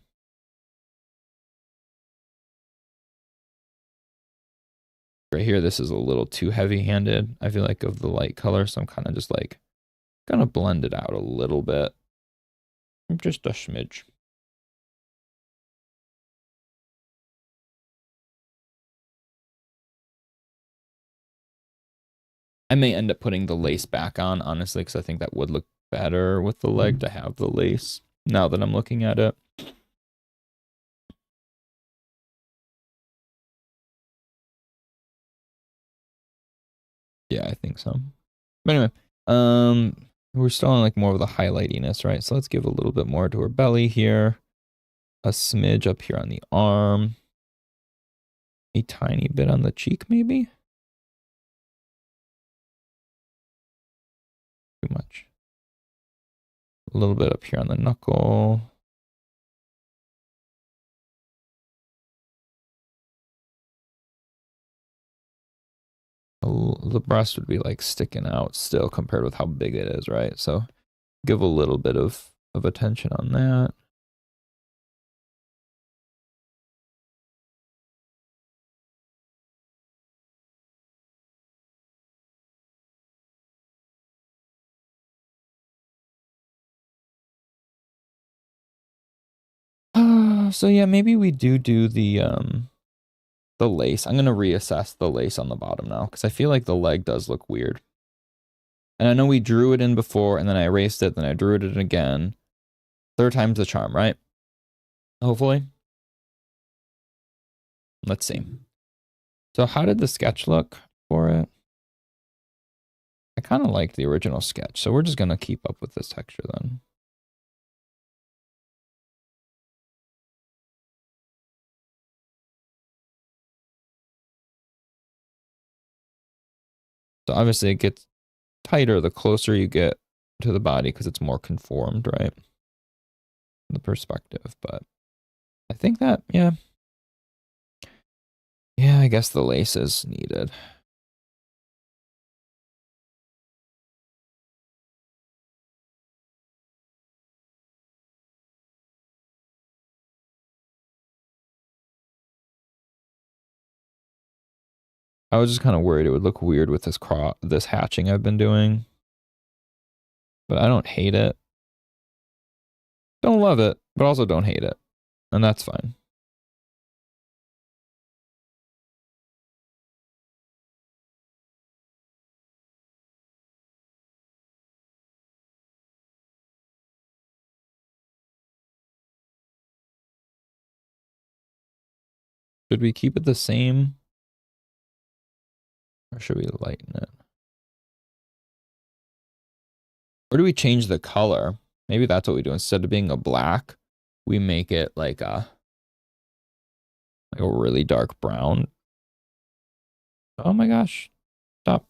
Right here, this is a little too heavy-handed, I feel like, of the light color. So I'm kind of just like, gonna blend it out a little bit. Just a smidge. I may end up putting the lace back on, honestly, because I think that would look better with the leg to have the lace now that I'm looking at it. Yeah, I think so. But anyway, we're still on like more of the highlightiness, right? So let's give a little bit more to her belly here. A smidge up here on the arm. A tiny bit on the cheek, maybe? Too much. A little bit up here on the knuckle. The breast would be like sticking out still compared with how big it is, right? So give a little bit of attention on that. So yeah, maybe we do the lace. I'm gonna reassess the lace on the bottom now because I feel like the leg does look weird. And I know we drew it in before and then I erased it, then I drew it in again. Third time's the charm, right? Hopefully. Let's see. So how did the sketch look for it? I kind of like the original sketch, so we're just gonna keep up with this texture then. So obviously it gets tighter the closer you get to the body because it's more conformed, right? The perspective, but I think that, yeah. Yeah, I guess the lace is needed. I was just kind of worried it would look weird with this hatching I've been doing. But I don't hate it. Don't love it, but also don't hate it. And that's fine. Should we keep it the same? Or should we lighten it? Or do we change the color? Maybe that's what we do. Instead of being a black, we make it like a really dark brown. Oh my gosh. Stop.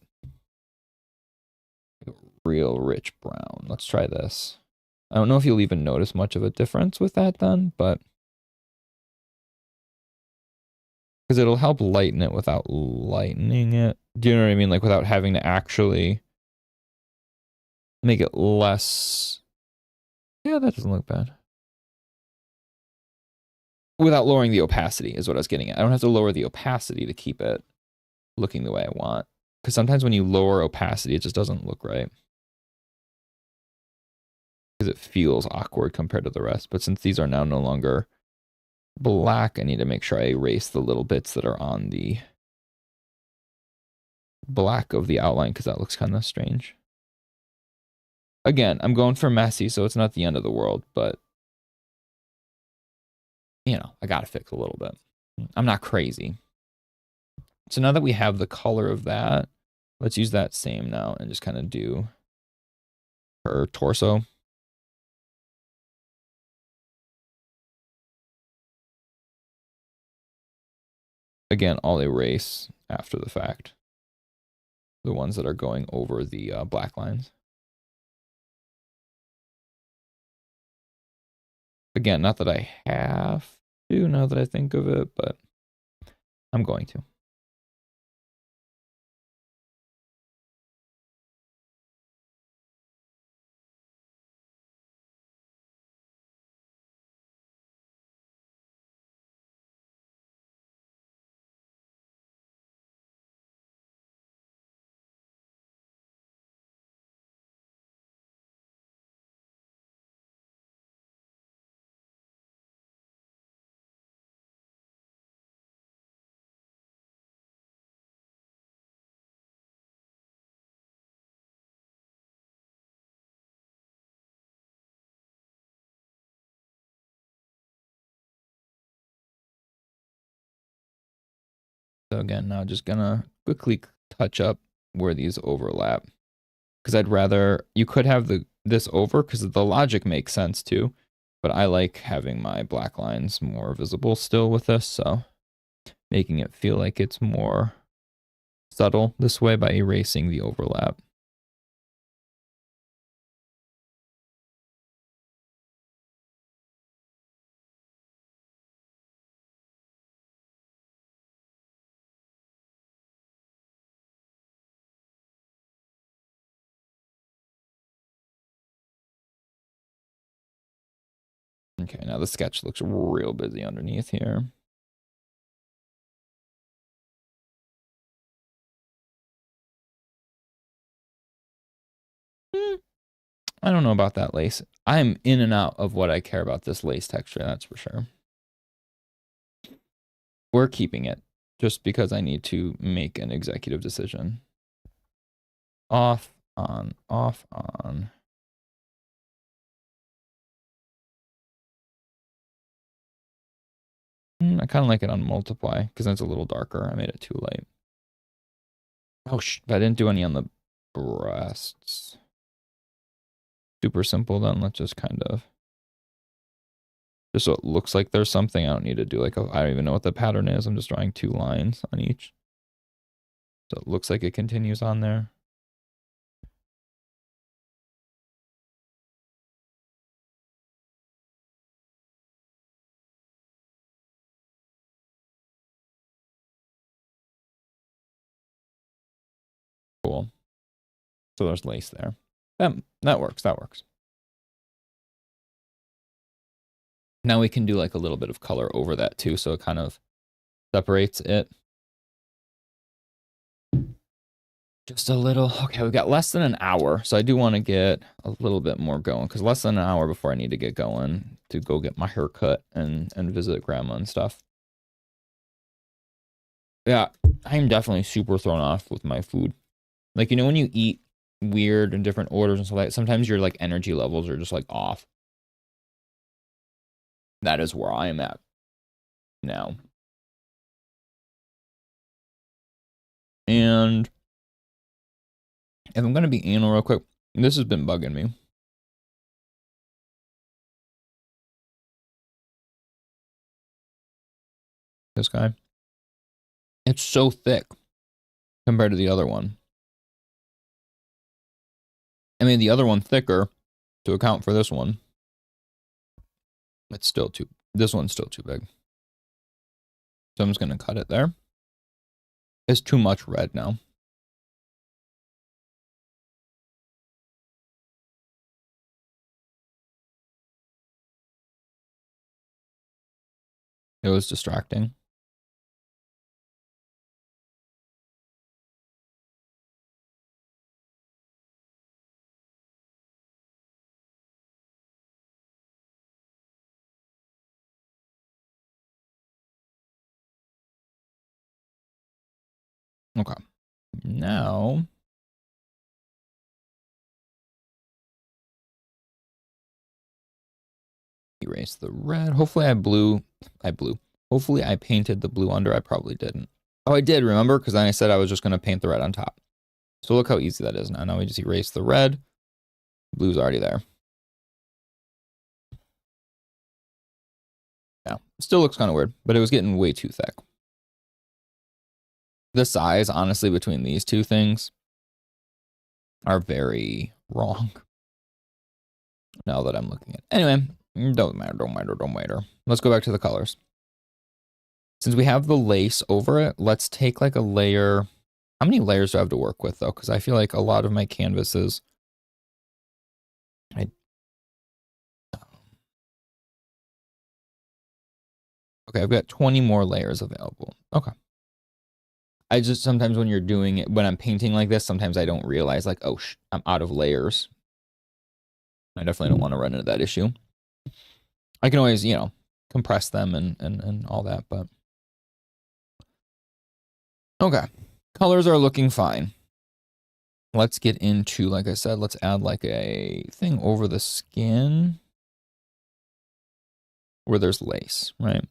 Real rich brown. Let's try this. I don't know if you'll even notice much of a difference with that then, but because it'll help lighten it without lightening it. Do you know what I mean? Like without having to actually make it less. Yeah, that doesn't look bad. Without lowering the opacity is what I was getting at. I don't have to lower the opacity to keep it looking the way I want. Because sometimes when you lower opacity, it just doesn't look right. Because it feels awkward compared to the rest. But since these are now no longer black, I need to make sure I erase the little bits that are on the black of the outline because that looks kind of strange. Again, I'm going for messy, so it's not the end of the world, but you know, I gotta fix a little bit. I'm not crazy. So now that we have the color of that, let's use that same now and just kind of do her torso. Again, I'll erase after the fact the ones that are going over the black lines. Again, not that I have to now that I think of it, but I'm going to. So again, now just gonna quickly touch up where these overlap. Because I'd rather, you could have this over because the logic makes sense too. But I like having my black lines more visible still with this. So making it feel like it's more subtle this way by erasing the overlap. Okay, now the sketch looks real busy underneath here. I don't know about that lace. I'm in and out of what I care about this lace texture, that's for sure. We're keeping it just because I need to make an executive decision. Off, on, off, on. I kind of like it on multiply because that's a little darker. I made it too light. Oh, but I didn't do any on the breasts. Super simple then. Let's just kind of, just so it looks like there's something. I don't need to do like, I don't even know what the pattern is. I'm just drawing 2 lines on each. So it looks like it continues on there. Cool. So there's lace there. That works. That works. Now we can do like a little bit of color over that too, so it kind of separates it. Just a little. Okay, we've got less than an hour, so I do want to get a little bit more going, because less than an hour before I need to get going to go get my hair cut and visit grandma and stuff. Yeah, I'm definitely super thrown off with my food. Like, you know, when you eat weird and different orders and stuff like that, sometimes your like energy levels are just like off. That is where I am at now. And if I'm going to be anal real quick, this has been bugging me. This guy. It's so thick compared to the other one. I mean, the other one thicker to account for this one. It's still too, this one's still too big. So I'm just going to cut it there. It's too much red now. It was distracting. Okay. Now, erase the red. Hopefully hopefully I painted the blue under. I probably didn't. Oh, I did, remember? Because then I said I was just going to paint the red on top. So look how easy that is now. Now we just erase the red. Blue's already there. Yeah, still looks kind of weird, but it was getting way too thick. The size, honestly, between these two things are very wrong. Now that I'm looking at it. Anyway, don't matter. Let's go back to the colors. Since we have the lace over it, let's take like a layer. How many layers do I have to work with though? Because I feel like a lot of my canvases, okay, I've got 20 more layers available. Okay. I just, sometimes when you're doing it, when I'm painting like this, sometimes I don't realize like, oh, I'm out of layers. I definitely don't want to run into that issue. I can always, you know, compress them and all that, but. Okay. Colors are looking fine. Let's get into, like I said, let's add like a thing over the skin where there's lace, right?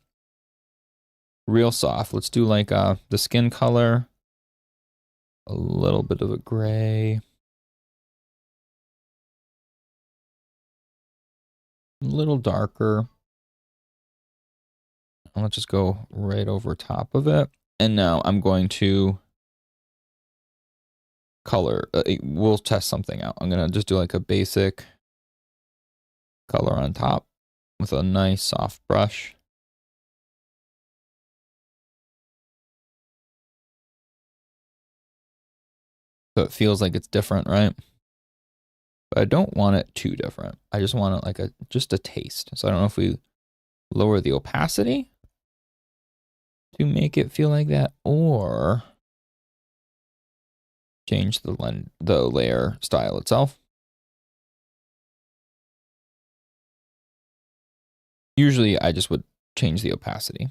Real soft. Let's do like the skin color, a little bit of a gray, a little darker. And let's just go right over top of it. And now I'm going to color. We'll test something out. I'm going to just do like a basic color on top with a nice soft brush. So it feels like it's different, right? But I don't want it too different. I just want it like just a taste. So I don't know if we lower the opacity to make it feel like that, or change the layer style itself. Usually I just would change the opacity.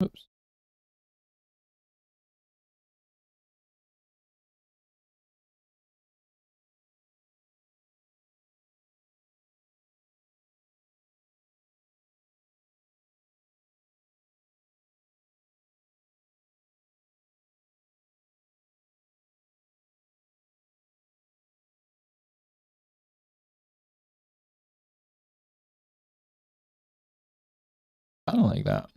Oops. I don't like that.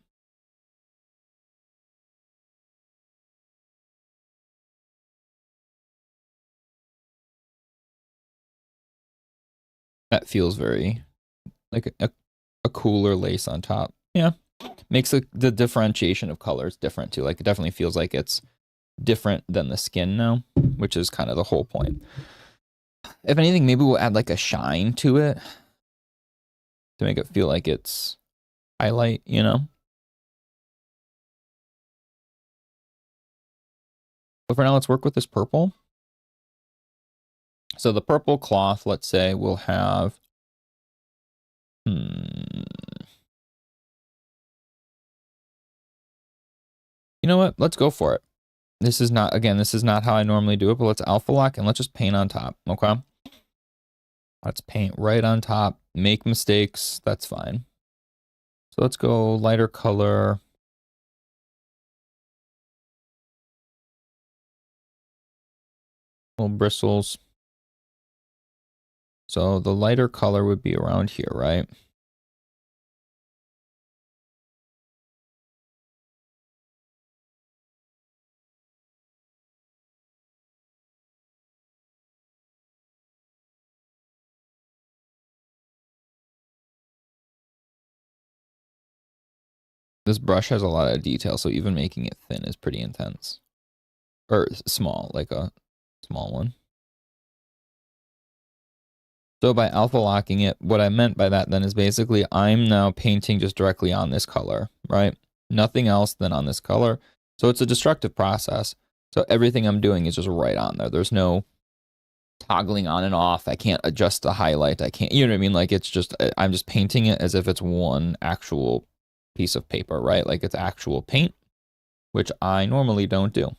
That feels very like a cooler lace on top. Yeah. Makes the differentiation of colors different too. Like it definitely feels like it's different than the skin now, which is kind of the whole point. If anything, maybe we'll add like a shine to it to make it feel like it's highlight, you know? But for now, let's work with this purple. So the purple cloth, let's say, will have, you know what? Let's go for it. This is not, again, this is not how I normally do it, but let's alpha lock and let's just paint on top, okay? Let's paint right on top, make mistakes, that's fine. So let's go lighter color. Little bristles. So the lighter color would be around here, right? This brush has a lot of detail, so even making it thin is pretty intense. Or small, like a small one. So by alpha locking it, what I meant by that then is basically I'm now painting just directly on this color, right? Nothing else than on this color. So it's a destructive process. So everything I'm doing is just right on there. There's no toggling on and off. I can't adjust the highlight. I can't, you know what I mean? Like it's just, I'm just painting it as if it's one actual piece of paper, right? Like it's actual paint, which I normally don't do.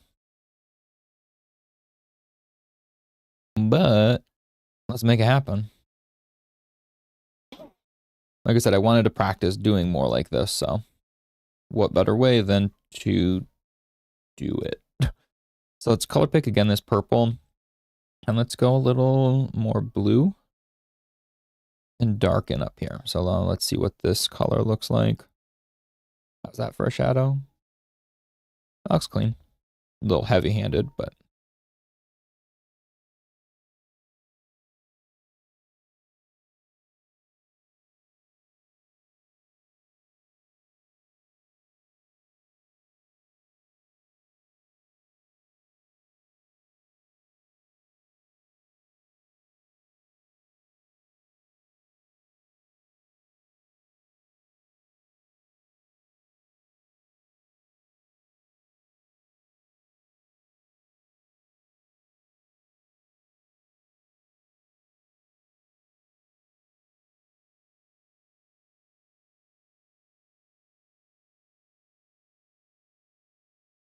But let's make it happen. Like I said, I wanted to practice doing more like this, so what better way than to do it? So let's color pick again this purple, and let's go a little more blue and darken up here. So let's see what this color looks like. How's that for a shadow? That looks clean. A little heavy-handed, but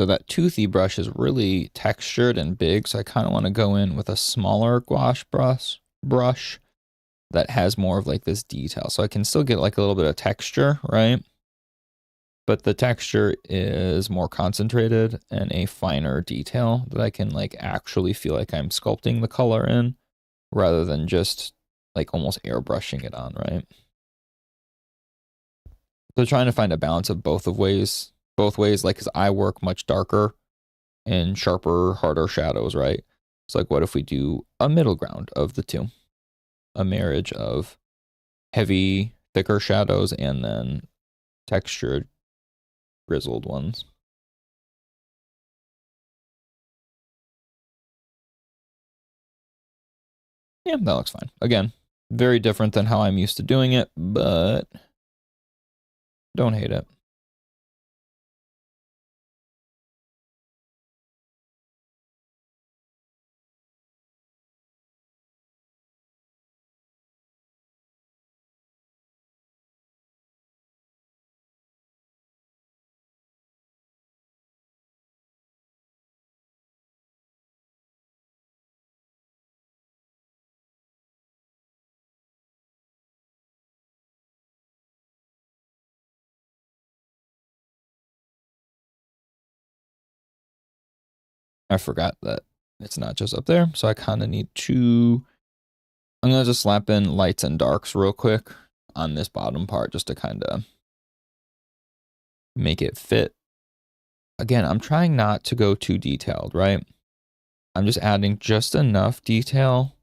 so that toothy brush is really textured and big, so I kind of want to go in with a smaller gouache brush that has more of like this detail. So I can still get like a little bit of texture, right? But the texture is more concentrated and a finer detail that I can like actually feel like I'm sculpting the color in rather than just like almost airbrushing it on, right? So trying to find a balance of both ways, like, cause I work much darker and sharper, harder shadows, right? It's like, what if we do a middle ground of the two? A marriage of heavy, thicker shadows and then textured, grizzled ones. Yeah, that looks fine. Again, very different than how I'm used to doing it, but don't hate it. I forgot that it's not just up there, so I kind of need to... I'm going to just slap in lights and darks real quick on this bottom part just to kind of make it fit. Again, I'm trying not to go too detailed, right? I'm just adding just enough detail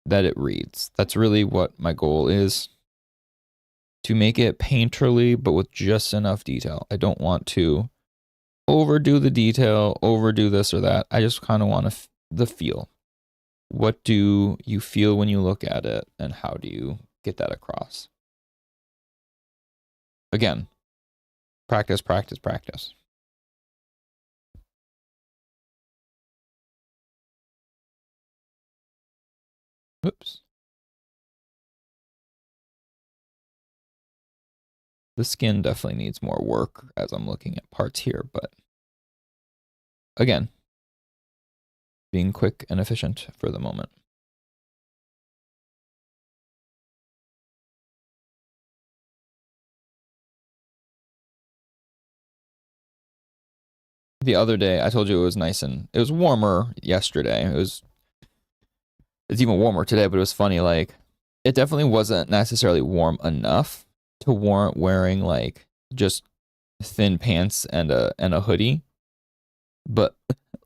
that it reads. That's really what my goal is, to make it painterly, but with just enough detail. I don't want to overdo the detail, overdo this or that. I just kind of want the feel. What do you feel when you look at it, and how do you get that across? Again, practice, practice, practice. Oops. The skin definitely needs more work as I'm looking at parts here, but again, being quick and efficient for the moment. The other day, I told you it was nice and it was warmer yesterday. It's even warmer today, but it was funny. Like, it definitely wasn't necessarily warm enough to warrant wearing like just thin pants and a hoodie. But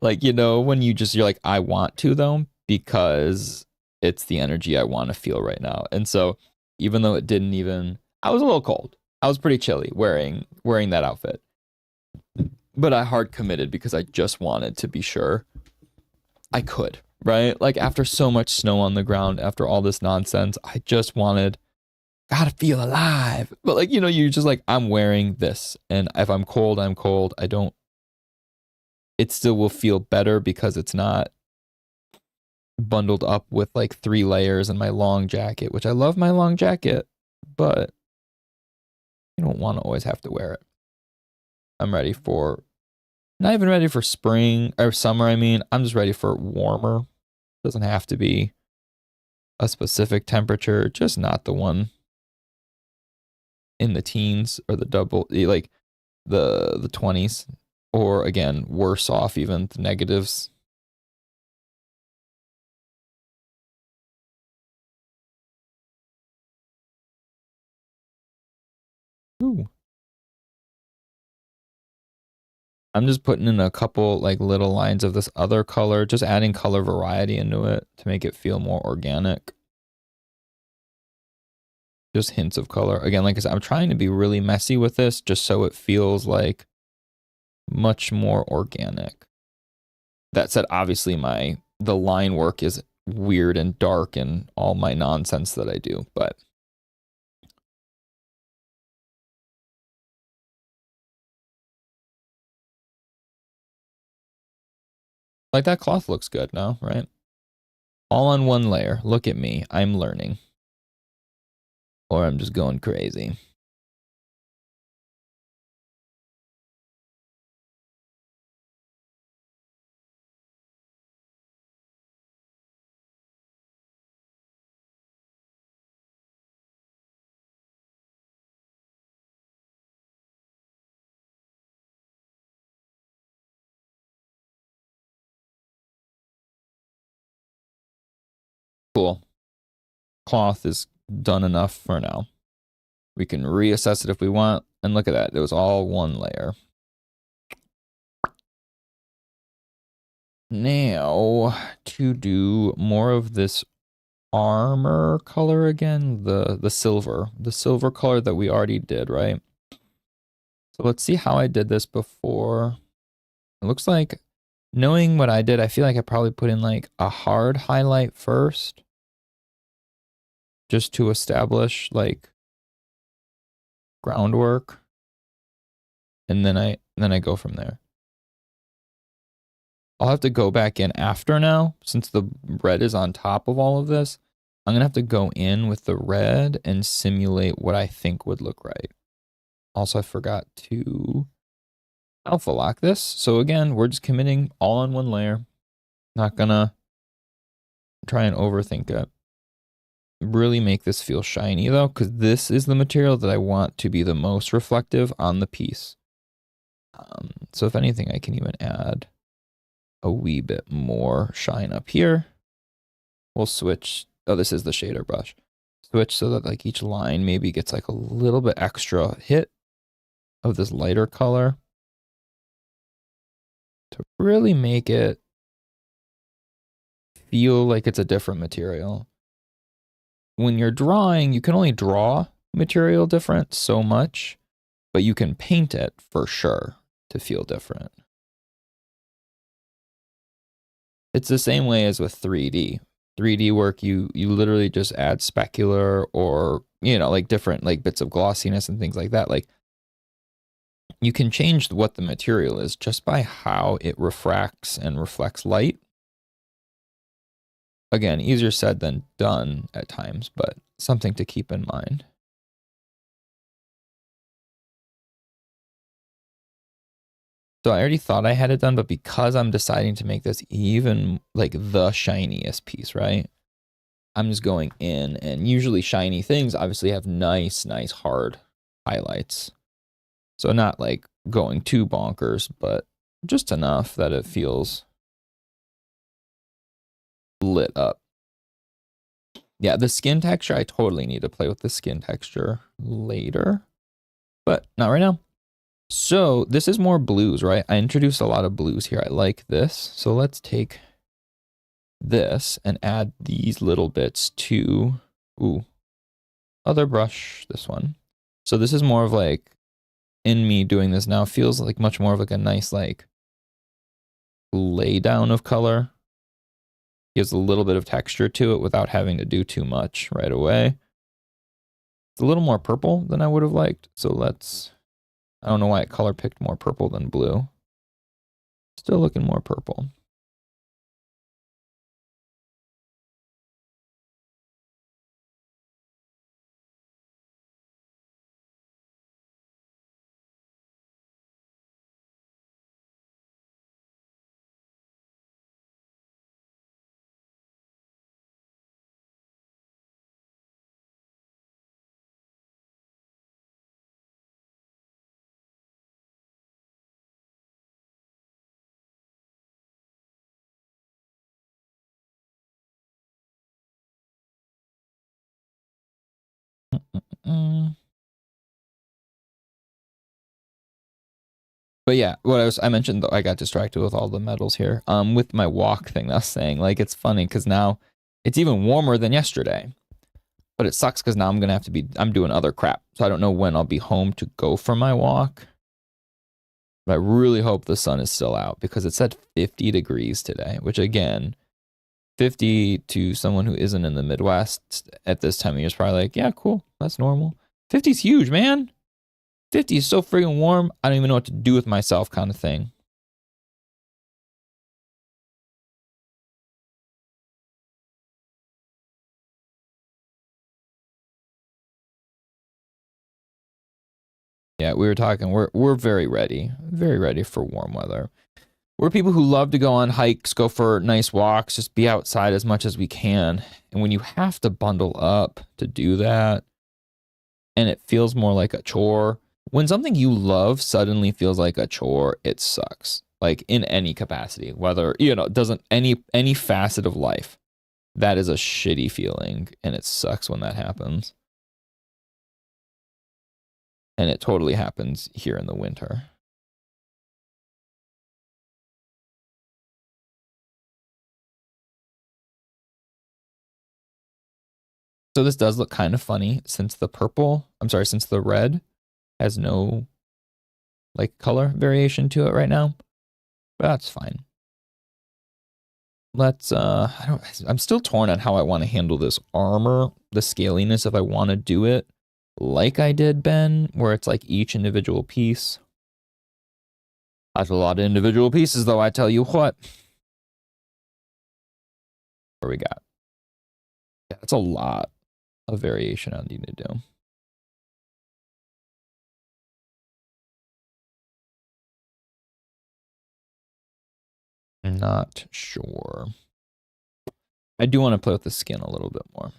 like, you know, when you're like, I want to though, because it's the energy I want to feel right now. And so even though it didn't even, I was a little cold. I was pretty chilly wearing that outfit. But I hard committed because I just wanted to be sure I could, right? Like after so much snow on the ground, after all this nonsense, I just wanted, gotta feel alive. But like, you know, you're just like, I'm wearing this. And if I'm cold, I'm cold. It still will feel better because it's not bundled up with like 3 layers and my long jacket, which I love my long jacket, but you don't want to always have to wear it. I'm ready for, not even ready for spring or summer. I mean, I'm just ready for warmer. Doesn't have to be a specific temperature, just not the one in the teens or the like the 20s, or again, worse off, even the negatives. Ooh. I'm just putting in a couple like little lines of this other color, just adding color variety into it to make it feel more organic. Just hints of color. Again, like I said, I'm trying to be really messy with this just so it feels like much more organic. That said, obviously the line work is weird and dark and all my nonsense that I do, but like that cloth looks good now, right? All on one layer. Look at me. I'm learning. Or I'm just going crazy. Cool. Cloth is done enough for now. We can reassess it if we want. And look at that. It was all one layer. Now, to do more of this armor color again, the silver color that we already did, right? So let's see how I did this before. It looks like, knowing what I did, I feel like I probably put in like a hard highlight first. just to establish like groundwork. And then I go from there. I'll have to go back in after now, since the red is on top of all of this. I'm going to have to go in with the red and simulate what I think would look right. Also, I forgot to alpha lock this. So again, we're just committing all on one layer. Not going to try and overthink it. Really make this feel shiny though, because this is the material that I want to be the most reflective on the piece. So if anything, I can even add a wee bit more shine up here. We'll switch. Oh, this is the shader brush. Switch so that like each line maybe gets like a little bit extra hit of this lighter color to really make it feel like it's a different material. When you're drawing, you can only draw material different so much, but you can paint it for sure to feel different. It's the same way as with 3D. 3D work, you literally just add specular or, you know, like different like bits of glossiness and things like that. Like you can change what the material is just by how it refracts and reflects light. Again, easier said than done at times, but something to keep in mind. So I already thought I had it done, but because I'm deciding to make this even like the shiniest piece, right? I'm just going in, and usually shiny things obviously have nice hard highlights. So not like going too bonkers, but just enough that it feels lit up. Yeah, the skin texture, I totally need to play with the skin texture later, but not right now. So this is more blues, right? I introduced a lot of blues here. I like this. So let's take this and add these little bits to, other brush, this one. So this is more of like, in me doing this now, feels like much more of like a nice like lay down of color. Gives a little bit of texture to it without having to do too much right away. It's a little more purple than I would have liked. So let's, I don't know why it color picked more purple than blue. Still looking more purple. But yeah, what I mentioned though, I got distracted with all the metals here. With my walk thing, I was saying, like, it's funny because now it's even warmer than yesterday. But it sucks because now I'm gonna have to be, I'm doing other crap. So I don't know when I'll be home to go for my walk. But I really hope the sun is still out because it said 50 degrees today, which again, 50 to someone who isn't in the Midwest at this time of year is probably like, yeah, cool, that's normal. 50 is huge, man. 50 is so friggin' warm, I don't even know what to do with myself kind of thing. Yeah, we were talking, we're very ready for warm weather. We're people who love to go on hikes, go for nice walks, just be outside as much as we can. And when you have to bundle up to do that, and it feels more like a chore, when something you love suddenly feels like a chore, it sucks. Like in any capacity, whether, you know, doesn't any facet of life, that is a shitty feeling, and it sucks when that happens. And it totally happens here in the winter. So this does look kind of funny since the purple, I'm sorry, since the red has no like color variation to it right now, but that's fine. let's I'm still torn on how I want to handle this armor, the scaliness, if I want to do it like I did Ben, where it's like each individual piece. That's a lot of individual pieces, though, I tell you what. What we got? Yeah, that's a lot of variation I need to do. Not sure. I do want to play with the skin a little bit more.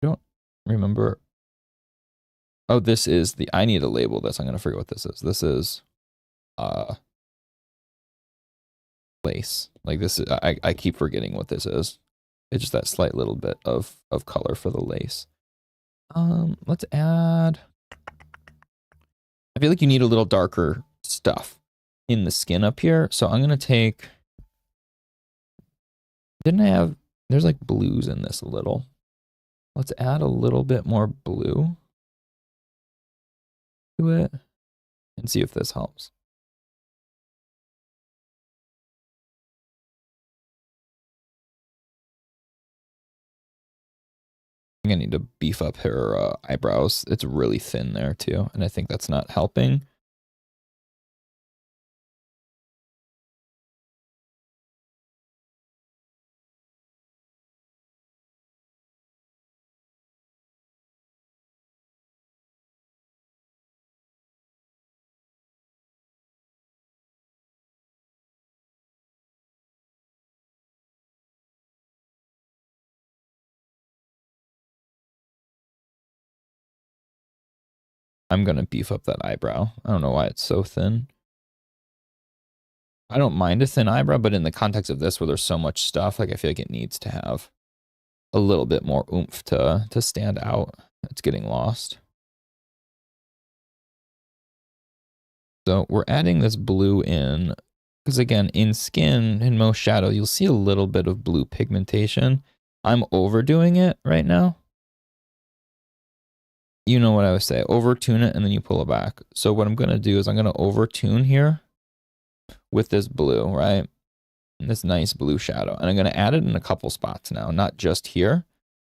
I don't remember. Oh, this is the, I need to label this. I'm going to forget what this is. This is lace. Like this is, I keep forgetting what this is. It's just that slight little bit of color for the lace. Let's add, I feel like you need a little darker stuff in the skin up here. So I'm going to take, didn't I have, there's like blues in this a little. Let's add a little bit more blue to it and see if this helps. I think I need to beef up her eyebrows. It's really thin there too, and I think that's not helping. I'm gonna beef up that eyebrow. I don't know why it's so thin. I don't mind a thin eyebrow, but in the context of this where there's so much stuff, like I feel like it needs to have a little bit more oomph to stand out. It's getting lost. So we're adding this blue in, because again, in skin, in most shadow, you'll see a little bit of blue pigmentation. I'm overdoing it right now. You know what I would say, overtune it and then you pull it back. So what I'm going to do is I'm going to overtune here with this blue, right? And this nice blue shadow. And I'm going to add it in a couple spots now, not just here.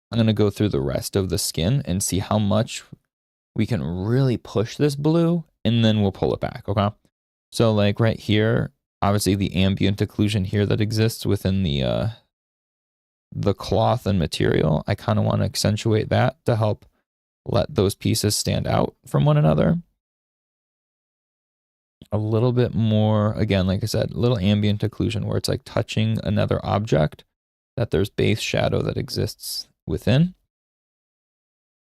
I'm going to go through the rest of the skin and see how much we can really push this blue, and then we'll pull it back, okay? So like right here, obviously the ambient occlusion here that exists within the cloth and material, I kind of want to accentuate that to help let those pieces stand out from one another. A little bit more, again, like I said, a little ambient occlusion where it's like touching another object that there's base shadow that exists within.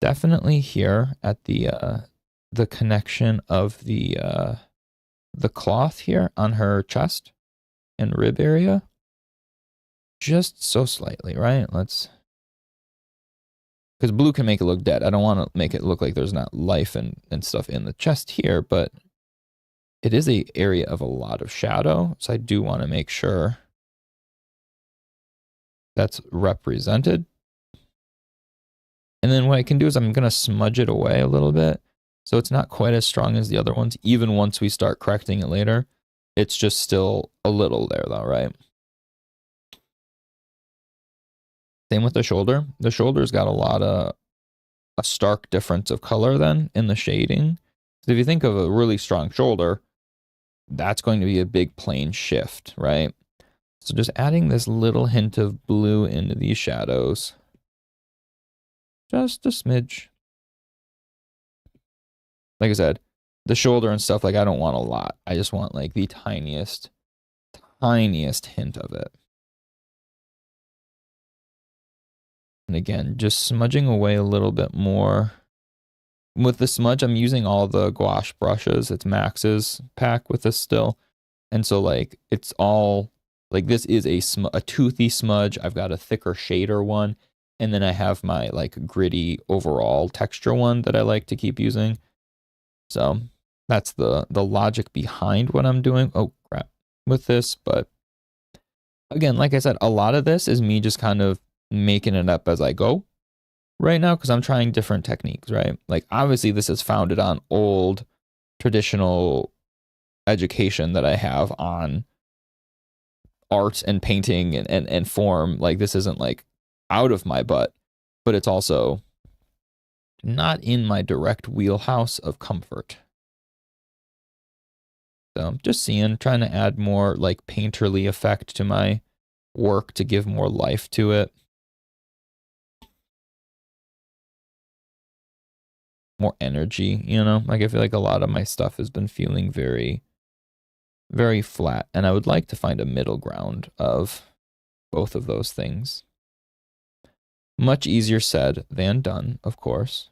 Definitely here at the connection of the cloth here on her chest and rib area. Just so slightly, right? Let's, because blue can make it look dead. I don't want to make it look like there's not life and stuff in the chest here, but it is an area of a lot of shadow. So I do want to make sure that's represented. And then what I can do is I'm going to smudge it away a little bit. So it's not quite as strong as the other ones. Even once we start correcting it later, it's just still a little there though, right? Same with the shoulder. The shoulder's got a stark difference of color then in the shading. So if you think of a really strong shoulder, that's going to be a big plane shift, right? So just adding this little hint of blue into these shadows. Just a smidge. Like I said, the shoulder and stuff, like I don't want a lot. I just want like the tiniest hint of it. And again, just smudging away a little bit more. With the smudge, I'm using all the gouache brushes. It's Max's pack with this still. And so like, it's all, like this is a toothy smudge. I've got a thicker shader one. And then I have my like gritty overall texture one that I like to keep using. So that's the logic behind what I'm doing. Oh crap, with this. But again, like I said, a lot of this is me just kind of making it up as I go right now, because I'm trying different techniques, right? Like obviously this is founded on old traditional education that I have on art and painting and form. Like, this isn't like out of my butt, but it's also not in my direct wheelhouse of comfort. So just seeing, trying to add more like painterly effect to my work to give more life to it. More energy, you know? Like, I feel like a lot of my stuff has been feeling very, very flat. And I would like to find a middle ground of both of those things. Much easier said than done, of course.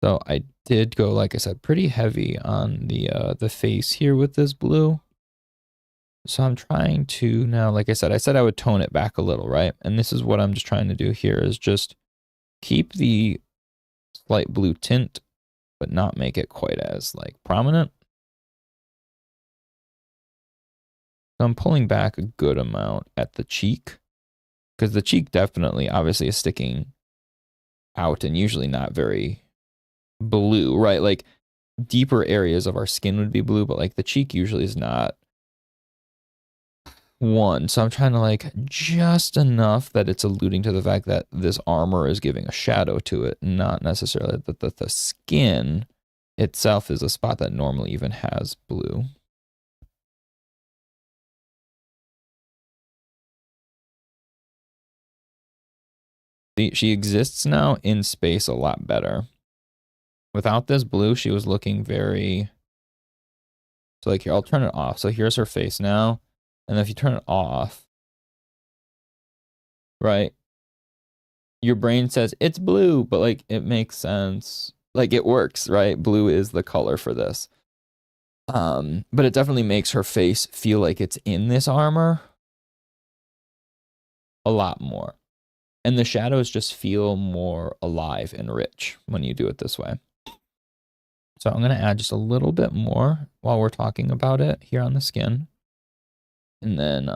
So I did go, like I said, pretty heavy on the face here with this blue. So I'm trying to now, like I said I would tone it back a little, right? And this is what I'm just trying to do here is just keep the slight blue tint, but not make it quite as like prominent. So I'm pulling back a good amount at the cheek because the cheek definitely obviously is sticking out and usually not very blue, right? Like deeper areas of our skin would be blue, but like the cheek usually is not one. So I'm trying to like just enough that it's alluding to the fact that this armor is giving a shadow to it, not necessarily that the skin itself is a spot that normally even has blue. She exists now in space a lot better. Without this blue, she was looking very... So like here, I'll turn it off. So here's her face now. And if you turn it off, right? Your brain says it's blue, but like it makes sense. Like it works, right? Blue is the color for this. But it definitely makes her face feel like it's in this armor a lot more. And the shadows just feel more alive and rich when you do it this way. So I'm going to add just a little bit more while we're talking about it here on the skin. And then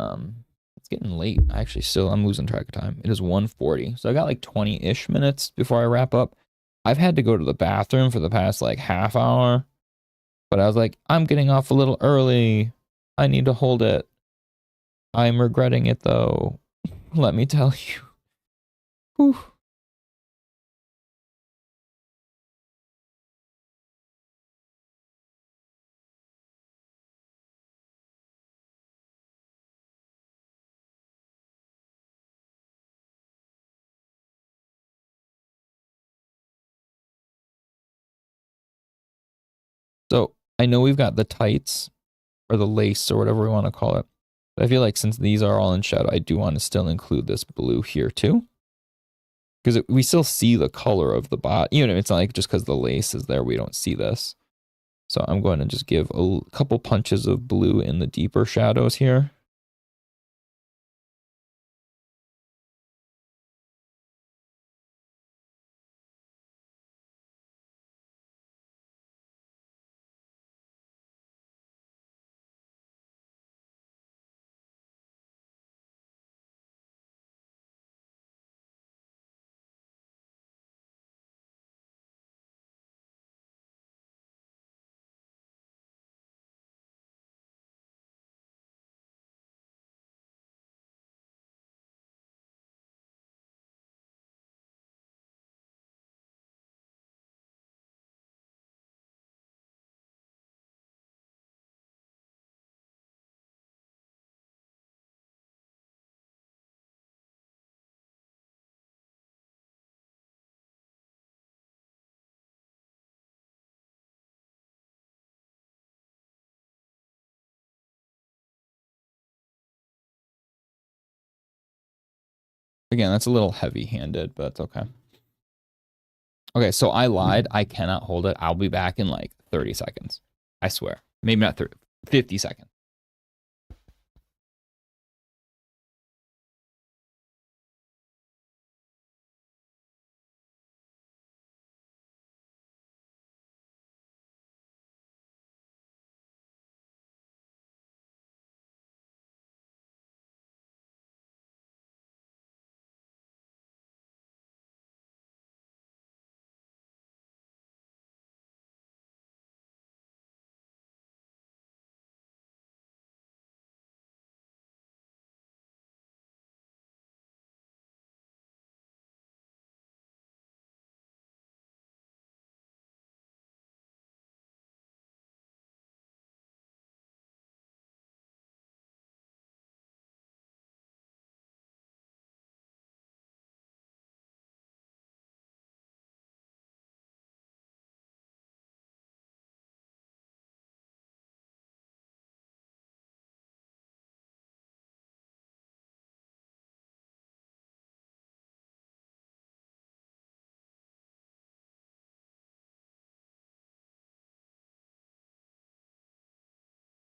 it's getting late. I'm losing track of time. It is 1:40. So I got like 20-ish minutes before I wrap up. I've had to go to the bathroom for the past like half hour. But I was like, I'm getting off a little early. I need to hold it. I'm regretting it though. Let me tell you. Whew. So I know we've got the tights or the lace or whatever we want to call it. But I feel like since these are all in shadow, I do want to still include this blue here too. Because we still see the color of the bot. You know, it's not like just because the lace is there, we don't see this. So I'm going to just give a couple punches of blue in the deeper shadows here. Again, that's a little heavy-handed, but it's okay. Okay, so I lied. I cannot hold it. I'll be back in like 30 seconds. I swear. Maybe not 30, 50 seconds.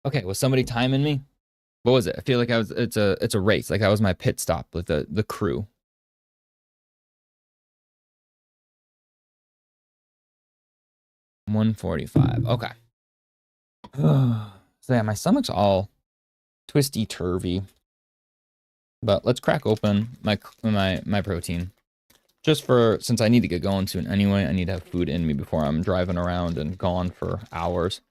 Okay, was somebody timing me? What was it? I feel like it's a race. Like I was my pit stop with the crew. $145. Okay. So yeah, my stomach's all twisty turvy. But let's crack open my protein. Just for, since I need to get going soon anyway, I need to have food in me before I'm driving around and gone for hours.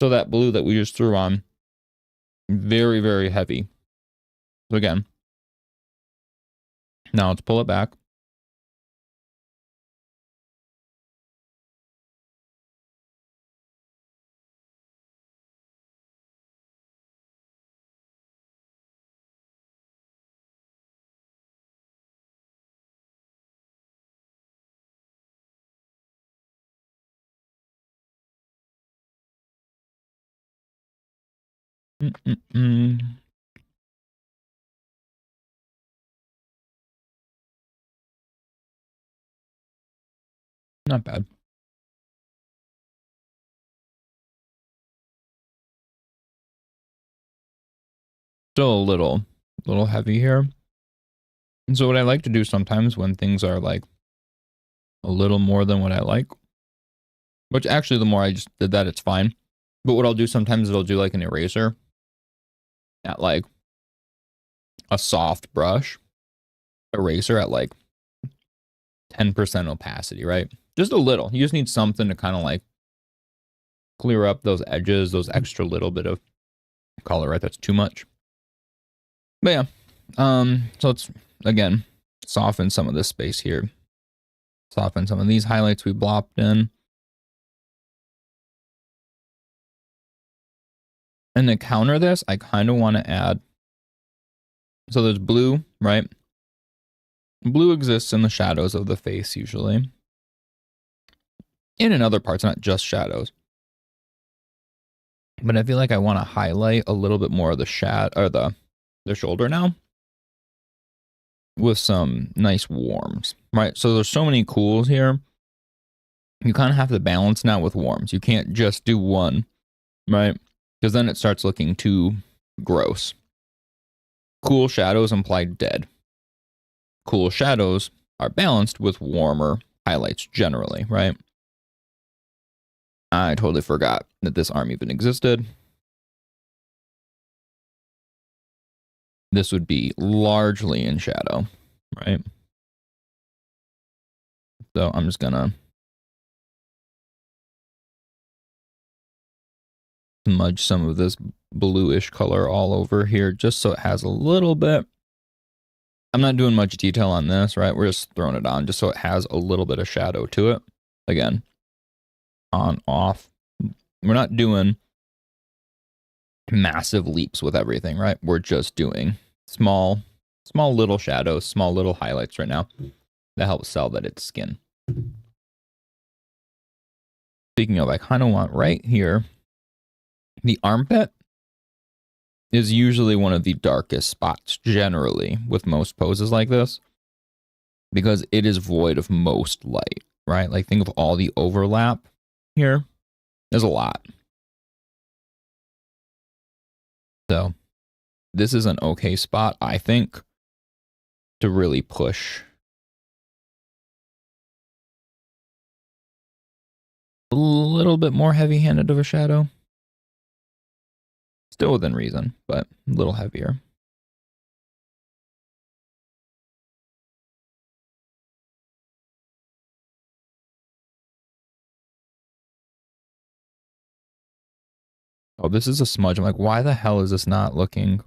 So that blue that we just threw on, very, very heavy. So again, now let's pull it back. Not bad. Still a little heavy here. And so what I like to do sometimes when things are like a little more than what I like, which actually the more I just did that, it's fine. But what I'll do sometimes is I'll do like an eraser at like a soft brush eraser at like 10% opacity, right? Just a little. You just need something to kind of like clear up those edges, those extra little bit of color, right? That's too much. But yeah, so let's again soften some of this space here. Soften some of these highlights we blopped in. And to counter this, I kind of want to add, so there's blue, right? Blue exists in the shadows of the face usually. And in other parts, not just shadows. But I feel like I want to highlight a little bit more of the the shoulder now with some nice warms, right? So there's so many cools here. You kind of have to balance now with warms. You can't just do one, right? Because then it starts looking too gross. Cool shadows imply dead. Cool shadows are balanced with warmer highlights generally, right? I totally forgot that this arm even existed. This would be largely in shadow, right? So I'm just gonna smudge some of this bluish color all over here just so it has a little bit. I'm not doing much detail on this, right? We're just throwing it on just so it has a little bit of shadow to it. Again, on, off. We're not doing massive leaps with everything, right? We're just doing small little shadows, small little highlights right now that help sell that it's skin. Speaking of, I kind of want right here, the armpit is usually one of the darkest spots generally with most poses like this because it is void of most light, right? Like think of all the overlap here. There's a lot. So this is an okay spot, I think, to really push a little bit more heavy-handed of a shadow. Still within reason, but a little heavier. Oh, this is a smudge. I'm like, why the hell is this not looking?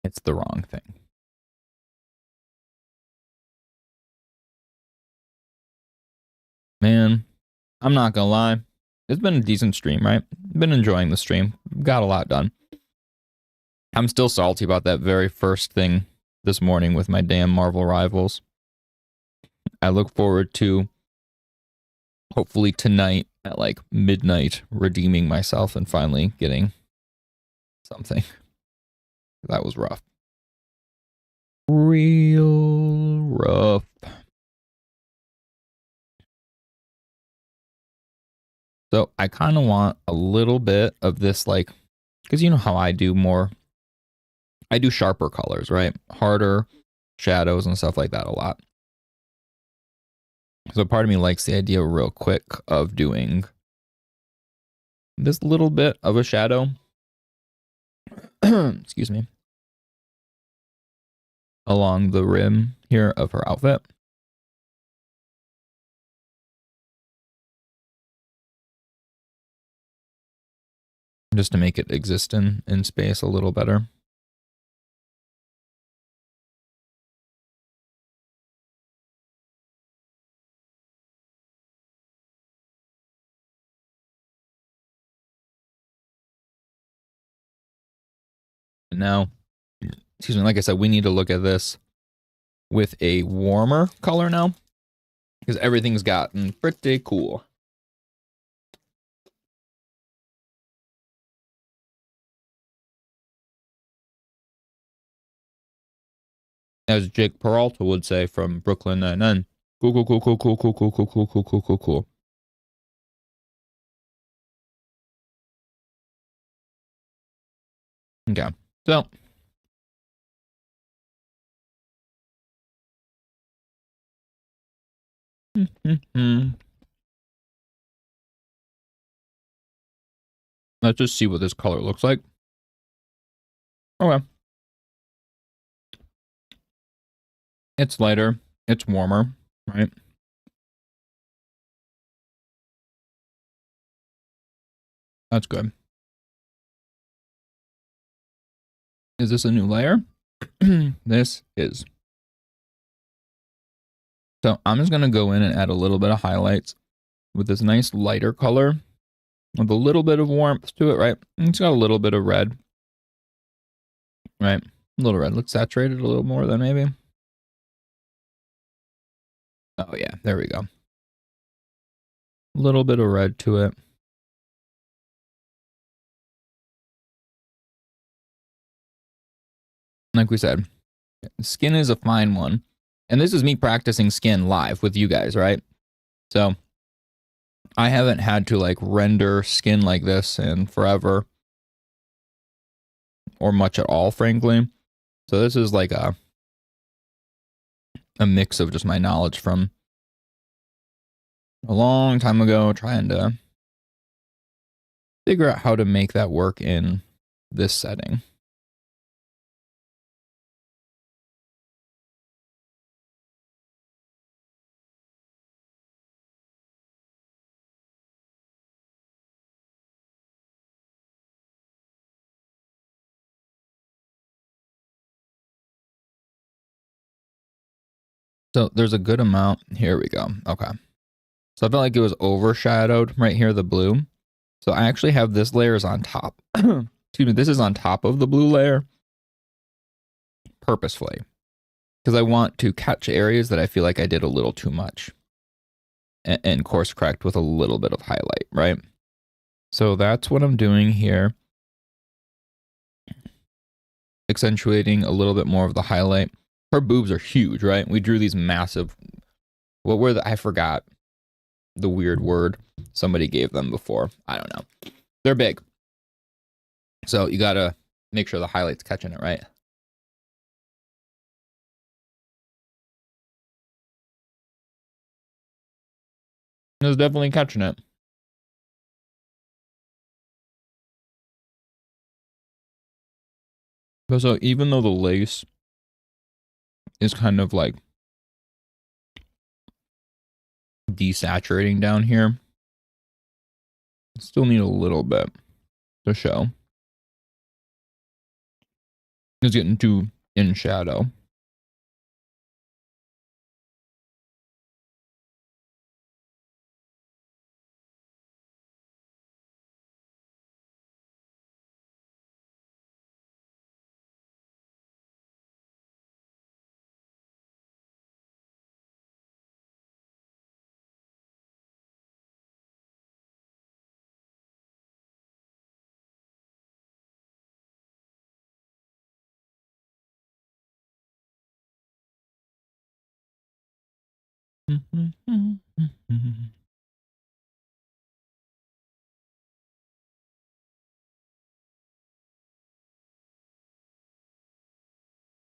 It's the wrong thing. Man, I'm not gonna lie. It's been a decent stream, right? Been enjoying the stream. Got a lot done. I'm still salty about that very first thing this morning with my damn Marvel Rivals. I look forward to hopefully tonight at like midnight redeeming myself and finally getting something. That was rough. Real rough. So I kind of want a little bit of this, like, because you know how I do sharper colors, right? Harder shadows and stuff like that a lot. So part of me likes the idea real quick of doing this little bit of a shadow. Excuse me. Along the rim here of her outfit. Just to make it exist in space a little better. And now, excuse me, like I said, we need to look at this with a warmer color now, because everything's gotten pretty cool. As Jake Peralta would say from Brooklyn Nine-Nine, cool, cool, cool, cool, cool, cool, cool, cool, cool, cool, cool, cool, cool. Okay, so let's just see what this color looks like. Okay. It's lighter. It's warmer, right? That's good. Is this a new layer? This is. So I'm just going to go in and add a little bit of highlights with this nice lighter color with a little bit of warmth to it, right? It's got a little bit of red, right? A little red. Let's saturate it a little more then maybe. Oh yeah, there we go. A little bit of red to it. Like we said, skin is a fine one. And this is me practicing skin live with you guys, right? So I haven't had to like render skin like this in forever or much at all, frankly. So this is like a mix of just my knowledge from a long time ago, trying to figure out how to make that work in this setting. So there's a good amount. Here we go. Okay. So I felt like it was overshadowed right here, the blue. So I actually have this layer is on top. Excuse me. This is on top of the blue layer purposefully because I want to catch areas that I feel like I did a little too much and course correct with a little bit of highlight, right? So that's what I'm doing here. Accentuating a little bit more of the highlight. Her boobs are huge, right? We drew these massive, what were I forgot the weird word somebody gave them before. I don't know. They're big. So you gotta make sure the highlight's catching it, right? It was definitely catching it. So even though the lace is kind of like desaturating down here, still need a little bit to show. It's getting too in shadow.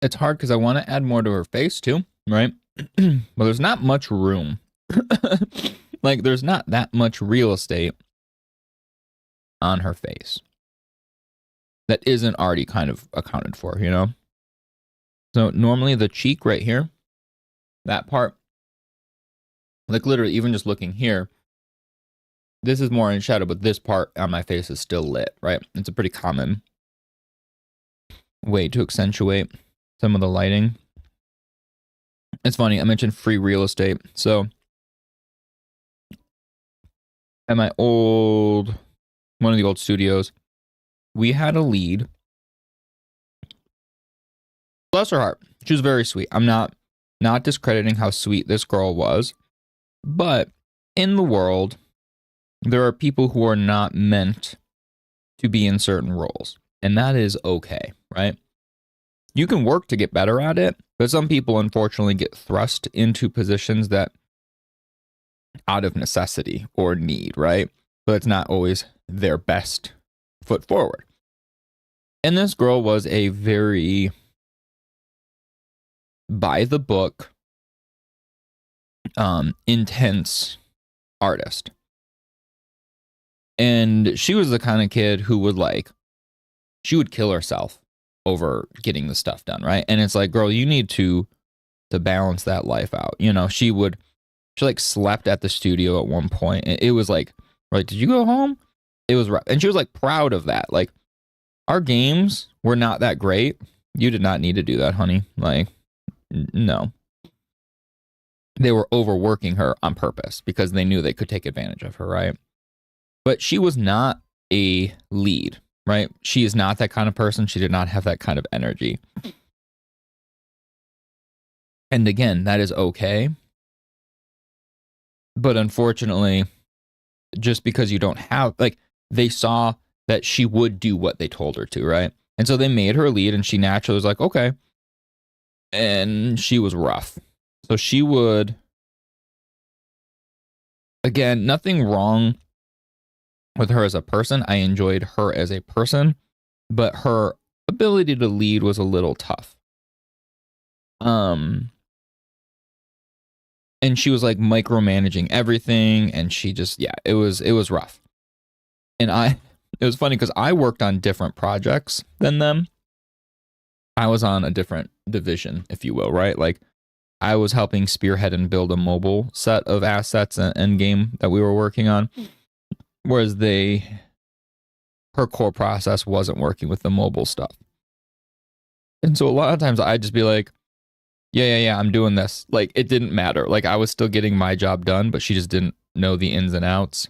It's hard because I want to add more to her face too, right? But there's not much room. Like, there's not that much real estate on her face that isn't already kind of accounted for, you know? So normally the cheek right here, that part, like literally even just looking here, this is more in shadow, but this part on my face is still lit, right? It's a pretty common way to accentuate some of the lighting. It's funny, I mentioned free real estate. So at my one of the old studios, we had a lead. Bless her heart. She was very sweet. I'm not discrediting how sweet this girl was, but in the world, there are people who are not meant to be in certain roles, and that is okay, right? You can work to get better at it, but some people unfortunately get thrust into positions that out of necessity or need, right? But it's not always their best foot forward. And this girl was a very by the book, intense artist. And she was the kind of kid who would she would kill herself over getting the stuff done, right? And it's like, girl, you need to balance that life out. You know, she slept at the studio at one point. It was like, did you go home? It was rough. And she was like proud of that. Like, our games were not that great. You did not need to do that, honey. Like, no. They were overworking her on purpose because they knew they could take advantage of her, right? But she was not a lead, right? She is not that kind of person. She did not have that kind of energy. And again, that is okay. But unfortunately, just because you don't have, they saw that she would do what they told her to, right? And so they made her lead, and she naturally was like, okay. And she was rough. So she would, again, nothing wrong with her as a person. I enjoyed her as a person, but her ability to lead was a little tough. And she was like micromanaging everything, and she just, it was rough. And it was funny because I worked on different projects than them. I was on a different division, if you will, right? Like, I was helping spearhead and build a mobile set of assets and game that we were working on. Whereas her core process wasn't working with the mobile stuff. And so a lot of times I'd just be like, yeah, I'm doing this. Like, it didn't matter. Like, I was still getting my job done, but she just didn't know the ins and outs.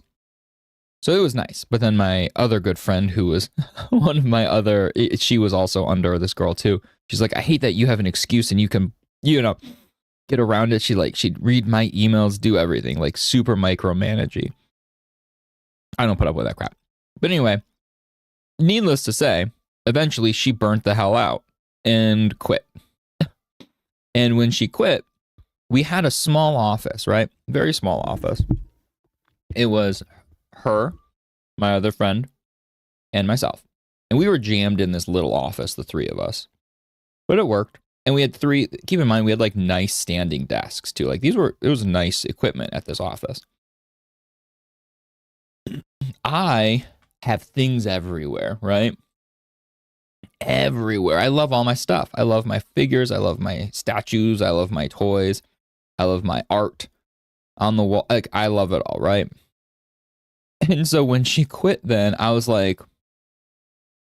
So it was nice. But then my other good friend, who was one of my other, she was also under this girl too. She's like, I hate that you have an excuse and you can, get around it. She'd read my emails, do everything, like super micromanaging. I don't put up with that crap. But anyway, needless to say, eventually she burnt the hell out and quit. And when she quit, we had a small office, right? Very small office. It was her, my other friend, and myself. And we were jammed in this little office, the three of us. But it worked. And we had keep in mind, we had like nice standing desks too. Like, it was nice equipment at this office. I have things everywhere, right? Everywhere. I love all my stuff. I love my figures. I love my statues. I love my toys. I love my art on the wall. Like, I love it all, right? And so when she quit, then I was like,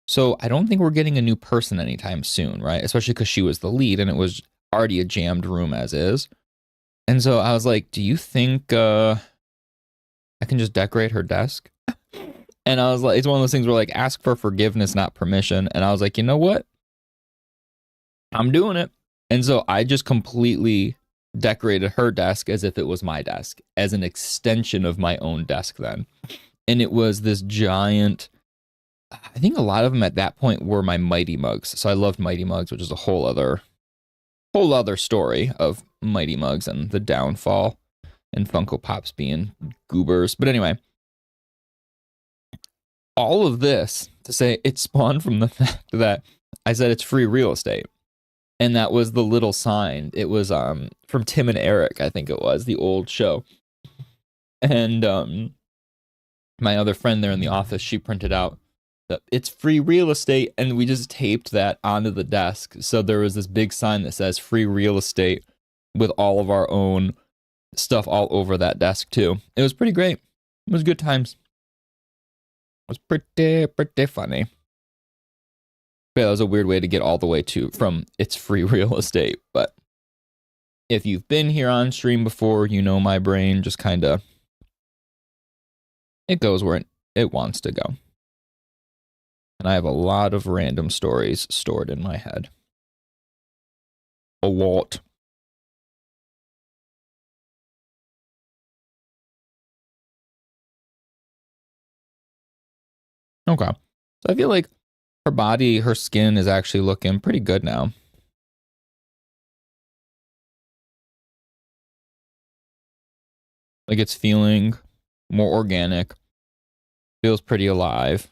so I don't think we're getting a new person anytime soon, right? Especially because she was the lead and it was already a jammed room as is. And so I was like, do you think I can just decorate her desk? And I was like, it's one of those things where like, ask for forgiveness, not permission. And I was like, you know what? I'm doing it. And so I just completely decorated her desk as if it was my desk, as an extension of my own desk then. And it was this giant, I think a lot of them at that point were my Mighty Mugs. So I loved Mighty Mugs, which is a whole other story of Mighty Mugs and the downfall. and Funko Pops being goobers. But anyway, all of this to say it spawned from the fact that I said it's free real estate. And that was the little sign. It was from Tim and Eric, I think it was, the old show. And my other friend there in the office, she printed out that it's free real estate, and we just taped that onto the desk. So there was this big sign that says free real estate with all of our own stuff all over that desk too. It was pretty great. It was good times. It was pretty funny. But that was a weird way to get all the way to from it's free real estate. But if you've been here on stream before, you know my brain just kind of, it goes where it wants to go. And I have a lot of random stories stored in my head. A lot. Okay. So I feel like her body, her skin is actually looking pretty good now. Like it's feeling more organic. Feels pretty alive.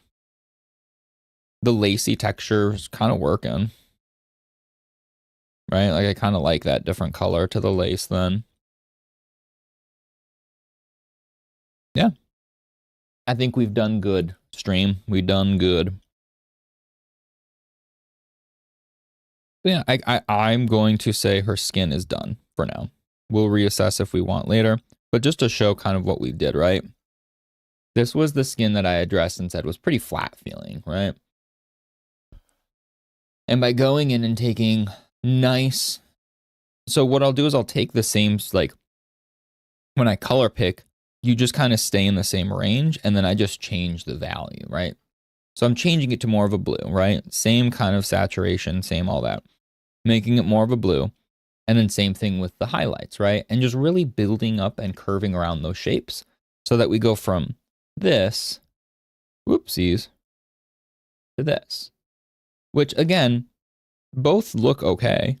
The lacy texture is kind of working. Right? Like I kind of like that different color to the lace then. Yeah. I think we've done good, stream. We've done good. Yeah, I'm going to say her skin is done for now. We'll reassess if we want later. But just to show kind of what we did, right? This was the skin that I addressed and said was pretty flat feeling, right? And by going in and taking nice... So what I'll do is I'll take the same, like, when I color pick, you just kind of stay in the same range, and then I just change the value, right? So I'm changing it to more of a blue, right? Same kind of saturation, same all that. Making it more of a blue. And then same thing with the highlights, right? And just really building up and curving around those shapes so that we go from this, whoopsies, to this. Which, again, both look okay.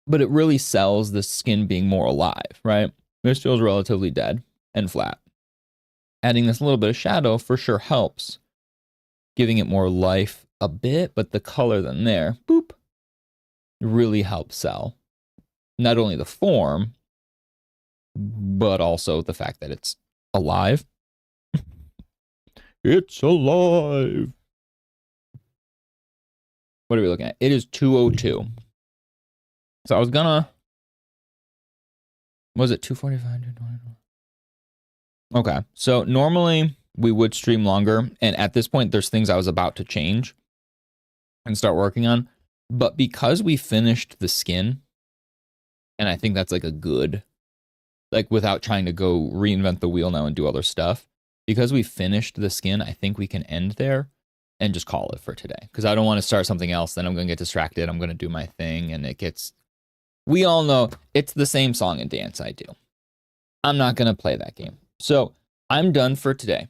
But it really sells the skin being more alive, right? This feels relatively dead and flat. Adding this little bit of shadow for sure helps. Giving it more life a bit, but the color then there, boop, really helps sell. Not only the form, but also the fact that it's alive. It's alive. What are we looking at? It is 2:02. So I was gonna, was it 2:45? Okay, so normally we would stream longer, and at this point there's things I was about to change and start working on, but because we finished the skin, and I think that's like a good, like without trying to go reinvent the wheel now and do other stuff, because we finished the skin, I think we can end there and just call it for today, because I don't want to start something else, then I'm going to get distracted, I'm going to do my thing, and it gets, we all know it's the same song and dance I do. I'm not going to play that game. So I'm done for today.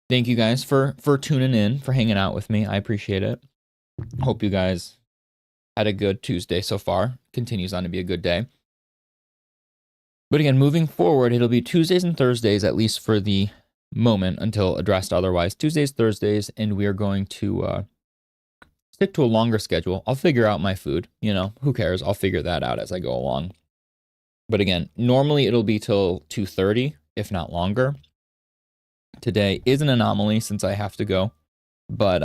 Thank you guys for tuning in, for hanging out with me. I appreciate it. Hope you guys had a good Tuesday so far. Continues on to be a good day. But again, moving forward, it'll be Tuesdays and Thursdays, at least for the moment until addressed otherwise. Tuesdays, Thursdays, and we are going to stick to a longer schedule. I'll figure out my food. You know, who cares? I'll figure that out as I go along. But again, normally it'll be till 2:30, if not longer. Today is an anomaly since I have to go, but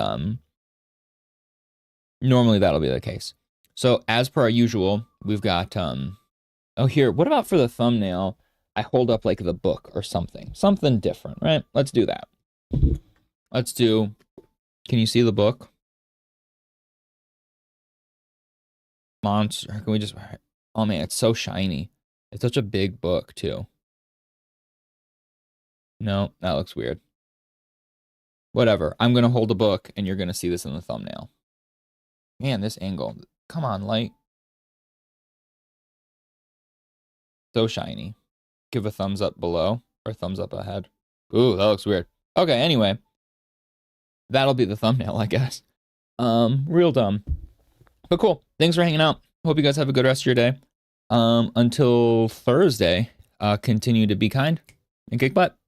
normally that'll be the case. So as per our usual, we've got oh here, what about for the thumbnail? I hold up like the book or something different, right? Let's do that. Let's do, can you see the book? Monster, can we just, oh man, it's so shiny. It's such a big book too. No, that looks weird. Whatever, I'm gonna hold a book and you're gonna see this in the thumbnail. Man, this angle, come on, light. So shiny. Give a thumbs up below or thumbs up ahead. Ooh, that looks weird. Okay, anyway. That'll be the thumbnail, I guess. Real dumb. But cool. Thanks for hanging out. Hope you guys have a good rest of your day. Until Thursday, continue to be kind and kick butt.